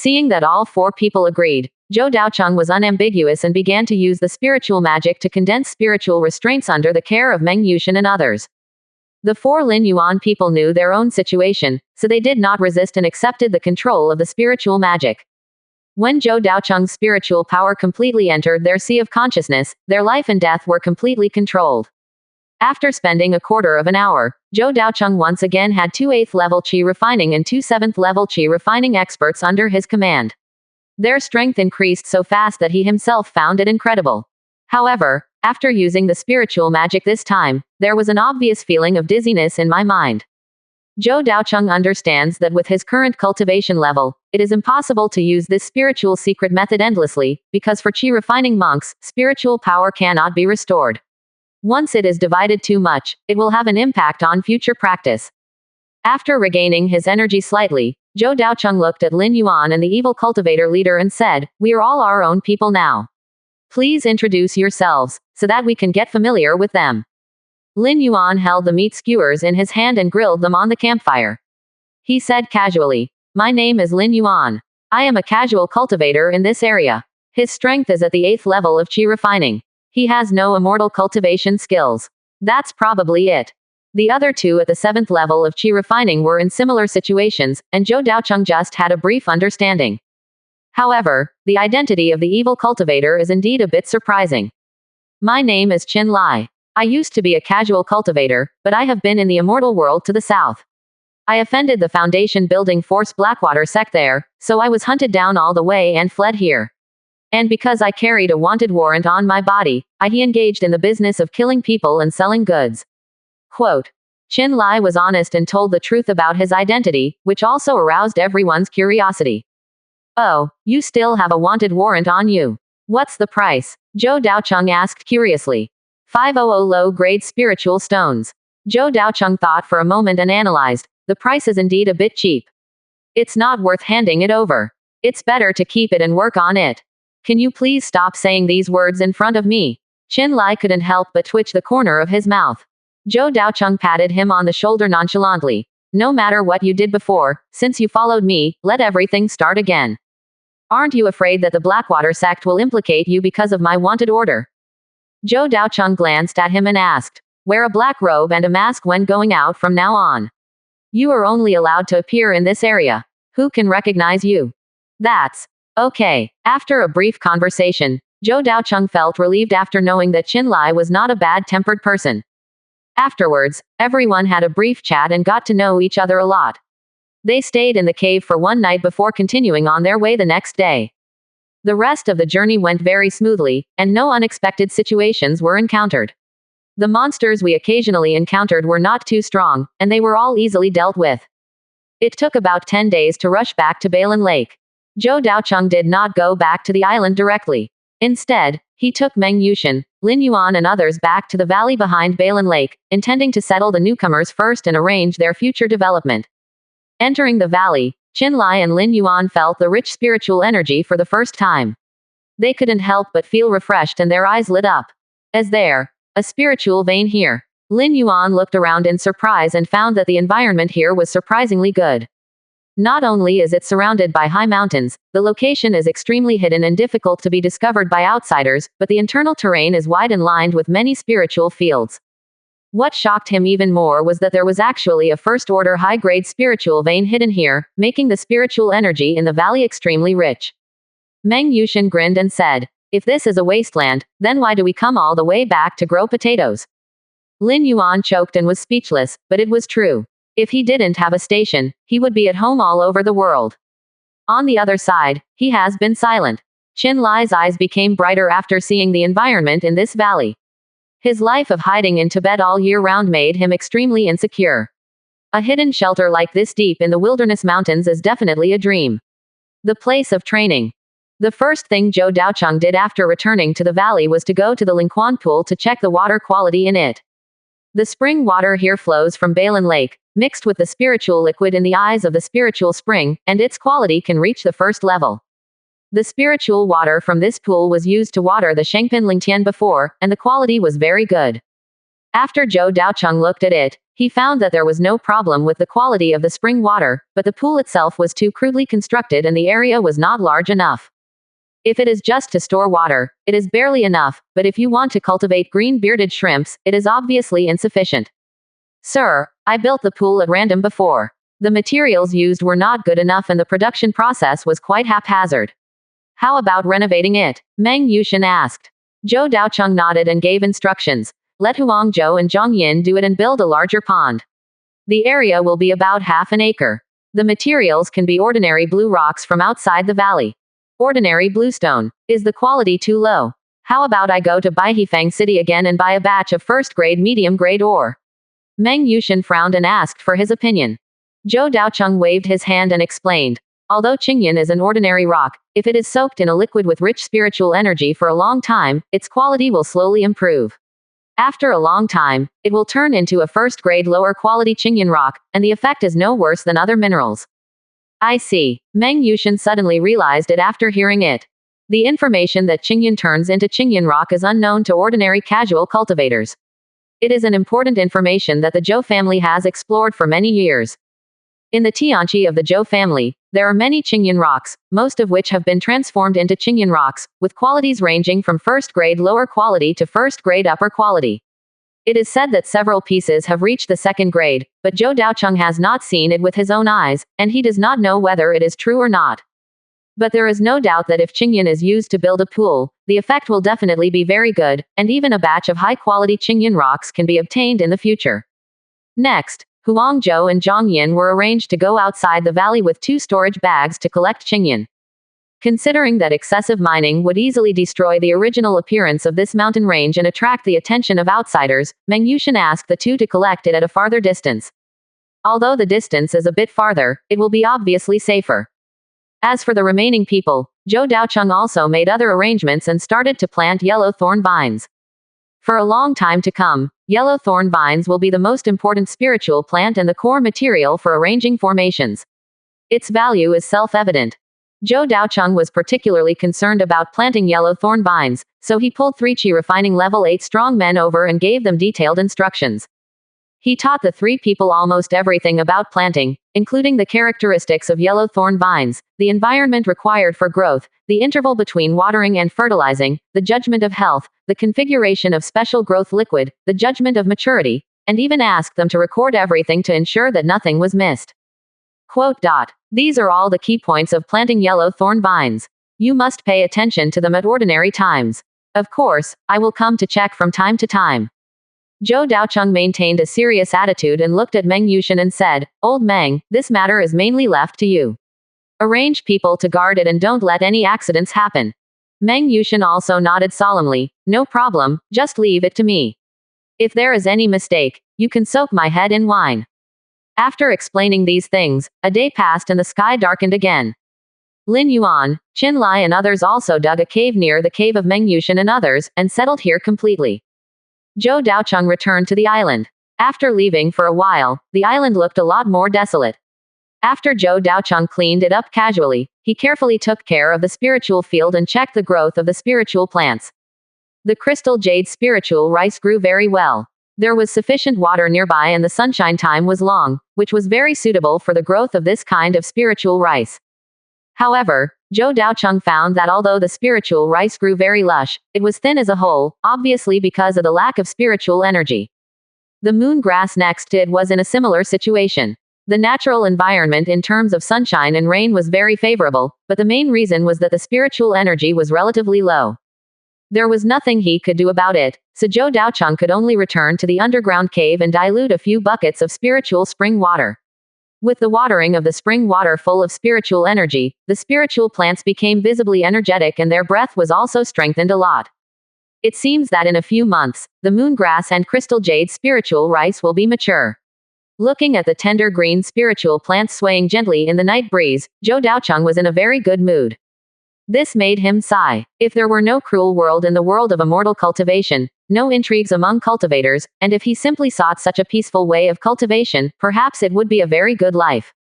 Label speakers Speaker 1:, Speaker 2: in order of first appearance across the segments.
Speaker 1: Seeing that all four people agreed, Zhou Daocheng was unambiguous and began to use the spiritual magic to condense spiritual restraints under the care of Meng Yushan and others. The four Lin Yuan people knew their own situation, so they did not resist and accepted the control of the spiritual magic. When Zhou Daocheng's spiritual power completely entered their sea of consciousness, their life and death were completely controlled. After spending a quarter of an hour, Zhou Daocheng once again had 2 8th-level qi refining and 2 7th-level qi refining experts under his command. Their strength increased so fast that he himself found it incredible. However, after using the spiritual magic this time, there was an obvious feeling of dizziness in my mind. Zhou Daocheng understands that with his current cultivation level, it is impossible to use this spiritual secret method endlessly, because for qi refining monks, spiritual power cannot be restored. Once it is divided too much, it will have an impact on future practice. After regaining his energy slightly, Zhou Daocheng looked at Lin Yuan and the evil cultivator leader and said, "We are all our own people now. Please introduce yourselves, so that we can get familiar with them." Lin Yuan held the meat skewers in his hand and grilled them on the campfire. He said casually, "My name is Lin Yuan. I am a casual cultivator in this area. His strength is at the 8th level of qi refining. He has no immortal cultivation skills. That's probably it." The other two at the 7th level of qi refining were in similar situations, and Zhou Daocheng just had a brief understanding. However, the identity of the evil cultivator is indeed a bit surprising. "My name is Qin Lai. I used to be a casual cultivator, but I have been in the immortal world to the south. I offended the Foundation Building Force Blackwater sect there, so I was hunted down all the way and fled here. And because I carried a wanted warrant on my body, I engaged in the business of killing people and selling goods." Quote. Qin Lai was honest and told the truth about his identity, which also aroused everyone's curiosity. "Oh, you still have a wanted warrant on you. What's the price?" Zhou Daocheng asked curiously. 500 low-grade spiritual stones. Zhou Daocheng thought for a moment and analyzed. The price is indeed a bit cheap. It's not worth handing it over. It's better to keep it and work on it. Can you please stop saying these words in front of me? Qin Lai couldn't help but twitch the corner of his mouth. Zhou Daocheng patted him on the shoulder nonchalantly. "No matter what you did before, since you followed me, let everything start again. Aren't you afraid that the Blackwater sect will implicate you because of my wanted order?" Zhou Daocheng glanced at him and asked, "Wear a black robe and a mask when going out from now on. You are only allowed to appear in this area. Who can recognize you?" "That's okay." After a brief conversation, Zhou Daocheng felt relieved after knowing that Qin Lai was not a bad-tempered person. Afterwards, everyone had a brief chat and got to know each other a lot. They stayed in the cave for one night before continuing on their way the next day. The rest of the journey went very smoothly, and no unexpected situations were encountered. The monsters we occasionally encountered were not too strong, and they were all easily dealt with. It took about 10 days to rush back to Balin Lake. Zhou Daocheng did not go back to the island directly. Instead, he took Meng Yushan, Lin Yuan and others back to the valley behind Balin Lake, intending to settle the newcomers first and arrange their future development. Entering the valley, Qin Lai and Lin Yuan felt the rich spiritual energy for the first time. They couldn't help but feel refreshed and their eyes lit up. "Is there a spiritual vein here?" Lin Yuan looked around in surprise and found that the environment here was surprisingly good. Not only is it surrounded by high mountains, the location is extremely hidden and difficult to be discovered by outsiders, but the internal terrain is wide and lined with many spiritual fields. What shocked him even more was that there was actually a first-order high-grade spiritual vein hidden here, making the spiritual energy in the valley extremely rich. Meng Yushan grinned and said, "If this is a wasteland, then why do we come all the way back to grow potatoes?" Lin Yuan choked and was speechless, but it was true. If he didn't have a station, he would be at home all over the world. On the other side, he has been silent. Qin Lai's eyes became brighter after seeing the environment in this valley. His life of hiding in Tibet all year round made him extremely insecure. A hidden shelter like this deep in the wilderness mountains is definitely a dream. The place of training. The first thing Zhou Daocheng did after returning to the valley was to go to the Lingquan pool to check the water quality in it. The spring water here flows from Balin Lake, mixed with the spiritual liquid in the eyes of the spiritual spring, and its quality can reach the first level. The spiritual water from this pool was used to water the Shengpin Lingtian before, and the quality was very good. After Zhou Daocheng looked at it, he found that there was no problem with the quality of the spring water, but the pool itself was too crudely constructed and the area was not large enough. If it is just to store water, it is barely enough, but if you want to cultivate green-bearded shrimps, it is obviously insufficient. Sir, I built the pool at random before. The materials used were not good enough and the production process was quite haphazard. How about renovating it? Meng Yushan asked. Zhou Daocheng nodded and gave instructions. Let Huangzhou and Zhang Yin do it and build a larger pond. The area will be about half an acre. The materials can be ordinary blue rocks from outside the valley. Ordinary bluestone. Is the quality too low? How about I go to Baihifeng City again and buy a batch of first-grade medium-grade ore? Meng Yushan frowned and asked for his opinion. Zhou Daocheng waved his hand and explained. Although Qingyan is an ordinary rock, if it is soaked in a liquid with rich spiritual energy for a long time, its quality will slowly improve. After a long time, it will turn into a first-grade lower-quality Qingyan rock, and the effect is no worse than other minerals. I see. Meng Yushan suddenly realized it after hearing it. The information that Qingyan turns into Qingyan rock is unknown to ordinary casual cultivators. It is an important information that the Zhou family has explored for many years. In the Tianqi of the Zhou family, there are many Qingyan rocks, most of which have been transformed into Qingyan rocks, with qualities ranging from first-grade lower quality to first-grade upper quality. It is said that several pieces have reached the second grade, but Zhou Daocheng has not seen it with his own eyes, and he does not know whether it is true or not. But there is no doubt that if Qingyan is used to build a pool, the effect will definitely be very good, and even a batch of high-quality Qingyan rocks can be obtained in the future. Next, Huangzhou and Zhang Yin were arranged to go outside the valley with 2 storage bags to collect Qingyan. Considering that excessive mining would easily destroy the original appearance of this mountain range and attract the attention of outsiders, Meng Yushan asked the 2 to collect it at a farther distance. Although the distance is a bit farther, it will be obviously safer. As for the remaining people, Zhou Daocheng also made other arrangements and started to plant yellow thorn vines. For a long time to come, yellow thorn vines will be the most important spiritual plant and the core material for arranging formations. Its value is self-evident. Zhou Daocheng was particularly concerned about planting yellow thorn vines, so he pulled 3 Qi refining level 8 strong men over and gave them detailed instructions. He taught the 3 people almost everything about planting, including the characteristics of yellow thorn vines, the environment required for growth, the interval between watering and fertilizing, the judgment of health, the configuration of special growth liquid, the judgment of maturity, and even asked them to record everything to ensure that nothing was missed. These are all the key points of planting yellow thorn vines. You must pay attention to them at ordinary times. Of course, I will come to check from time to time. Zhou Daocheng maintained a serious attitude and looked at Meng Yushan and said, Old Meng, this matter is mainly left to you. Arrange people to guard it and don't let any accidents happen. Meng Yushan also nodded solemnly. No problem, just leave it to me. If there is any mistake, you can soak my head in wine. After explaining these things, a day passed and the sky darkened again. Lin Yuan, Qin Lai and others also dug a cave near the cave of Meng Yushan and others, and settled here completely. Zhou Daocheng returned to the island. After leaving for a while, the island looked a lot more desolate. After Zhou Daocheng cleaned it up casually, he carefully took care of the spiritual field and checked the growth of the spiritual plants. The crystal jade spiritual rice grew very well. There was sufficient water nearby and the sunshine time was long, which was very suitable for the growth of this kind of spiritual rice. However, Zhou Daocheng found that although the spiritual rice grew very lush, it was thin as a whole, obviously because of the lack of spiritual energy. The moon grass next to it was in a similar situation. The natural environment in terms of sunshine and rain was very favorable, but the main reason was that the spiritual energy was relatively low. There was nothing he could do about it, so Zhou Daocheng could only return to the underground cave and dilute a few buckets of spiritual spring water. With the watering of the spring water full of spiritual energy, the spiritual plants became visibly energetic and their breath was also strengthened a lot. It seems that in a few months, the moongrass and crystal jade spiritual rice will be mature. Looking at the tender green spiritual plants swaying gently in the night breeze, Zhou Daocheng was in a very good mood. This made him sigh. If there were no cruel world in the world of immortal cultivation, no intrigues among cultivators, and if he simply sought such a peaceful way of cultivation, perhaps it would be a very good life.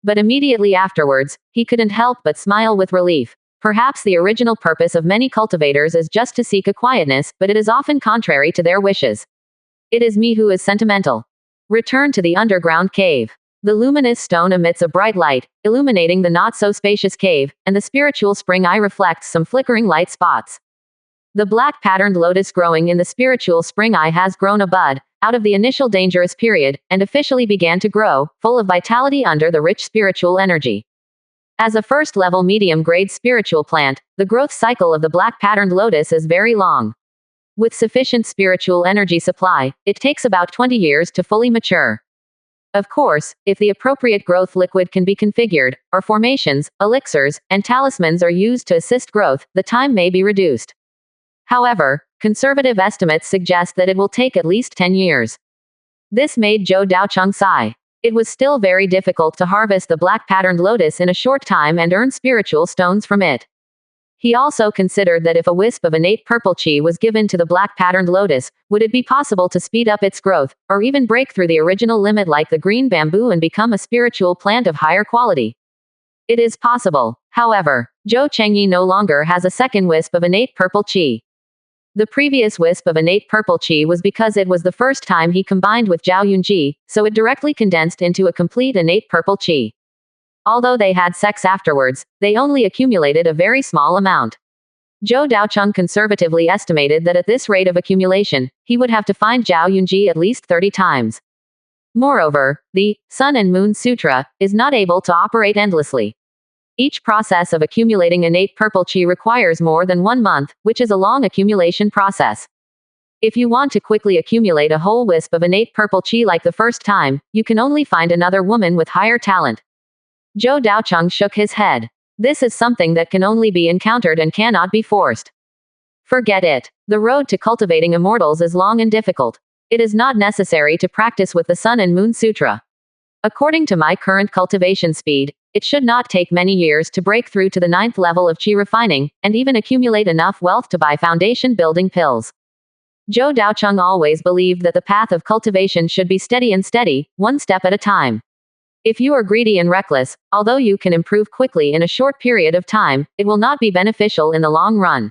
Speaker 1: But immediately afterwards, he couldn't help but smile with relief. Perhaps the original purpose of many cultivators is just to seek a quietness, but it is often contrary to their wishes. It is me who is sentimental. Return to the underground cave. The luminous stone emits a bright light, illuminating the not-so-spacious cave, and the spiritual spring eye reflects some flickering light spots. The black patterned lotus growing in the spiritual spring eye has grown a bud, out of the initial dangerous period, and officially began to grow, full of vitality under the rich spiritual energy. As a first-level medium-grade spiritual plant, the growth cycle of the black patterned lotus is very long. With sufficient spiritual energy supply, it takes about 20 years to fully mature. Of course, if the appropriate growth liquid can be configured, or formations, elixirs, and talismans are used to assist growth, the time may be reduced. However, conservative estimates suggest that it will take at least 10 years. This made Zhou Daocheng sigh. It was still very difficult to harvest the black patterned lotus in a short time and earn spiritual stones from it. He also considered that if a wisp of innate purple chi was given to the black patterned lotus, would it be possible to speed up its growth, or even break through the original limit like the green bamboo and become a spiritual plant of higher quality? It is possible. However, Zhou Chengyi no longer has a second wisp of innate purple chi. The previous wisp of innate purple chi was because it was the first time he combined with Zhao Yunji, so it directly condensed into a complete innate purple chi. Although they had sex afterwards, they only accumulated a very small amount. Zhou Daocheng conservatively estimated that at this rate of accumulation, he would have to find Zhao Yunji at least 30 times. Moreover, the Sun and Moon Sutra is not able to operate endlessly. Each process of accumulating innate purple chi requires more than 1 month, which is a long accumulation process. If you want to quickly accumulate a whole wisp of innate purple chi like the first time, you can only find another woman with higher talent. Zhou Daocheng shook his head. This is something that can only be encountered and cannot be forced. Forget it. The road to cultivating immortals is long and difficult. It is not necessary to practice with the Sun and Moon Sutra. According to my current cultivation speed, it should not take many years to break through to the 9th level of chi refining, and even accumulate enough wealth to buy foundation building pills. Zhou Daocheng always believed that the path of cultivation should be steady and steady, one step at a time. If you are greedy and reckless, although you can improve quickly in a short period of time, it will not be beneficial in the long run.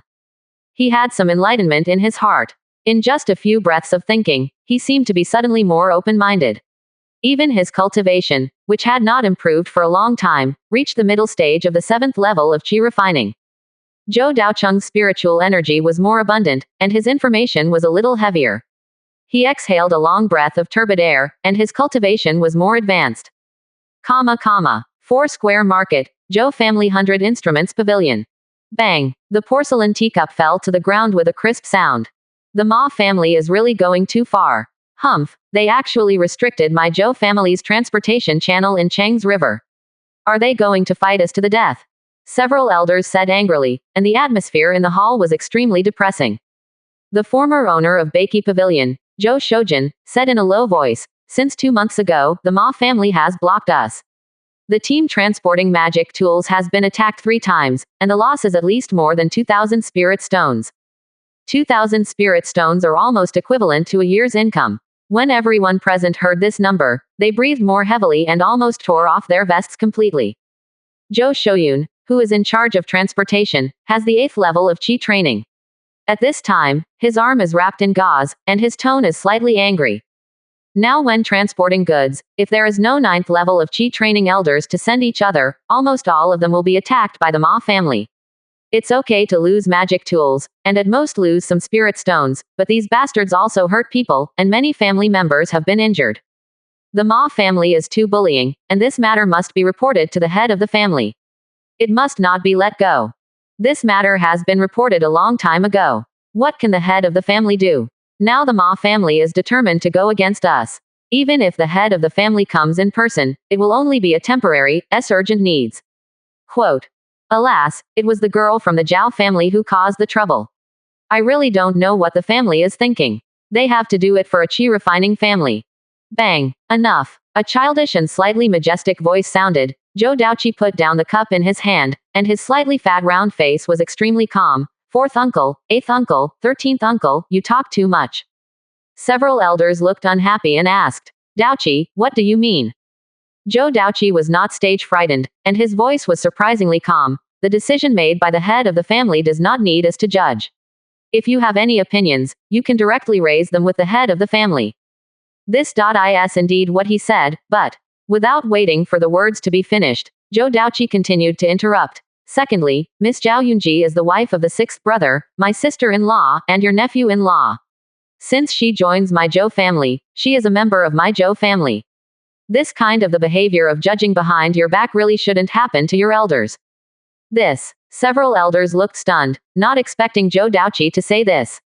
Speaker 1: He had some enlightenment in his heart. In just a few breaths of thinking, he seemed to be suddenly more open-minded. Even his cultivation, which had not improved for a long time, reached the middle stage of the 7th level of chi refining. Zhou Daocheng's spiritual energy was more abundant, and his information was a little heavier. He exhaled a long breath of turbid air, and his cultivation was more advanced. 4 Square Market, Zhou Family 100 Instruments Pavilion. Bang! The porcelain teacup fell to the ground with a crisp sound. The Ma family is really going too far. Humph, they actually restricted my Zhou family's transportation channel in Chang's River. Are they going to fight us to the death? Several elders said angrily, and the atmosphere in the hall was extremely depressing. The former owner of Beiki Pavilion, Zhou Shoujin, said in a low voice, "Since 2 months ago, the Ma family has blocked us. The team transporting magic tools has been attacked 3 times, and the loss is at least more than 2,000 spirit stones. 2,000 spirit stones are almost equivalent to a year's income." When everyone present heard this number, they breathed more heavily and almost tore off their vests completely. Zhou Shouyun, who is in charge of transportation, has the 8th level of chi training. At this time, his arm is wrapped in gauze, and his tone is slightly angry. Now when transporting goods, if there is no 9th level of chi training elders to send each other, almost all of them will be attacked by the Ma family. It's okay to lose magic tools, and at most lose some spirit stones, but these bastards also hurt people, and many family members have been injured. The Ma family is too bullying, and this matter must be reported to the head of the family. It must not be let go. This matter has been reported a long time ago. What can the head of the family do? Now the Ma family is determined to go against us. Even if the head of the family comes in person, it will only be a temporary, urgent needs. Quote. Alas, it was the girl from the Zhao family who caused the trouble. I really don't know what the family is thinking. They have to do it for a chi refining family. Bang. Enough. A childish and slightly majestic voice sounded. Zhou Daoqi put down the cup in his hand, and his slightly fat round face was extremely calm. 4th uncle, 8th uncle, 13th uncle, you talk too much. Several elders looked unhappy and asked, Daoqi, what do you mean? Zhou Daoqi was not stage frightened, and his voice was surprisingly calm. The decision made by the head of the family does not need us to judge. If you have any opinions, you can directly raise them with the head of the family. This is indeed what he said, but without waiting for the words to be finished, Zhou Daoqi continued to interrupt. Secondly, Miss Zhao Yunji is the wife of the sixth brother, my sister-in-law, and your nephew-in-law. Since she joins my Zhou family, she is a member of my Zhou family. This kind of the behavior of judging behind your back really shouldn't happen to your elders. Several elders looked stunned, not expecting Zhou Daoqi to say this.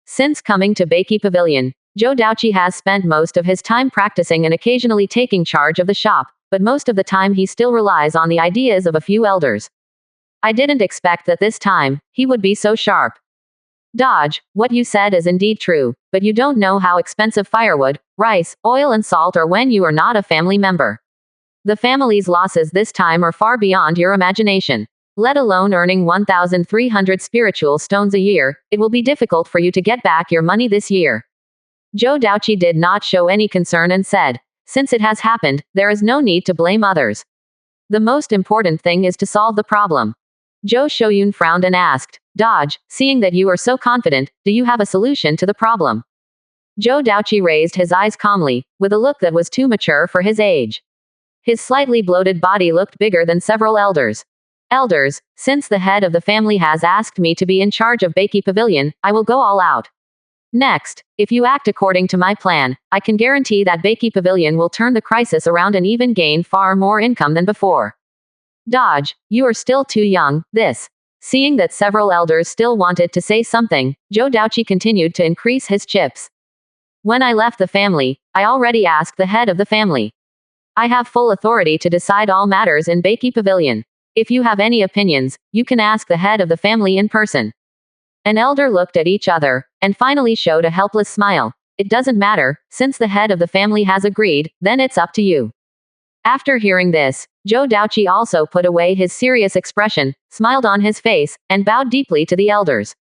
Speaker 1: Since coming to Beiki Pavilion, Zhou Daoqi has spent most of his time practicing and occasionally taking charge of the shop, but most of the time he still relies on the ideas of a few elders. I didn't expect that this time, he would be so sharp. Dodge, what you said is indeed true, but you don't know how expensive firewood, rice, oil and salt are when you are not a family member. The family's losses this time are far beyond your imagination. Let alone earning 1,300 spiritual stones a year, it will be difficult for you to get back your money this year. Zhou Daoqi did not show any concern and said, since it has happened, there is no need to blame others. The most important thing is to solve the problem. Zhou Shouyun frowned and asked, Dodge, seeing that you are so confident, do you have a solution to the problem? Zhou Daoqi raised his eyes calmly, with a look that was too mature for his age. His slightly bloated body looked bigger than several elders. Elders, since the head of the family has asked me to be in charge of Beiki Pavilion, I will go all out. Next, if you act according to my plan, I can guarantee that Beiki Pavilion will turn the crisis around and even gain far more income than before. Dodge, you are still too young. Seeing that several elders still wanted to say something, Zhou Daoqi continued to increase his chips. When I left the family, I already asked the head of the family. I have full authority to decide all matters in Beiki Pavilion. If you have any opinions, you can ask the head of the family in person. An elder looked at each other, and finally showed a helpless smile. It doesn't matter, since the head of the family has agreed, then it's up to you. After hearing this, Zhou Daoqi also put away his serious expression, smiled on his face, and bowed deeply to the elders.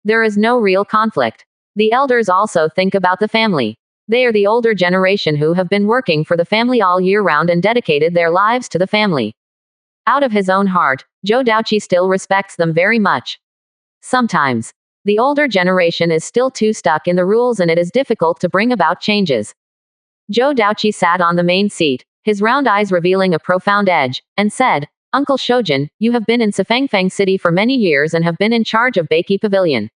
Speaker 1: There is no real conflict. The elders also think about the family. They are the older generation who have been working for the family all year round and dedicated their lives to the family. Out of his own heart, Zhou Daoqi still respects them very much. Sometimes, the older generation is still too stuck in the rules and it is difficult to bring about changes. Zhou Daoqi sat on the main seat, his round eyes revealing a profound edge, and said, Uncle Shoujin, you have been in Sifangfang City for many years and have been in charge of Beiki Pavilion.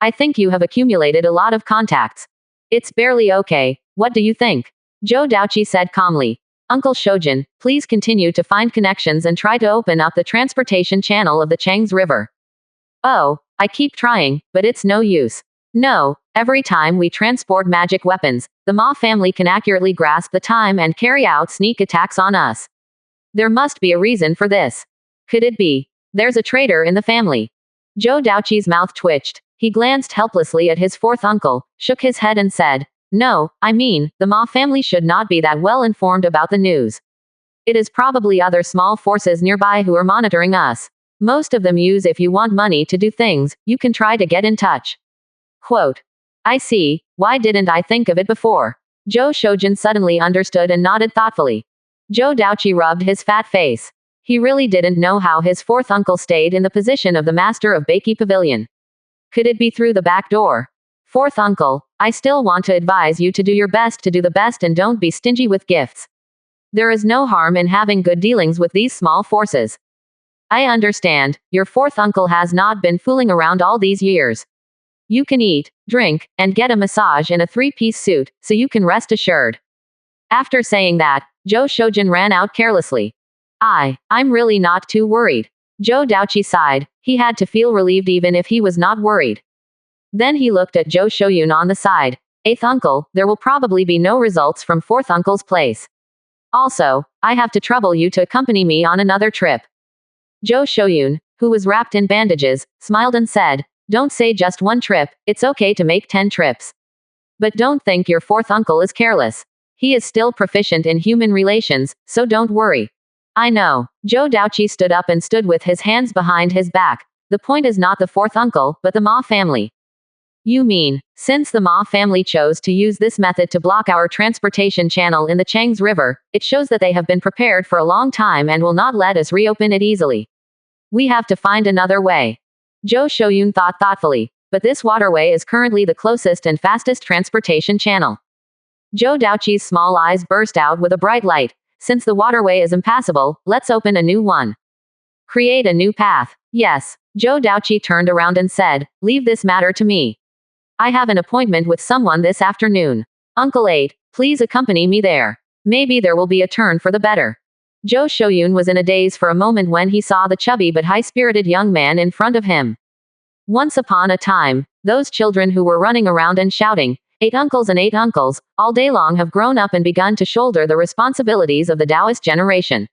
Speaker 1: I think you have accumulated a lot of contacts. It's barely okay, what do you think? Zhou Daoqi said calmly. Uncle Shoujin, please continue to find connections and try to open up the transportation channel of the Chang's River. Oh, I keep trying, but it's no use. No, every time we transport magic weapons, the Ma family can accurately grasp the time and carry out sneak attacks on us. There must be a reason for this. Could it be? There's a traitor in the family. Zhou Daoqi's mouth twitched. He glanced helplessly at his fourth uncle, shook his head and said, No, I mean, the Ma family should not be that well informed about the news. It is probably other small forces nearby who are monitoring us. Most of them use if you want money to do things, you can try to get in touch. Quote. I see, why didn't I think of it before? Zhou Shoujin suddenly understood and nodded thoughtfully. Zhou Daoqi rubbed his fat face. He really didn't know how his fourth uncle stayed in the position of the master of Beiki Pavilion. Could it be through the back door? Fourth uncle, I still want to advise you to do your best to do the best and don't be stingy with gifts. There is no harm in having good dealings with these small forces. I understand, your fourth uncle has not been fooling around all these years. You can eat, drink, and get a massage in a three-piece suit, so you can rest assured. After saying that, Zhou Shoujin ran out carelessly. I'm really not too worried. Zhou Daoqi sighed. He had to feel relieved even if he was not worried. Then he looked at Zhou Shouyun on the side. Eighth uncle, there will probably be no results from fourth uncle's place. Also, I have to trouble you to accompany me on another trip. Zhou Shouyun, who was wrapped in bandages, smiled and said, Don't say just one trip, it's okay to make 10 trips. But don't think your fourth uncle is careless. He is still proficient in human relations, so don't worry. I know. Zhou Daoqi stood up and stood with his hands behind his back. The point is not the fourth uncle, but the Ma family. You mean, since the Ma family chose to use this method to block our transportation channel in the Chang's River, it shows that they have been prepared for a long time and will not let us reopen it easily. We have to find another way. Zhou Shouyun thought thoughtfully. but this waterway is currently the closest and fastest transportation channel. Zhou Daoqi's small eyes burst out with a bright light. Since the waterway is impassable, let's open a new one. Create a new path. Yes. Zhou Daoqi turned around and said, leave this matter to me. I have an appointment with someone this afternoon. Uncle 8, please accompany me there. Maybe there will be a turn for the better. Zhou Shouyun was in a daze for a moment when he saw the chubby but high-spirited young man in front of him. Once upon a time, those children who were running around and shouting, 8 uncles and 8 uncles, all day long have grown up and begun to shoulder the responsibilities of the Taoist generation.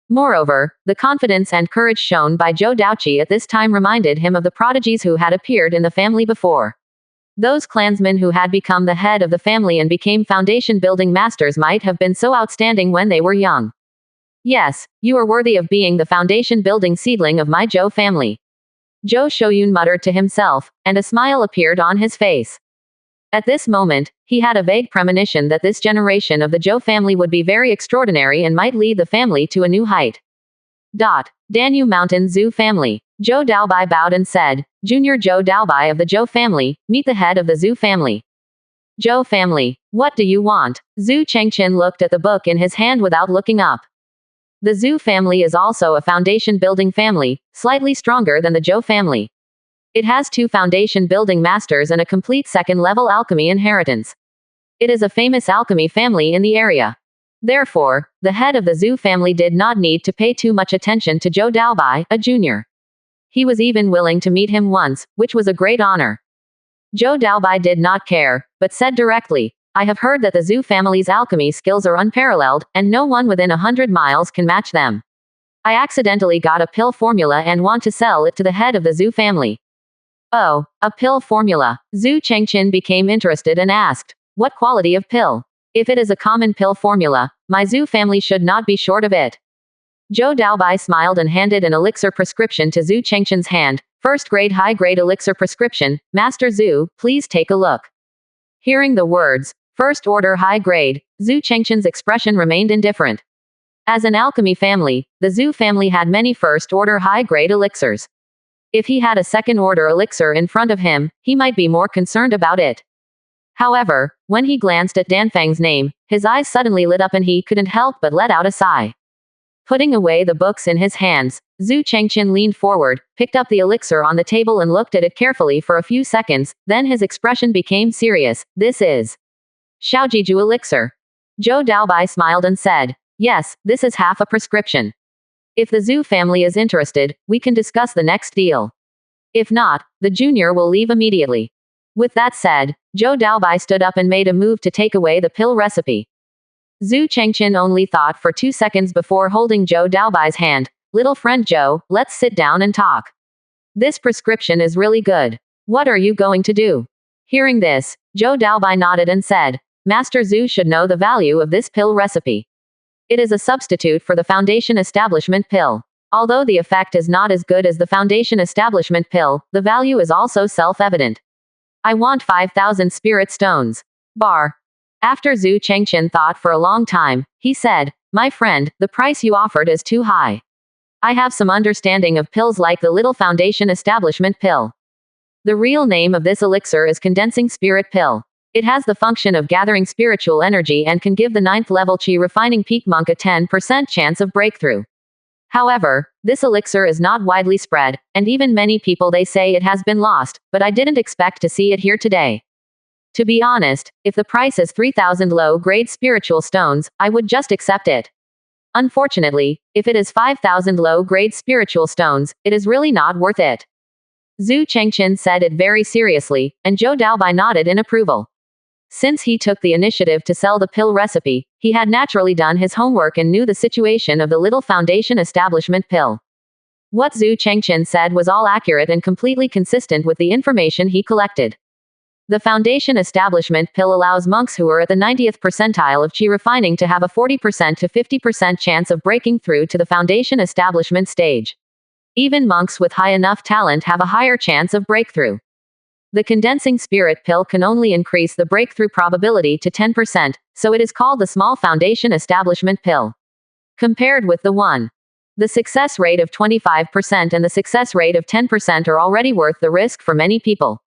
Speaker 1: Moreover, the confidence and courage shown by Zhou Daoqi at this time reminded him of the prodigies who had appeared in the family before. Those clansmen who had become the head of the family and became foundation-building masters might have been so outstanding when they were young. Yes, you are worthy of being the foundation-building seedling of my Zhou family. Zhou Shouyun muttered to himself, and a smile appeared on his face. At this moment, he had a vague premonition that this generation of the Zhou family would be very extraordinary and might lead the family to a new height. Danyu Mountain Zhu family. Zhou Daobai bowed and said, Junior Zhou Daobai of the Zhou family, meet the head of the Zhu family. Zhou family, what do you want? Zhu Chengqian looked at the book in his hand without looking up. The Zhu family is also a foundation-building family, slightly stronger than the Zhou family. It has 2 foundation-building masters and a complete second-level alchemy inheritance. It is a famous alchemy family in the area. Therefore, the head of the Zhu family did not need to pay too much attention to Zhou Daobai, a junior. He was even willing to meet him once, which was a great honor. Zhou Daobai did not care, but said directly, I have heard that the Zhu family's alchemy skills are unparalleled, and no one within 100 miles can match them. I accidentally got a pill formula and want to sell it to the head of the Zhu family. Oh, a pill formula. Zhu Chengqian became interested and asked, what quality of pill? If it is a common pill formula, my Zhu family should not be short of it. Zhou Daobai smiled and handed an elixir prescription to Zhu Chengqian's hand. First-grade high-grade elixir prescription. Master Zhu, please take a look. Hearing the words, first-order high-grade, Zhu Chengqian's expression remained indifferent. As an alchemy family, the Zhu family had many first-order high-grade elixirs. If he had a second-order elixir in front of him, he might be more concerned about it. However, when he glanced at Danfang's name, his eyes suddenly lit up and he couldn't help but let out a sigh. Putting away the books in his hands, Zhu Chengqian leaned forward, picked up the elixir on the table and looked at it carefully for a few seconds, then his expression became serious. This is Shaojiju elixir. Zhou Daobai smiled and said, yes, this is half a prescription. If the Zhu family is interested, we can discuss the next deal. If not, the junior will leave immediately. With that said, Zhou Daobai stood up and made a move to take away the pill recipe. Zhu Chengqian only thought for 2 seconds before holding Zhou Daobai's hand. Little friend Zhou, let's sit down and talk. This prescription is really good. What are you going to do? Hearing this, Zhou Daobai nodded and said, Master Zhu should know the value of this pill recipe. It is a substitute for the Foundation Establishment pill. Although the effect is not as good as the Foundation Establishment pill, the value is also self-evident. I want 5,000 spirit stones. Bar. After Zhu Chengqian thought for a long time, he said, my friend, the price you offered is too high. I have some understanding of pills like the Little Foundation Establishment pill. The real name of this elixir is Condensing Spirit Pill. It has the function of gathering spiritual energy and can give the 9th level Qi refining peak monk a 10% chance of breakthrough. However, this elixir is not widely spread, and even many people they say it has been lost, but I didn't expect to see it here today. To be honest, if the price is 3,000 low-grade spiritual stones, I would just accept it. Unfortunately, if it is 5,000 low-grade spiritual stones, it is really not worth it. Zhu Chengqian said it very seriously, and Zhou Daobai nodded in approval. Since he took the initiative to sell the pill recipe, he had naturally done his homework and knew the situation of the Little Foundation Establishment pill. What Zhu Chengqian said was all accurate and completely consistent with the information he collected. The Foundation Establishment pill allows monks who are at the 90th percentile of Qi refining to have a 40% to 50% chance of breaking through to the Foundation Establishment stage. Even monks with high enough talent have a higher chance of breakthrough. The Condensing Spirit pill can only increase the breakthrough probability to 10%, so it is called the Small Foundation Establishment pill. Compared with the success rate of 25% and the success rate of 10% are already worth the risk for many people.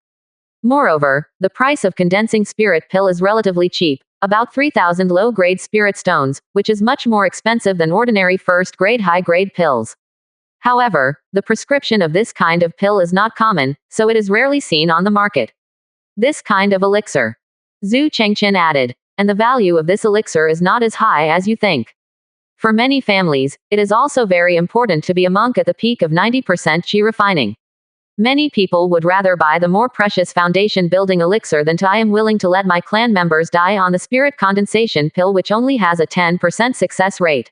Speaker 1: Moreover, the price of condensing spirit pill is relatively cheap, about 3,000 low-grade spirit stones, which is much more expensive than ordinary first-grade high-grade pills. However, the prescription of this kind of pill is not common, so it is rarely seen on the market. This kind of elixir. Zhu Chengchen added. And the value of this elixir is not as high as you think. For many families, it is also very important to be a monk at the peak of 90% qi refining. Many people would rather buy the more precious foundation building elixir than to I am willing to let my clan members die on the spirit condensation pill which only has a 10% success rate.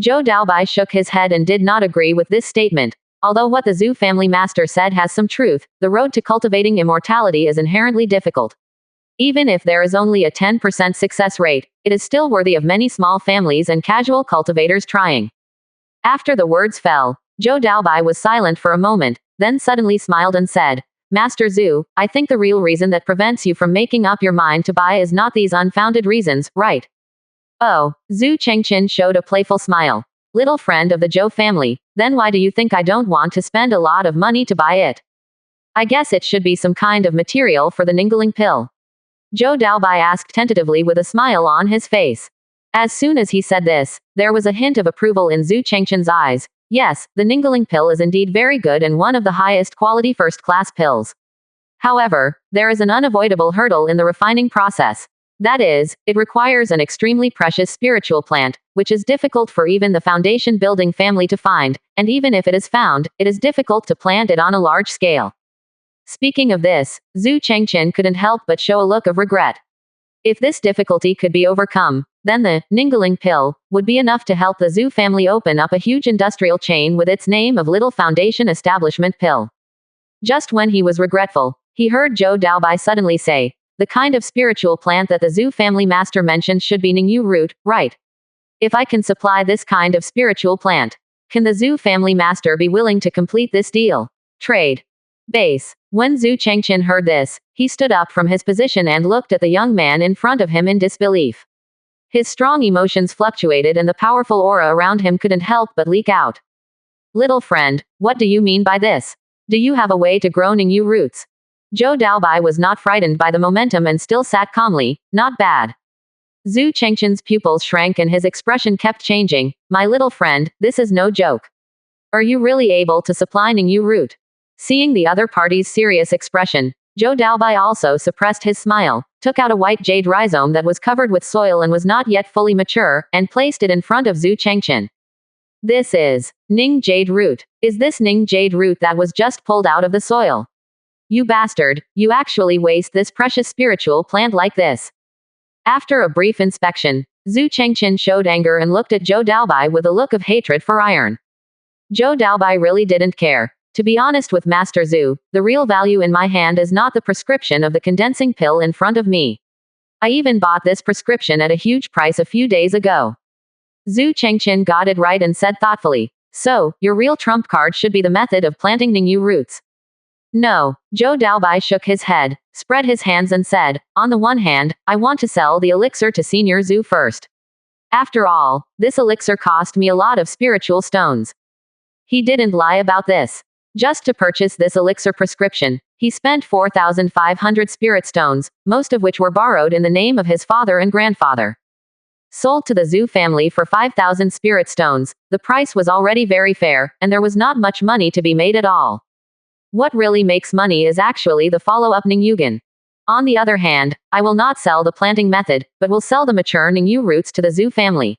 Speaker 1: Zhou Daobai shook his head and did not agree with this statement. Although what the Zhu family master said has some truth, the road to cultivating immortality is inherently difficult. Even if there is only a 10% success rate, it is still worthy of many small families and casual cultivators trying. After the words fell, Zhou Daobai was silent for a moment, then suddenly smiled and said, Master Zhu, I think the real reason that prevents you from making up your mind to buy is not these unfounded reasons, right? Oh, Zhu Chengchen showed a playful smile. Little friend of the Zhou family, then why do you think I don't want to spend a lot of money to buy it? I guess it should be some kind of material for the Ningling pill. Zhou Daobai asked tentatively with a smile on his face. As soon as he said this, there was a hint of approval in Zhu Chengchen's eyes. Yes, the Ningling pill is indeed very good and one of the highest quality first-class pills. However, there is an unavoidable hurdle in the refining process. That is, it requires an extremely precious spiritual plant, which is difficult for even the foundation building family to find, and even if it is found, it is difficult to plant it on a large scale. Speaking of this, Zhu Chengchen couldn't help but show a look of regret. If this difficulty could be overcome, then the Ningling pill would be enough to help the Zhu family open up a huge industrial chain with its name of Little Foundation Establishment Pill. Just when he was regretful, he heard Zhou Daobai suddenly say, the kind of spiritual plant that the Zhu family master mentioned should be Ningyu root, right? If I can supply this kind of spiritual plant, can the Zhu family master be willing to complete this deal? Trade. Base. When Zhu Chengchen heard this, he stood up from his position and looked at the young man in front of him in disbelief. His strong emotions fluctuated and the powerful aura around him couldn't help but leak out. Little friend, what do you mean by this? Do you have a way to grow Ningyu roots? Zhou Daobai was not frightened by the momentum and still sat calmly. Not bad. Zhu Chengchen's pupils shrank and his expression kept changing. My little friend, this is no joke. Are you really able to supply Ningyu root? Seeing the other party's serious expression, Zhou Daobai also suppressed his smile, took out a white jade rhizome that was covered with soil and was not yet fully mature, and placed it in front of Zhu Chengchen. This is Ning jade root. Is this Ning jade root that was just pulled out of the soil? You bastard, you actually waste this precious spiritual plant like this. After a brief inspection, Zhu Chengchen showed anger and looked at Zhou Daobai with a look of hatred for iron. Zhou Daobai really didn't care. To be honest with Master Zhu, the real value in my hand is not the prescription of the condensing pill in front of me. I even bought this prescription at a huge price a few days ago. Zhu Chengchen got it right and said thoughtfully, so, your real trump card should be the method of planting Ningyu roots. No, Zhou Daobai shook his head, spread his hands and said, on the one hand, I want to sell the elixir to Senior Zhu first. After all, this elixir cost me a lot of spiritual stones. He didn't lie about this. Just to purchase this elixir prescription, he spent 4,500 spirit stones, most of which were borrowed in the name of his father and grandfather. Sold to the Zhu family for 5,000 spirit stones, the price was already very fair, and there was not much money to be made at all. What really makes money is actually the follow-up Ningyugen. On the other hand, I will not sell the planting method, but will sell the mature Ningyu roots to the Zhu family.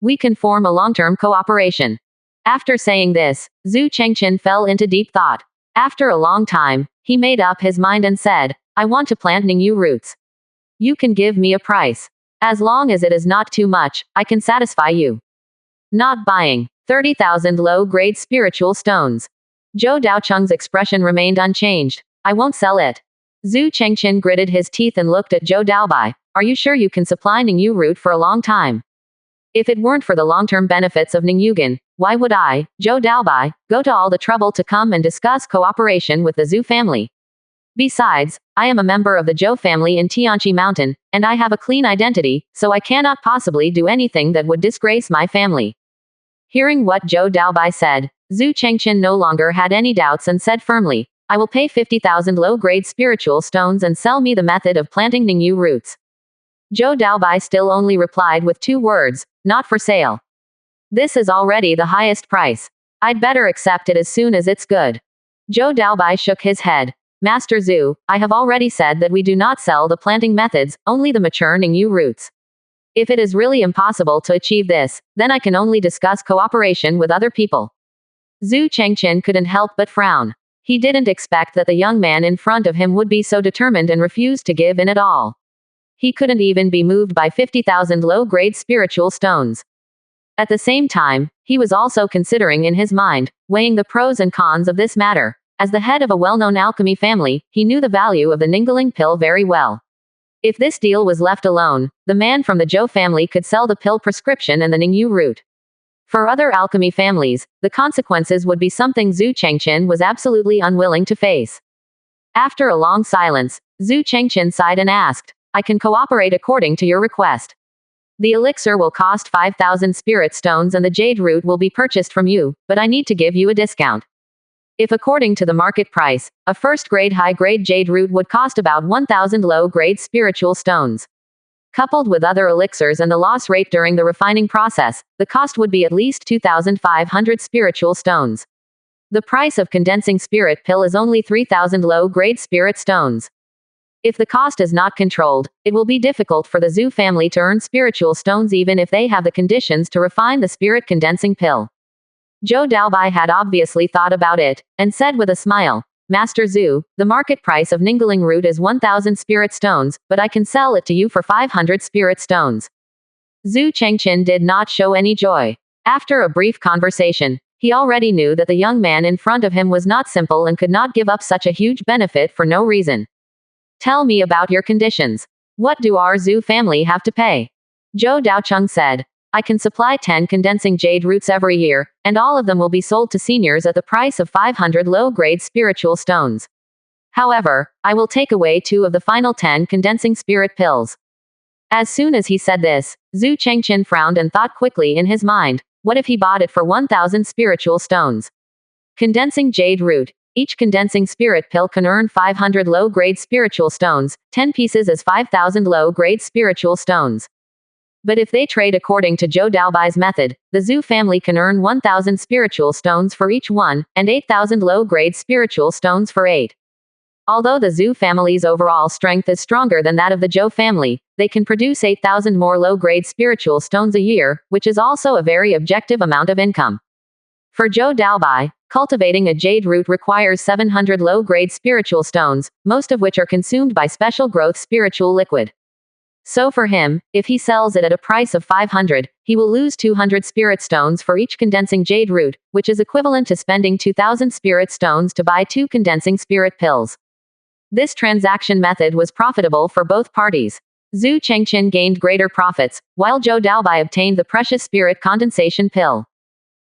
Speaker 1: We can form a long-term cooperation. After saying this, Zhu Chengchen fell into deep thought. After a long time, he made up his mind and said, I want to plant Ningyu roots. You can give me a price. As long as it is not too much, I can satisfy you. Not buying 30,000 low-grade spiritual stones. Zhou Daocheng's expression remained unchanged. I won't sell it. Zhu Chengchen gritted his teeth and looked at Zhou Daobai. Are you sure you can supply Ningyu root for a long time? If it weren't for the long-term benefits of Ningyugen, why would I, Zhou Daobai, go to all the trouble to come and discuss cooperation with the Zhu family? Besides, I am a member of the Zhou family in Tianqi Mountain, and I have a clean identity, so I cannot possibly do anything that would disgrace my family. Hearing what Zhou Daobai said, Zhu Chengchen no longer had any doubts and said firmly, I will pay 50,000 low-grade spiritual stones and sell me the method of planting Ningyu roots. Zhou Daobai still only replied with 2 words, not for sale. This is already the highest price. I'd better accept it as soon as it's good. Zhou Daobai shook his head. Master Zhu, I have already said that we do not sell the planting methods, only the mature Ningyu roots. If it is really impossible to achieve this, then I can only discuss cooperation with other people. Zhu Chengqian couldn't help but frown. He didn't expect that the young man in front of him would be so determined and refuse to give in at all. He couldn't even be moved by 50,000 low-grade spiritual stones. At the same time, he was also considering in his mind, weighing the pros and cons of this matter. As the head of a well-known alchemy family, he knew the value of the Ningling pill very well. If this deal was left alone, the man from the Zhou family could sell the pill prescription and the Ningyu root. For other alchemy families, the consequences would be something Zhu Chengqian was absolutely unwilling to face. After a long silence, Zhu Chengqian sighed and asked, I can cooperate according to your request. The elixir will cost 5,000 spirit stones and the jade root will be purchased from you, but I need to give you a discount. If according to the market price, a first-grade high-grade jade root would cost about 1,000 low-grade spiritual stones. Coupled with other elixirs and the loss rate during the refining process, the cost would be at least 2,500 spiritual stones. The price of condensing spirit pill is only 3,000 low-grade spirit stones. If the cost is not controlled, it will be difficult for the Zhu family to earn spiritual stones even if they have the conditions to refine the spirit condensing pill. Zhou Daobai had obviously thought about it, and said with a smile, Master Zhu, the market price of Ningling root is 1,000 spirit stones, but I can sell it to you for 500 spirit stones. Zhu Chengqian did not show any joy. After a brief conversation, he already knew that the young man in front of him was not simple and could not give up such a huge benefit for no reason. Tell me about your conditions. What do our Zhu family have to pay? Zhou Daocheng said. I can supply 10 condensing jade roots every year, and all of them will be sold to seniors at the price of 500 low-grade spiritual stones. However, I will take away 2 of the final 10 condensing spirit pills. As soon as he said this, Zhu Chengqian frowned and thought quickly in his mind, what if he bought it for 1,000 spiritual stones? Condensing jade root. Each condensing spirit pill can earn 500 low-grade spiritual stones, 10 pieces as 5,000 low-grade spiritual stones. But if they trade according to Zhou Daobai's method, the Zhu family can earn 1,000 spiritual stones for each one, and 8,000 low-grade spiritual stones for 8. Although the Zhu family's overall strength is stronger than that of the Zhou family, they can produce 8,000 more low-grade spiritual stones a year, which is also a very objective amount of income. For Zhou Daobai, cultivating a jade root requires 700 low-grade spiritual stones, most of which are consumed by special growth spiritual liquid. So for him, if he sells it at a price of 500, he will lose 200 spirit stones for each condensing jade root, which is equivalent to spending 2,000 spirit stones to buy 2 condensing spirit pills. This transaction method was profitable for both parties. Zhu Chengqian gained greater profits, while Zhou Daobai obtained the precious spirit condensation pill.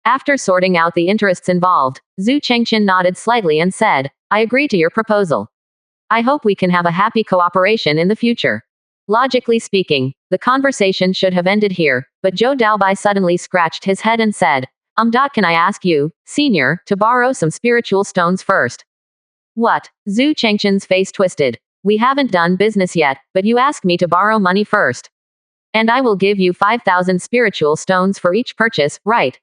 Speaker 1: After sorting out the interests involved, Zhu Chengqian nodded slightly and said, I agree to your proposal. I hope we can have a happy cooperation in the future. Logically speaking, the conversation should have ended here, but Zhou Daobai suddenly scratched his head and said, can I ask you, senior, to borrow some spiritual stones first? What? Zhu Chengqian's face twisted. We haven't done business yet, but you ask me to borrow money first. And I will give you 5,000 spiritual stones for each purchase, right?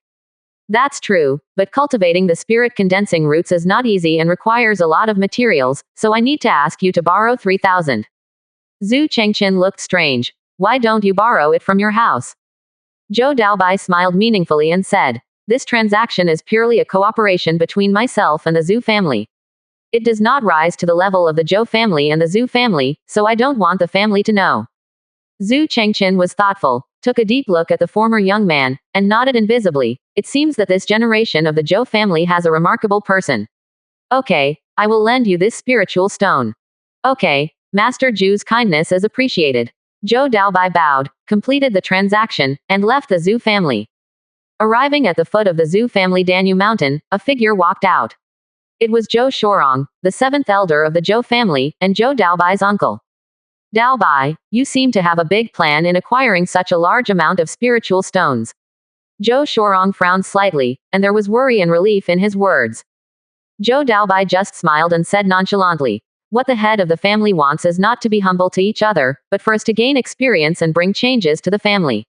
Speaker 1: That's true, but cultivating the spirit condensing roots is not easy and requires a lot of materials, so I need to ask you to borrow 3,000. Zhu Chengqian looked strange. Why don't you borrow it from your house? Zhou Daobai smiled meaningfully and said, this transaction is purely a cooperation between myself and the Zhu family. It does not rise to the level of the Zhou family and the Zhu family, so I don't want the family to know. Zhu Chengqian was thoughtful, took a deep look at the former young man, and nodded invisibly. It seems that this generation of the Zhou family has a remarkable person. Okay, I will lend you this spiritual stone. Okay. Master Zhu's kindness is appreciated. Zhou Daobai bowed, completed the transaction, and left the Zhu family. Arriving at the foot of the Zhu family Danyu mountain, a figure walked out. It was Zhou Shorong, the 7th elder of the Zhou family, and Zhou Daobai's uncle. Daobai, you seem to have a big plan in acquiring such a large amount of spiritual stones. Zhou Shorong frowned slightly, and there was worry and relief in his words. Zhou Daobai just smiled and said nonchalantly, what the head of the family wants is not to be humble to each other, but for us to gain experience and bring changes to the family.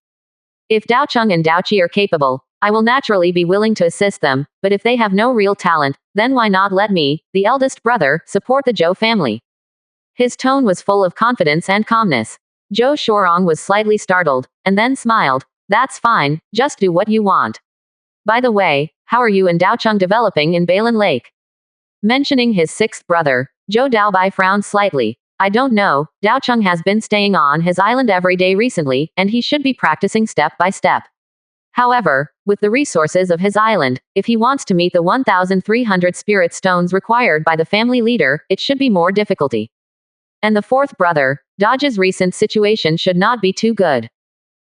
Speaker 1: If Daocheng and Daoqi are capable, I will naturally be willing to assist them, but if they have no real talent, then why not let me, the eldest brother, support the Zhou family? His tone was full of confidence and calmness. Zhou Shuorong was slightly startled, and then smiled. That's fine, just do what you want. By the way, how are you and Daocheng developing in Balan Lake? Mentioning his sixth brother, Zhou Daobai frowned slightly. I don't know, Daocheng has been staying on his island every day recently, and he should be practicing step by step. However, with the resources of his island, if he wants to meet the 1,300 spirit stones required by the family leader, it should be more difficulty. And the fourth brother, Daoji's recent situation should not be too good.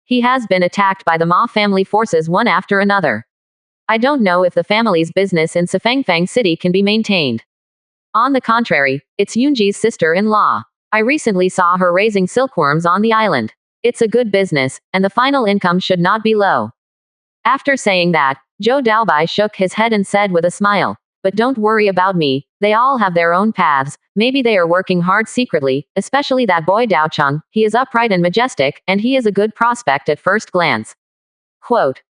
Speaker 1: He has been attacked by the Ma family forces one after another. I don't know if the family's business in Sifangfang City can be maintained. On the contrary, it's Yunji's sister-in-law. I recently saw her raising silkworms on the island. It's a good business, and the final income should not be low. After saying that, Zhou Daobai shook his head and said with a smile, but don't worry about me, they all have their own paths, maybe they are working hard secretly, especially that boy Daocheng, he is upright and majestic, and he is a good prospect at first glance. Quote.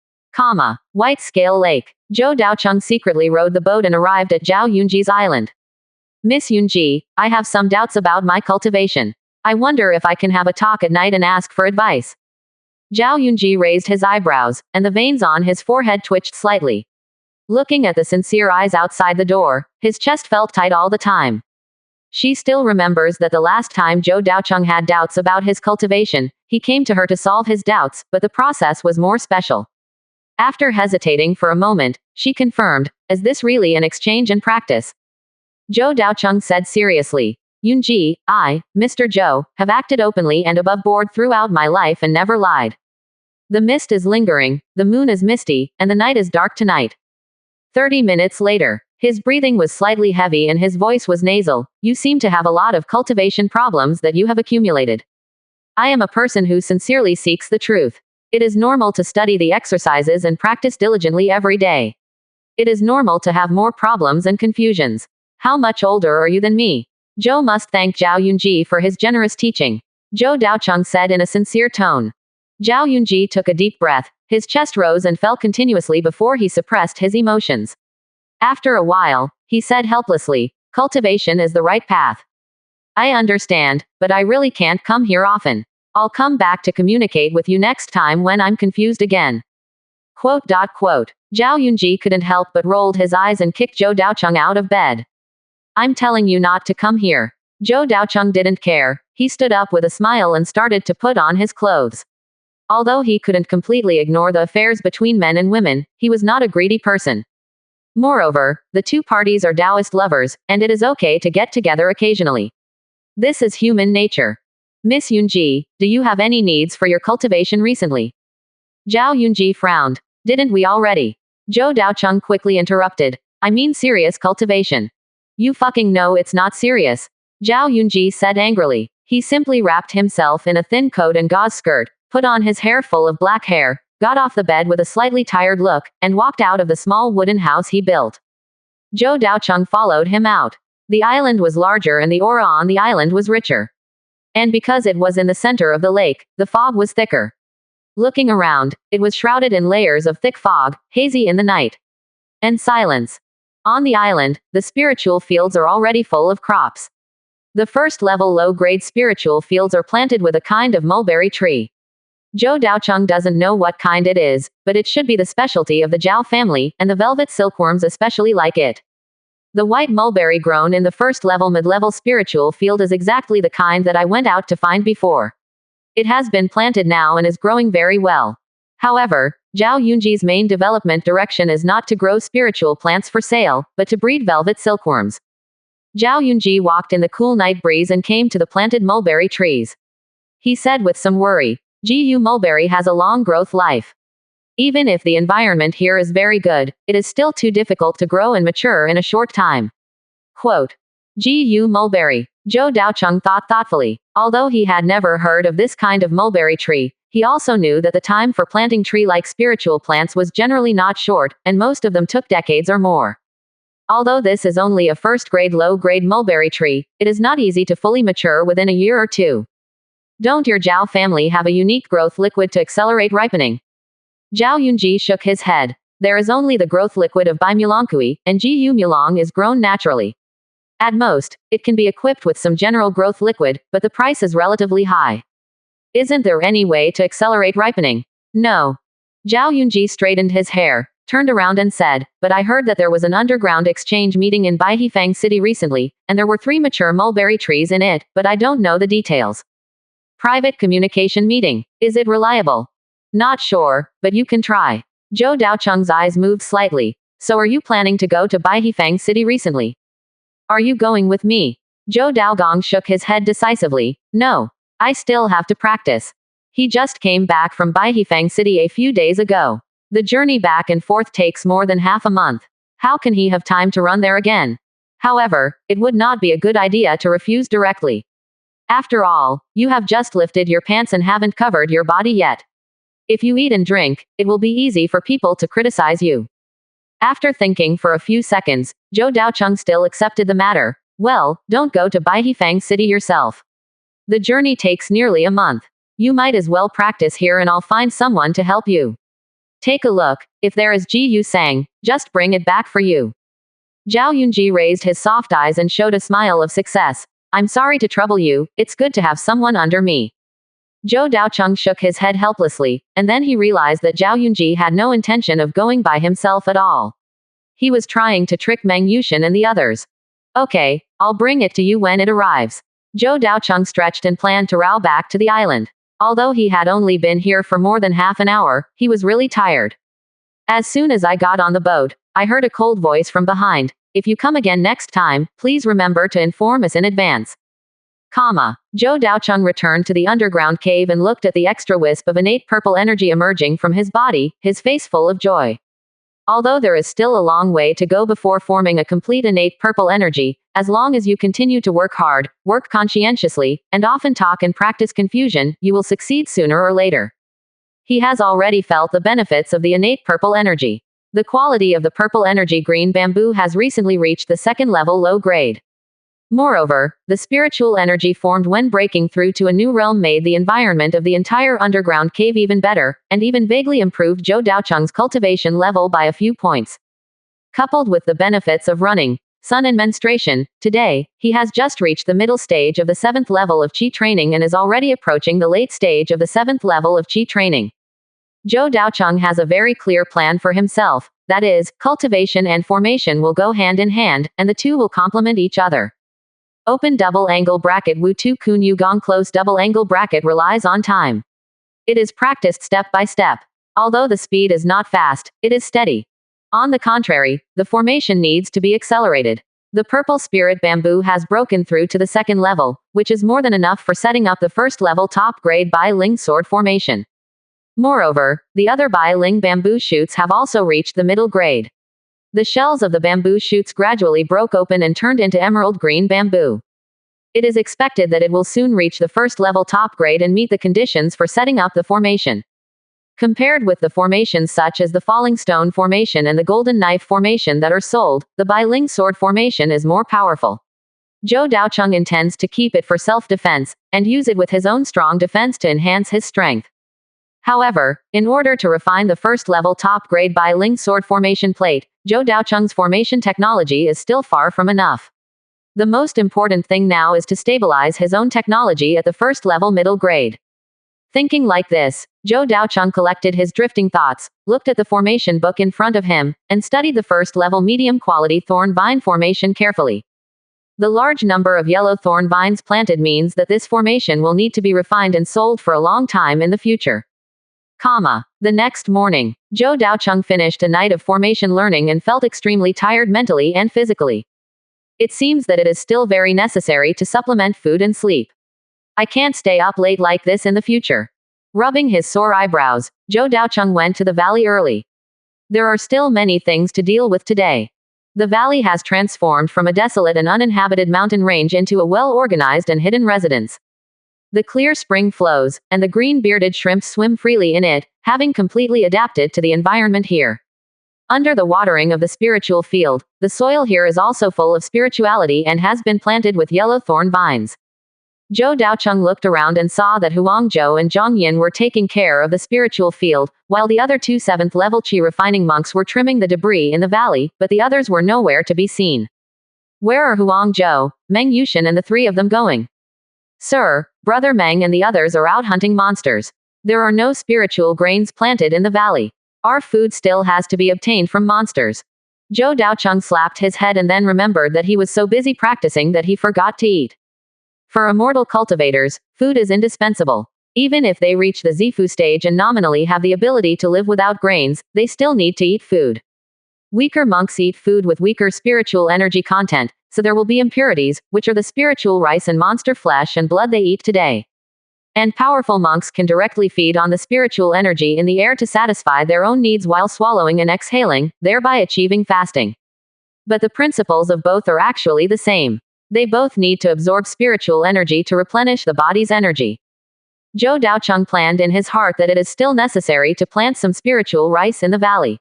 Speaker 1: White Scale Lake. Zhou Daocheng secretly rowed the boat and arrived at Zhao Yunji's island. Miss Yunji, I have some doubts about my cultivation. I wonder if I can have a talk at night and ask for advice. Zhao Yunji raised his eyebrows, and the veins on his forehead twitched slightly. Looking at the sincere eyes outside the door, his chest felt tight all the time. She still remembers that the last time Zhou Daocheng had doubts about his cultivation, he came to her to solve his doubts, but the process was more special. After hesitating for a moment, she confirmed, is this really an exchange and practice? Zhou Daocheng said seriously, Yunji, I, Mr. Zhou, have acted openly and above board throughout my life and never lied. The mist is lingering, the moon is misty, and the night is dark tonight. 30 minutes later, his breathing was slightly heavy and his voice was nasal. You seem to have a lot of cultivation problems that you have accumulated. I am a person who sincerely seeks the truth. It is normal to study the exercises and practice diligently every day. It is normal to have more problems and confusions. How much older are you than me? Zhou must thank Zhao Yunji for his generous teaching. Zhou Daocheng said in a sincere tone. Zhao Yunji took a deep breath. His chest rose and fell continuously before he suppressed his emotions. After a while, he said helplessly, cultivation is the right path. I understand, but I really can't come here often. I'll come back to communicate with you next time when I'm confused again. Zhao Yunji couldn't help but rolled his eyes and kicked Zhou Daocheng out of bed. I'm telling you not to come here. Zhou Daocheng didn't care. He stood up with a smile and started to put on his clothes. Although he couldn't completely ignore the affairs between men and women, he was not a greedy person. Moreover, the two parties are Taoist lovers, and it is okay to get together occasionally. This is human nature. Miss Yunji, do you have any needs for your cultivation recently? Zhao Yunji frowned. Didn't we already? Zhou Daocheng quickly interrupted. I mean serious cultivation. You fucking know it's not serious. Zhao Yunji said angrily. He simply wrapped himself in a thin coat and gauze skirt, put on his hair full of black hair, got off the bed with a slightly tired look, and walked out of the small wooden house he built. Zhou Daocheng followed him out. The island was larger and the aura on the island was richer. And because it was in the center of the lake, the fog was thicker. Looking around, it was shrouded in layers of thick fog, hazy in the night. And silence. On the island, the spiritual fields are already full of crops. The first-level low-grade spiritual fields are planted with a kind of mulberry tree. Zhou Daocheng doesn't know what kind it is, but it should be the specialty of the Zhao family, and the velvet silkworms especially like it. The white mulberry grown in the first-level mid-level spiritual field is exactly the kind that I went out to find before. It has been planted now and is growing very well. However, Zhao Yunji's main development direction is not to grow spiritual plants for sale, but to breed velvet silkworms. Zhao Yunji walked in the cool night breeze and came to the planted mulberry trees. He said with some worry, Gu mulberry has a long growth life. Even if the environment here is very good, it is still too difficult to grow and mature in a short time. Quote. Gu mulberry. Zhou Daocheng thought thoughtfully. Although he had never heard of this kind of mulberry tree, he also knew that the time for planting tree-like spiritual plants was generally not short, and most of them took decades or more. Although this is only a first-grade low-grade mulberry tree, it is not easy to fully mature within a year or two. Don't your Zhao family have a unique growth liquid to accelerate ripening? Zhao Yunji shook his head. There is only the growth liquid of Bai Mulongkui, and Jiu Mulong is grown naturally. At most, it can be equipped with some general growth liquid, but the price is relatively high. Isn't there any way to accelerate ripening? No. Zhao Yunji straightened his hair, turned around and said, but I heard that there was an underground exchange meeting in Baihifang City recently, and there were 3 mature mulberry trees in it, but I don't know the details. Private communication meeting. Is it reliable? Not sure, but you can try. Zhou Daocheng's eyes moved slightly. So are you planning to go to Baihifang City recently? Are you going with me? Zhou Daogong shook his head decisively. No. I still have to practice. He just came back from Baihifang City a few days ago. The journey back and forth takes more than half a month. How can he have time to run there again? However, it would not be a good idea to refuse directly. After all, you have just lifted your pants and haven't covered your body yet. If you eat and drink, it will be easy for people to criticize you. After thinking for a few seconds, Zhou Daocheng still accepted the matter. Well, don't go to Baihifang City yourself. The journey takes nearly a month. You might as well practice here and I'll find someone to help you. Take a look. If there is Ji Yu Sang, just bring it back for you. Zhao Yunji raised his soft eyes and showed a smile of success. I'm sorry to trouble you, it's good to have someone under me. Zhou Daocheng shook his head helplessly, and then he realized that Zhao Yunji had no intention of going by himself at all. He was trying to trick Meng Yushin and the others. Okay, I'll bring it to you when it arrives. Zhou Daocheng stretched and planned to row back to the island. Although he had only been here for more than half an hour, he was really tired. As soon as I got on the boat, I heard a cold voice from behind. If you come again next time, please remember to inform us in advance. Zhou Daocheng returned to the underground cave and looked at the extra wisp of innate purple energy emerging from his body, his face full of joy. Although there is still a long way to go before forming a complete innate purple energy, as long as you continue to work hard, work conscientiously, and often talk and practice confusion, you will succeed sooner or later. He has already felt the benefits of the innate purple energy. The quality of the purple energy green bamboo has recently reached the 2nd level low grade. Moreover, the spiritual energy formed when breaking through to a new realm made the environment of the entire underground cave even better, and even vaguely improved Zhou Daocheng's cultivation level by a few points. Coupled with the benefits of running, sun and menstruation, today, he has just reached the middle stage of the 7th level of Qi training and is already approaching the late stage of the 7th level of Qi training. Zhou Daocheng has a very clear plan for himself, that is, cultivation and formation will go hand in hand, and the two will complement each other. Open double angle bracket Wu Tu Kun Yu Gong close double angle bracket relies on time. It is practiced step by step. Although the speed is not fast, it is steady. On the contrary, the formation needs to be accelerated. The purple spirit bamboo has broken through to the 2nd level, which is more than enough for setting up the 1st level top grade Bai Ling sword formation. Moreover, the other Bai Ling bamboo shoots have also reached the middle grade. The shells of the bamboo shoots gradually broke open and turned into emerald green bamboo. It is expected that it will soon reach the 1st level top grade and meet the conditions for setting up the formation. Compared with the formations such as the falling stone formation and the golden knife formation that are sold, the Bai Ling sword formation is more powerful. Zhou Daocheng intends to keep it for self-defense, and use it with his own strong defense to enhance his strength. However, in order to refine the 1st level top grade Bai Ling sword formation plate, Zhou Daocheng's formation technology is still far from enough. The most important thing now is to stabilize his own technology at the 1st level middle grade. Thinking like this, Zhou Daocheng collected his drifting thoughts, looked at the formation book in front of him, and studied the 1st level medium quality thorn vine formation carefully. The large number of yellow thorn vines planted means that this formation will need to be refined and sold for a long time in the future. The next morning, Zhou Daocheng finished a night of formation learning and felt extremely tired mentally and physically. It seems that it is still very necessary to supplement food and sleep. I can't stay up late like this in the future. Rubbing his sore eyebrows, Zhou Daocheng went to the valley early. There are still many things to deal with today. The valley has transformed from a desolate and uninhabited mountain range into a well-organized and hidden residence. The clear spring flows, and the green-bearded shrimps swim freely in it, having completely adapted to the environment here. Under the watering of the spiritual field, the soil here is also full of spirituality and has been planted with yellow thorn vines. Zhou Daocheng looked around and saw that Huangzhou and Zhang Yin were taking care of the spiritual field, while the other two 7th-level qi refining monks were trimming the debris in the valley, but the others were nowhere to be seen. Where are Huangzhou, Meng Yushan and the 3 of them going? Sir, Brother Meng and the others are out hunting monsters. There are no spiritual grains planted in the valley. Our food still has to be obtained from monsters. Zhou Daocheng slapped his head and then remembered that he was so busy practicing that he forgot to eat. For immortal cultivators, food is indispensable. Even if they reach the Zifu stage and nominally have the ability to live without grains, they still need to eat food. Weaker monks eat food with weaker spiritual energy content, so there will be impurities, which are the spiritual rice and monster flesh and blood they eat today. And powerful monks can directly feed on the spiritual energy in the air to satisfy their own needs while swallowing and exhaling, thereby achieving fasting. But the principles of both are actually the same. They both need to absorb spiritual energy to replenish the body's energy. Zhou Daocheng planned in his heart that it is still necessary to plant some spiritual rice in the valley.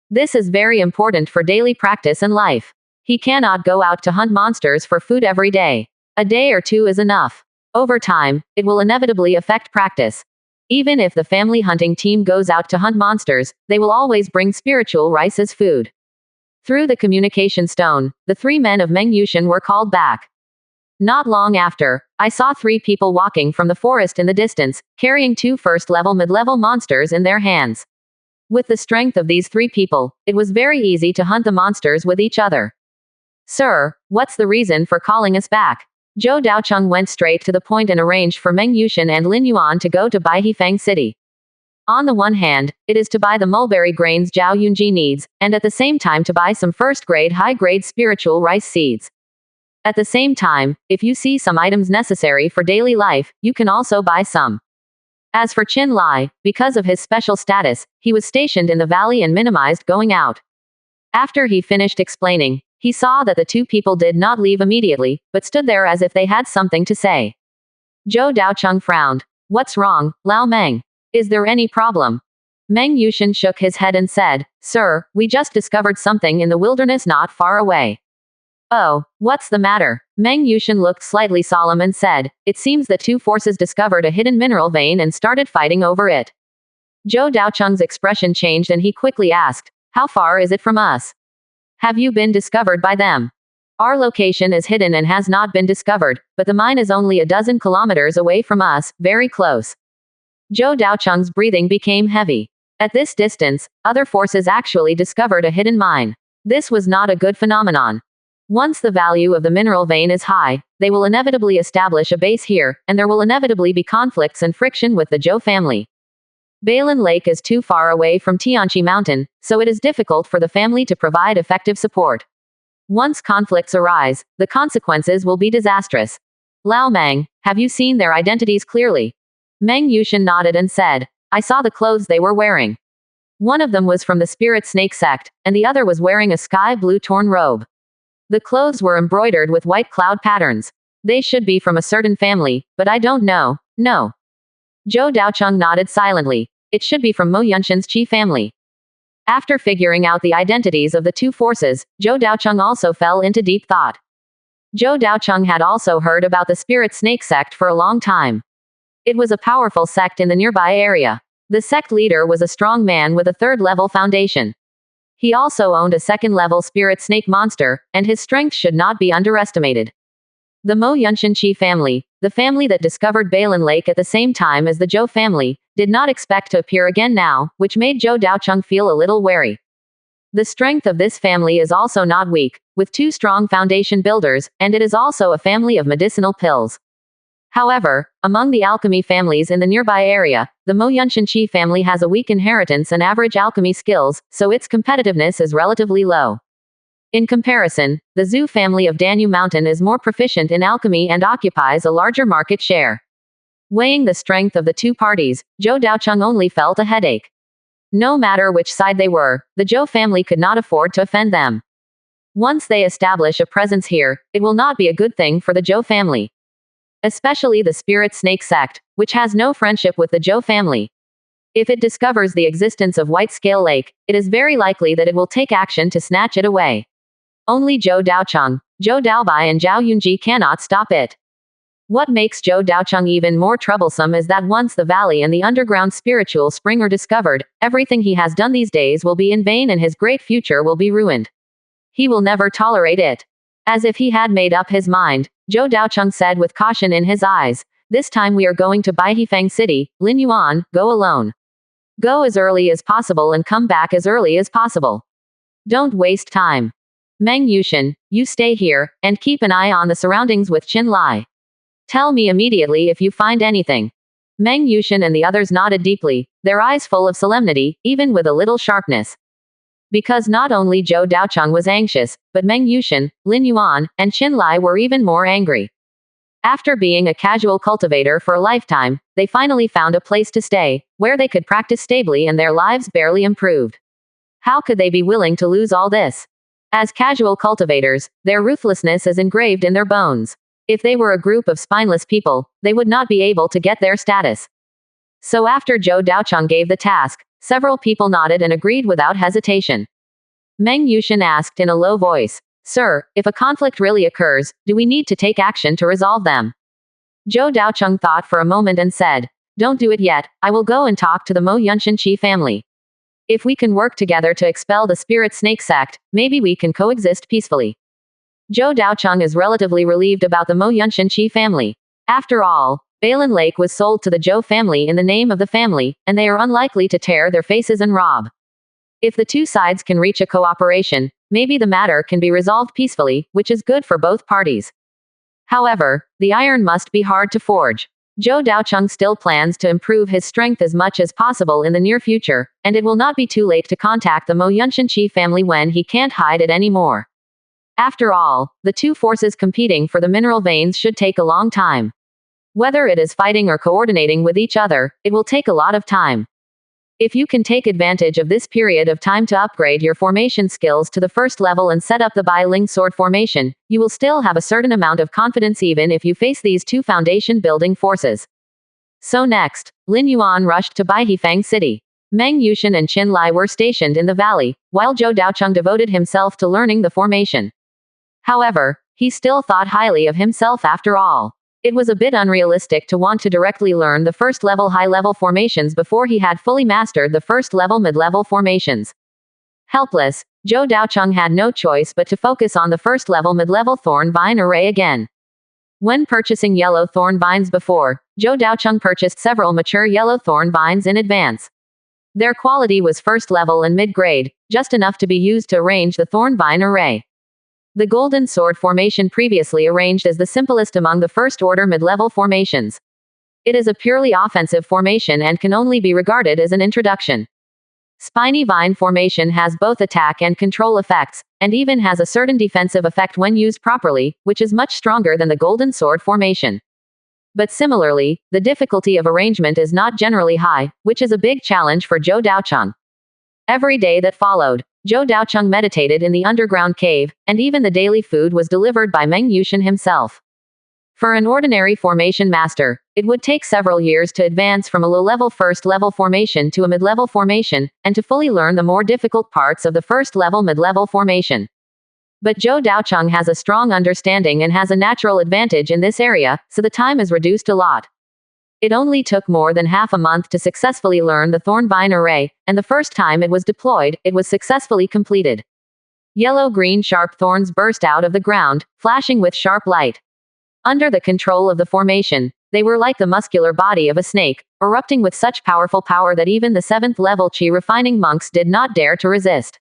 Speaker 1: This is very important for daily practice and life. He cannot go out to hunt monsters for food every day. A day or 2 is enough. Over time, it will inevitably affect practice. Even if the family hunting team goes out to hunt monsters, they will always bring spiritual rice as food. Through the communication stone, the 3 men of Meng Yushan were called back. Not long after, I saw 3 people walking from the forest in the distance, carrying 2 first-level mid-level monsters in their hands. With the strength of these 3 people, it was very easy to hunt the monsters with each other. Sir, what's the reason for calling us back? Zhou Daocheng went straight to the point and arranged for Meng Yushan and Lin Yuan to go to Baihifang City. On the one hand, it is to buy the mulberry grains Zhao Yunji needs, and at the same time to buy some first-grade high-grade spiritual rice seeds. At the same time, if you see some items necessary for daily life, you can also buy some. As for Qin Lai, because of his special status, he was stationed in the valley and minimized going out. After he finished explaining, he saw that the 2 people did not leave immediately, but stood there as if they had something to say. Zhou Daocheng frowned. What's wrong, Lao Meng? Is there any problem? Meng Yushan shook his head and said, Sir, we just discovered something in the wilderness not far away. Oh, what's the matter? Meng Yushan looked slightly solemn and said, It seems that 2 forces discovered a hidden mineral vein and started fighting over it. Zhou Daocheng's expression changed and he quickly asked, How far is it from us? Have you been discovered by them? Our location is hidden and has not been discovered, but the mine is only a dozen kilometers away from us, very close. Zhou Daocheng's breathing became heavy. At this distance, other forces actually discovered a hidden mine. This was not a good phenomenon. Once the value of the mineral vein is high, they will inevitably establish a base here, and there will inevitably be conflicts and friction with the Zhou family. Bailin Lake is too far away from Tianqi Mountain, so it is difficult for the family to provide effective support. Once conflicts arise, the consequences will be disastrous. Lao Meng, have you seen their identities clearly? Meng Yushan nodded and said, I saw the clothes they were wearing. One of them was from the Spirit Snake sect, and the other was wearing a sky blue torn robe. The clothes were embroidered with white cloud patterns. They should be from a certain family, but I don't know, no. Zhou Daocheng nodded silently. It should be from Mo Yunshan's Qi family. After figuring out the identities of the 2 forces, Zhou Daocheng also fell into deep thought. Zhou Daocheng had also heard about the Spirit Snake sect for a long time. It was a powerful sect in the nearby area. The sect leader was a strong man with a 3rd-level foundation. He also owned a 2nd-level spirit snake monster, and his strength should not be underestimated. The Mo Yunshan Qi family, the family that discovered Bailin Lake at the same time as the Zhou family, did not expect to appear again now, which made Zhou Daocheng feel a little wary. The strength of this family is also not weak, with 2 strong foundation builders, and it is also a family of medicinal pills. However, among the alchemy families in the nearby area, the Mo Yunshan Qi family has a weak inheritance and average alchemy skills, so its competitiveness is relatively low. In comparison, the Zhu family of Danyu Mountain is more proficient in alchemy and occupies a larger market share. Weighing the strength of the 2 parties, Zhou Daocheng only felt a headache. No matter which side they were, the Zhou family could not afford to offend them. Once they establish a presence here, it will not be a good thing for the Zhou family. Especially the Spirit Snake sect, which has no friendship with the Zhou family. If it discovers the existence of White Scale Lake, it is very likely that it will take action to snatch it away. Only Zhou Daocheng, Zhou Daobai and Zhao Yunji cannot stop it. What makes Zhou Daocheng even more troublesome is that once the valley and the underground spiritual spring are discovered, everything he has done these days will be in vain and his great future will be ruined. He will never tolerate it. As if he had made up his mind, Zhou Daocheng said with caution in his eyes, "This time we are going to Baihifeng City, Lin Yuan, go alone. Go as early as possible and come back as early as possible. Don't waste time. Meng Yushin, you stay here, and keep an eye on the surroundings with Qin Lai. Tell me immediately if you find anything." Meng Yushin and the others nodded deeply, their eyes full of solemnity, even with a little sharpness. Because not only Zhou Daocheng was anxious, but Meng Yushin, Lin Yuan, and Qin Lai were even more angry. After being a casual cultivator for a lifetime, they finally found a place to stay, where they could practice stably and their lives barely improved. How could they be willing to lose all this? As casual cultivators, their ruthlessness is engraved in their bones. If they were a group of spineless people, they would not be able to get their status. So after Zhou Daocheng gave the task, several people nodded and agreed without hesitation. Meng Yushin asked in a low voice, "Sir, if a conflict really occurs, do we need to take action to resolve them?" Zhou Daocheng thought for a moment and said, "Don't do it yet, I will go and talk to the Mo Yunshan Qi family. If we can work together to expel the spirit snake sect, maybe we can coexist peacefully." Zhou Daocheng is relatively relieved about the Mo Yunshan Qi family. After all, Balin Lake was sold to the Zhou family in the name of the family, and they are unlikely to tear their faces and rob. If the two sides can reach a cooperation, maybe the matter can be resolved peacefully, which is good for both parties. However, the iron must be hard to forge. Zhou Daocheng still plans to improve his strength as much as possible in the near future, and it will not be too late to contact the Mo Yunshan Qi family when he can't hide it anymore. After all, the two forces competing for the mineral veins should take a long time. Whether it is fighting or coordinating with each other, it will take a lot of time. If you can take advantage of this period of time to upgrade your formation skills to the first level and set up the Bai Ling sword formation, you will still have a certain amount of confidence even if you face these two foundation building forces. So next, Lin Yuan rushed to Baihifeng City. Meng Yushin and Qin Lai were stationed in the valley, while Zhou Daocheng devoted himself to learning the formation. However, he still thought highly of himself after all. It was a bit unrealistic to want to directly learn the first-level high-level formations before he had fully mastered the first-level mid-level formations. Helpless, Zhou Daocheng had no choice but to focus on the first-level mid-level thorn vine array again. When purchasing yellow thorn vines before, Zhou Daocheng purchased several mature yellow thorn vines in advance. Their quality was first-level and mid-grade, just enough to be used to arrange the thorn vine array. The golden sword formation previously arranged as the simplest among the first-order mid-level formations. It is a purely offensive formation and can only be regarded as an introduction. Spiny vine formation has both attack and control effects, and even has a certain defensive effect when used properly, which is much stronger than the golden sword formation. But similarly, the difficulty of arrangement is not generally high, which is a big challenge for Zhou Daocheng. Every day that followed, Zhou Daocheng meditated in the underground cave, and even the daily food was delivered by Meng Yushin himself. For an ordinary formation master, it would take several years to advance from a low-level first-level formation to a mid-level formation, and to fully learn the more difficult parts of the first-level mid-level formation. But Zhou Daocheng has a strong understanding and has a natural advantage in this area, so the time is reduced a lot. It only took more than half a month to successfully learn the thorn vine array, and the first time it was deployed, it was successfully completed. Yellow-green sharp thorns burst out of the ground, flashing with sharp light. Under the control of the formation, they were like the muscular body of a snake, erupting with such powerful power that even the 7th-level Qi refining monks did not dare to resist.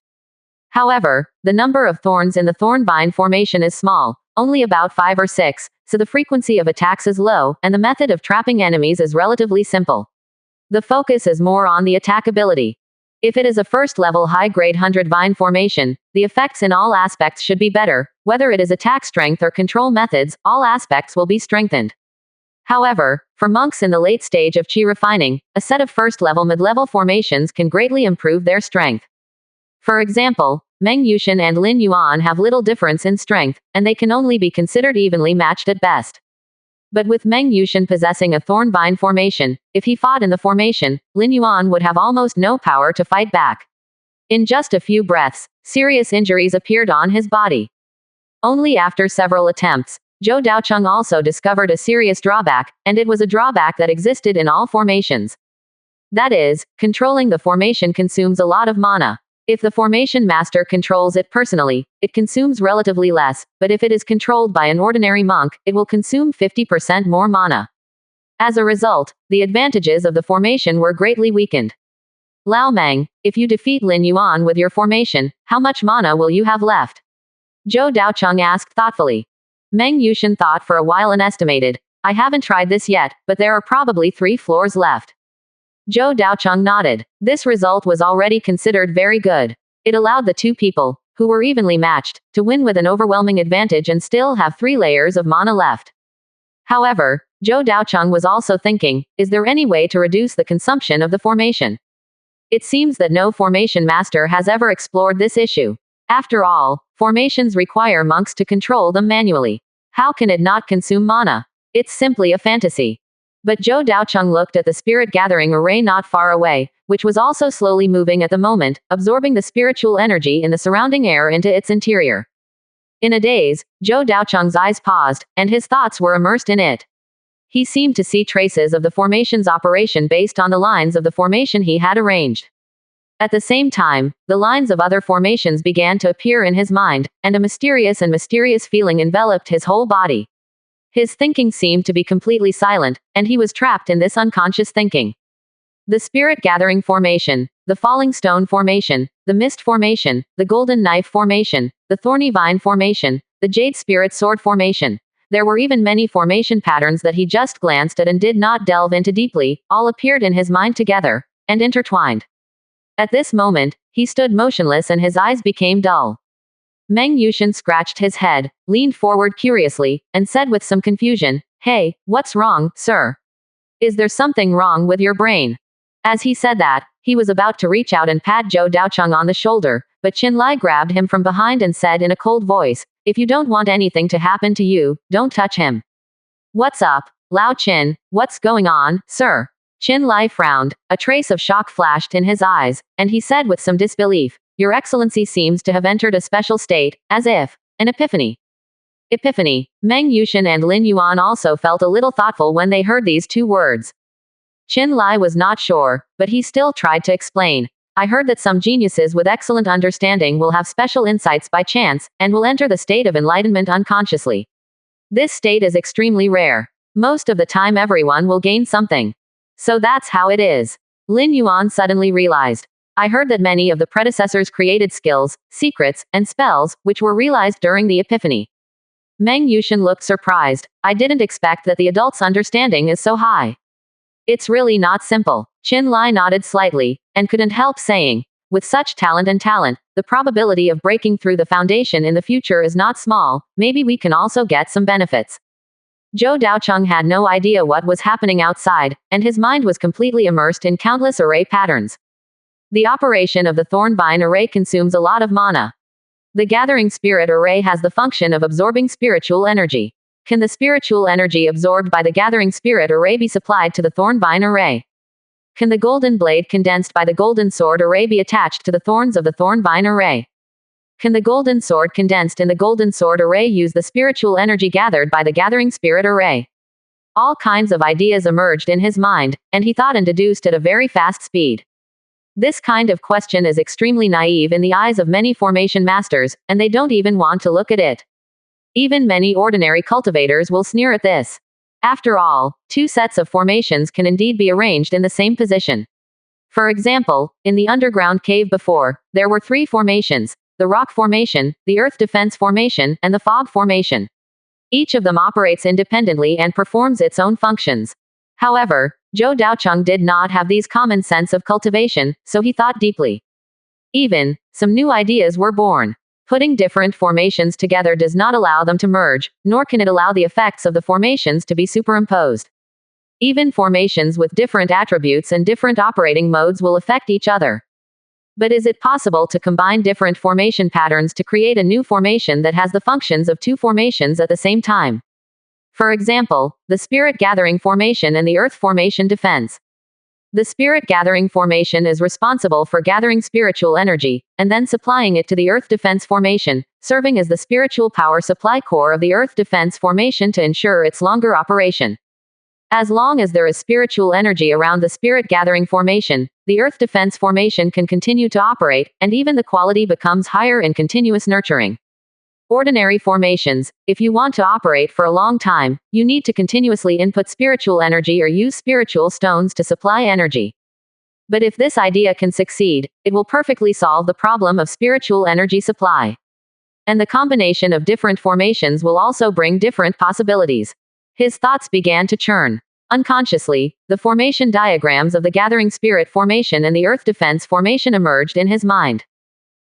Speaker 1: However, the number of thorns in the thorn vine formation is small, only about 5 or 6, so the frequency of attacks is low, and the method of trapping enemies is relatively simple. The focus is more on the attack ability. If it is a first-level high-grade 100 vine formation, the effects in all aspects should be better. Whether it is attack strength or control methods, all aspects will be strengthened. However, for monks in the late stage of Qi refining, a set of first-level mid-level formations can greatly improve their strength. For example, Meng Yushin and Lin Yuan have little difference in strength, and they can only be considered evenly matched at best. But with Meng Yushin possessing a thorn-vine formation, if he fought in the formation, Lin Yuan would have almost no power to fight back. In just a few breaths, serious injuries appeared on his body. Only after several attempts, Zhou Daocheng also discovered a serious drawback, and it was a drawback that existed in all formations. That is, controlling the formation consumes a lot of mana. If the formation master controls it personally, it consumes relatively less, but if it is controlled by an ordinary monk, it will consume 50% more mana. As a result, the advantages of the formation were greatly weakened. Lao Meng, if you defeat Lin Yuan with your formation, how much mana will you have left? Zhou Daocheng asked thoughtfully. Meng Yushin thought for a while and estimated, I haven't tried this yet, but there are probably 3 floors left. Zhou Daocheng nodded. This result was already considered very good. It allowed the two people, who were evenly matched, to win with an overwhelming advantage and still have 3 layers of mana left. However, Zhou Daocheng was also thinking, is there any way to reduce the consumption of the formation? It seems that no formation master has ever explored this issue. After all, formations require monks to control them manually. How can it not consume mana? It's simply a fantasy. But Zhou Daocheng looked at the spirit gathering array not far away, which was also slowly moving at the moment, absorbing the spiritual energy in the surrounding air into its interior. In a daze, Zhou Daocheng's eyes paused, and his thoughts were immersed in it. He seemed to see traces of the formation's operation based on the lines of the formation he had arranged. At the same time, the lines of other formations began to appear in his mind, and a mysterious feeling enveloped his whole body. His thinking seemed to be completely silent, and he was trapped in this unconscious thinking. The spirit gathering formation, the falling stone formation, the mist formation, the golden knife formation, the thorny vine formation, the jade spirit sword formation. There were even many formation patterns that he just glanced at and did not delve into deeply, all appeared in his mind together, and intertwined. At this moment, he stood motionless and his eyes became dull. Meng Yushin scratched his head, leaned forward curiously, and said with some confusion, Hey, what's wrong, sir? Is there something wrong with your brain? As he said that, he was about to reach out and pat Zhou Daocheng on the shoulder, but Qin Lai grabbed him from behind and said in a cold voice, If you don't want anything to happen to you, don't touch him. What's up, Lao Qin? What's going on, sir? Qin Lai frowned, a trace of shock flashed in his eyes, and he said with some disbelief, Your Excellency seems to have entered a special state, as if, an epiphany. Epiphany. Meng Yushin and Lin Yuan also felt a little thoughtful when they heard these 2 words. Qin Lai was not sure, but he still tried to explain. I heard that some geniuses with excellent understanding will have special insights by chance, and will enter the state of enlightenment unconsciously. This state is extremely rare. Most of the time everyone will gain something. So that's how it is. Lin Yuan suddenly realized. I heard that many of the predecessors created skills, secrets, and spells, which were realized during the epiphany. Meng Yushin looked surprised. I didn't expect that the adult's understanding is so high. It's really not simple. Qin Lai nodded slightly, and couldn't help saying, with such talent, the probability of breaking through the foundation in the future is not small, maybe we can also get some benefits. Zhou Daocheng had no idea what was happening outside, and his mind was completely immersed in countless array patterns. The operation of the Thornvine array consumes a lot of mana. The Gathering Spirit array has the function of absorbing spiritual energy. Can the spiritual energy absorbed by the Gathering Spirit array be supplied to the Thornvine array? Can the Golden Blade condensed by the Golden Sword array be attached to the thorns of the Thornvine array? Can the Golden Sword condensed in the Golden Sword array use the spiritual energy gathered by the Gathering Spirit array? All kinds of ideas emerged in his mind, and he thought and deduced at a very fast speed. This kind of question is extremely naive in the eyes of many formation masters, and they don't even want to look at it. Even many ordinary cultivators will sneer at this. After all, 2 sets of formations can indeed be arranged in the same position. For example, in the underground cave before, there were 3 formations, the rock formation, the earth defense formation, and the fog formation. Each of them operates independently and performs its own functions. However, Zhou Daocheng did not have these common sense of cultivation, so he thought deeply. Even, some new ideas were born. Putting different formations together does not allow them to merge, nor can it allow the effects of the formations to be superimposed. Even formations with different attributes and different operating modes will affect each other. But is it possible to combine different formation patterns to create a new formation that has the functions of 2 formations at the same time? For example, the Spirit Gathering Formation and the Earth Formation Defense. The Spirit Gathering Formation is responsible for gathering spiritual energy, and then supplying it to the Earth Defense Formation, serving as the spiritual power supply core of the Earth Defense Formation to ensure its longer operation. As long as there is spiritual energy around the Spirit Gathering Formation, the Earth Defense Formation can continue to operate, and even the quality becomes higher in continuous nurturing. Ordinary formations. If you want to operate for a long time, you need to continuously input spiritual energy or use spiritual stones to supply energy. But if this idea can succeed, it will perfectly solve the problem of spiritual energy supply. And the combination of different formations will also bring different possibilities. His thoughts began to churn. Unconsciously, the formation diagrams of the Gathering Spirit Formation and the Earth Defense Formation emerged in his mind.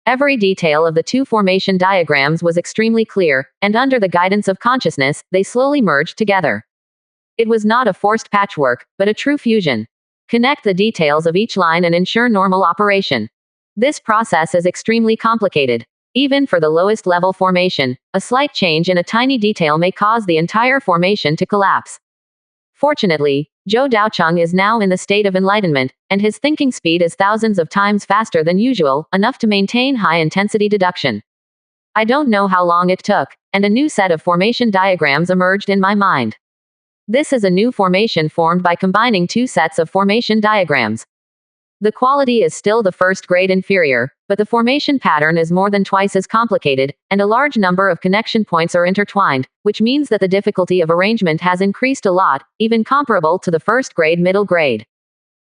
Speaker 1: Every detail of the two formation diagrams was extremely clear, and under the guidance of consciousness, they slowly merged together. It was not a forced patchwork, but a true fusion. Connect the details of each line and ensure normal operation. This process is extremely complicated. Even for the lowest level formation, a slight change in a tiny detail may cause the entire formation to collapse. Fortunately, Zhou Daocheng is now in the state of enlightenment, and his thinking speed is thousands of times faster than usual, enough to maintain high-intensity deduction. I don't know how long it took, and a new set of formation diagrams emerged in my mind. This is a new formation formed by combining two sets of formation diagrams. The quality is still the first grade inferior, but the formation pattern is more than twice as complicated, and a large number of connection points are intertwined, which means that the difficulty of arrangement has increased a lot, even comparable to the first grade middle grade.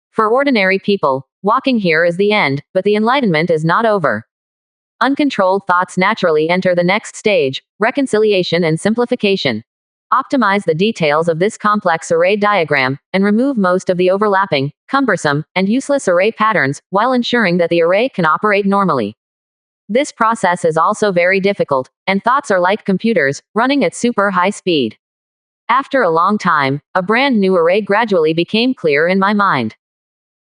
Speaker 1: For ordinary people, walking here is the end, but the enlightenment is not over. Uncontrolled thoughts naturally enter the next stage, reconciliation and simplification. Optimize the details of this complex array diagram, and remove most of the overlapping, cumbersome, and useless array patterns, while ensuring that the array can operate normally. This process is also very difficult, and thoughts are like computers, running at super high speed. After a long time, a brand new array gradually became clear in my mind.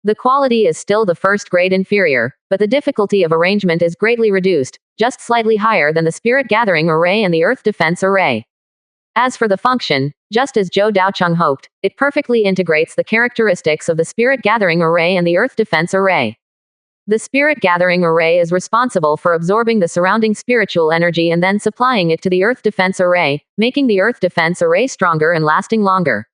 Speaker 1: The quality is still the first grade inferior, but the difficulty of arrangement is greatly reduced, just slightly higher than the Spirit Gathering Array and the Earth Defense Array. As for the function, just as Zhou Daocheng hoped, it perfectly integrates the characteristics of the Spirit Gathering Array and the Earth Defense Array. The Spirit Gathering Array is responsible for absorbing the surrounding spiritual energy and then supplying it to the Earth Defense Array, making the Earth Defense Array stronger and lasting longer.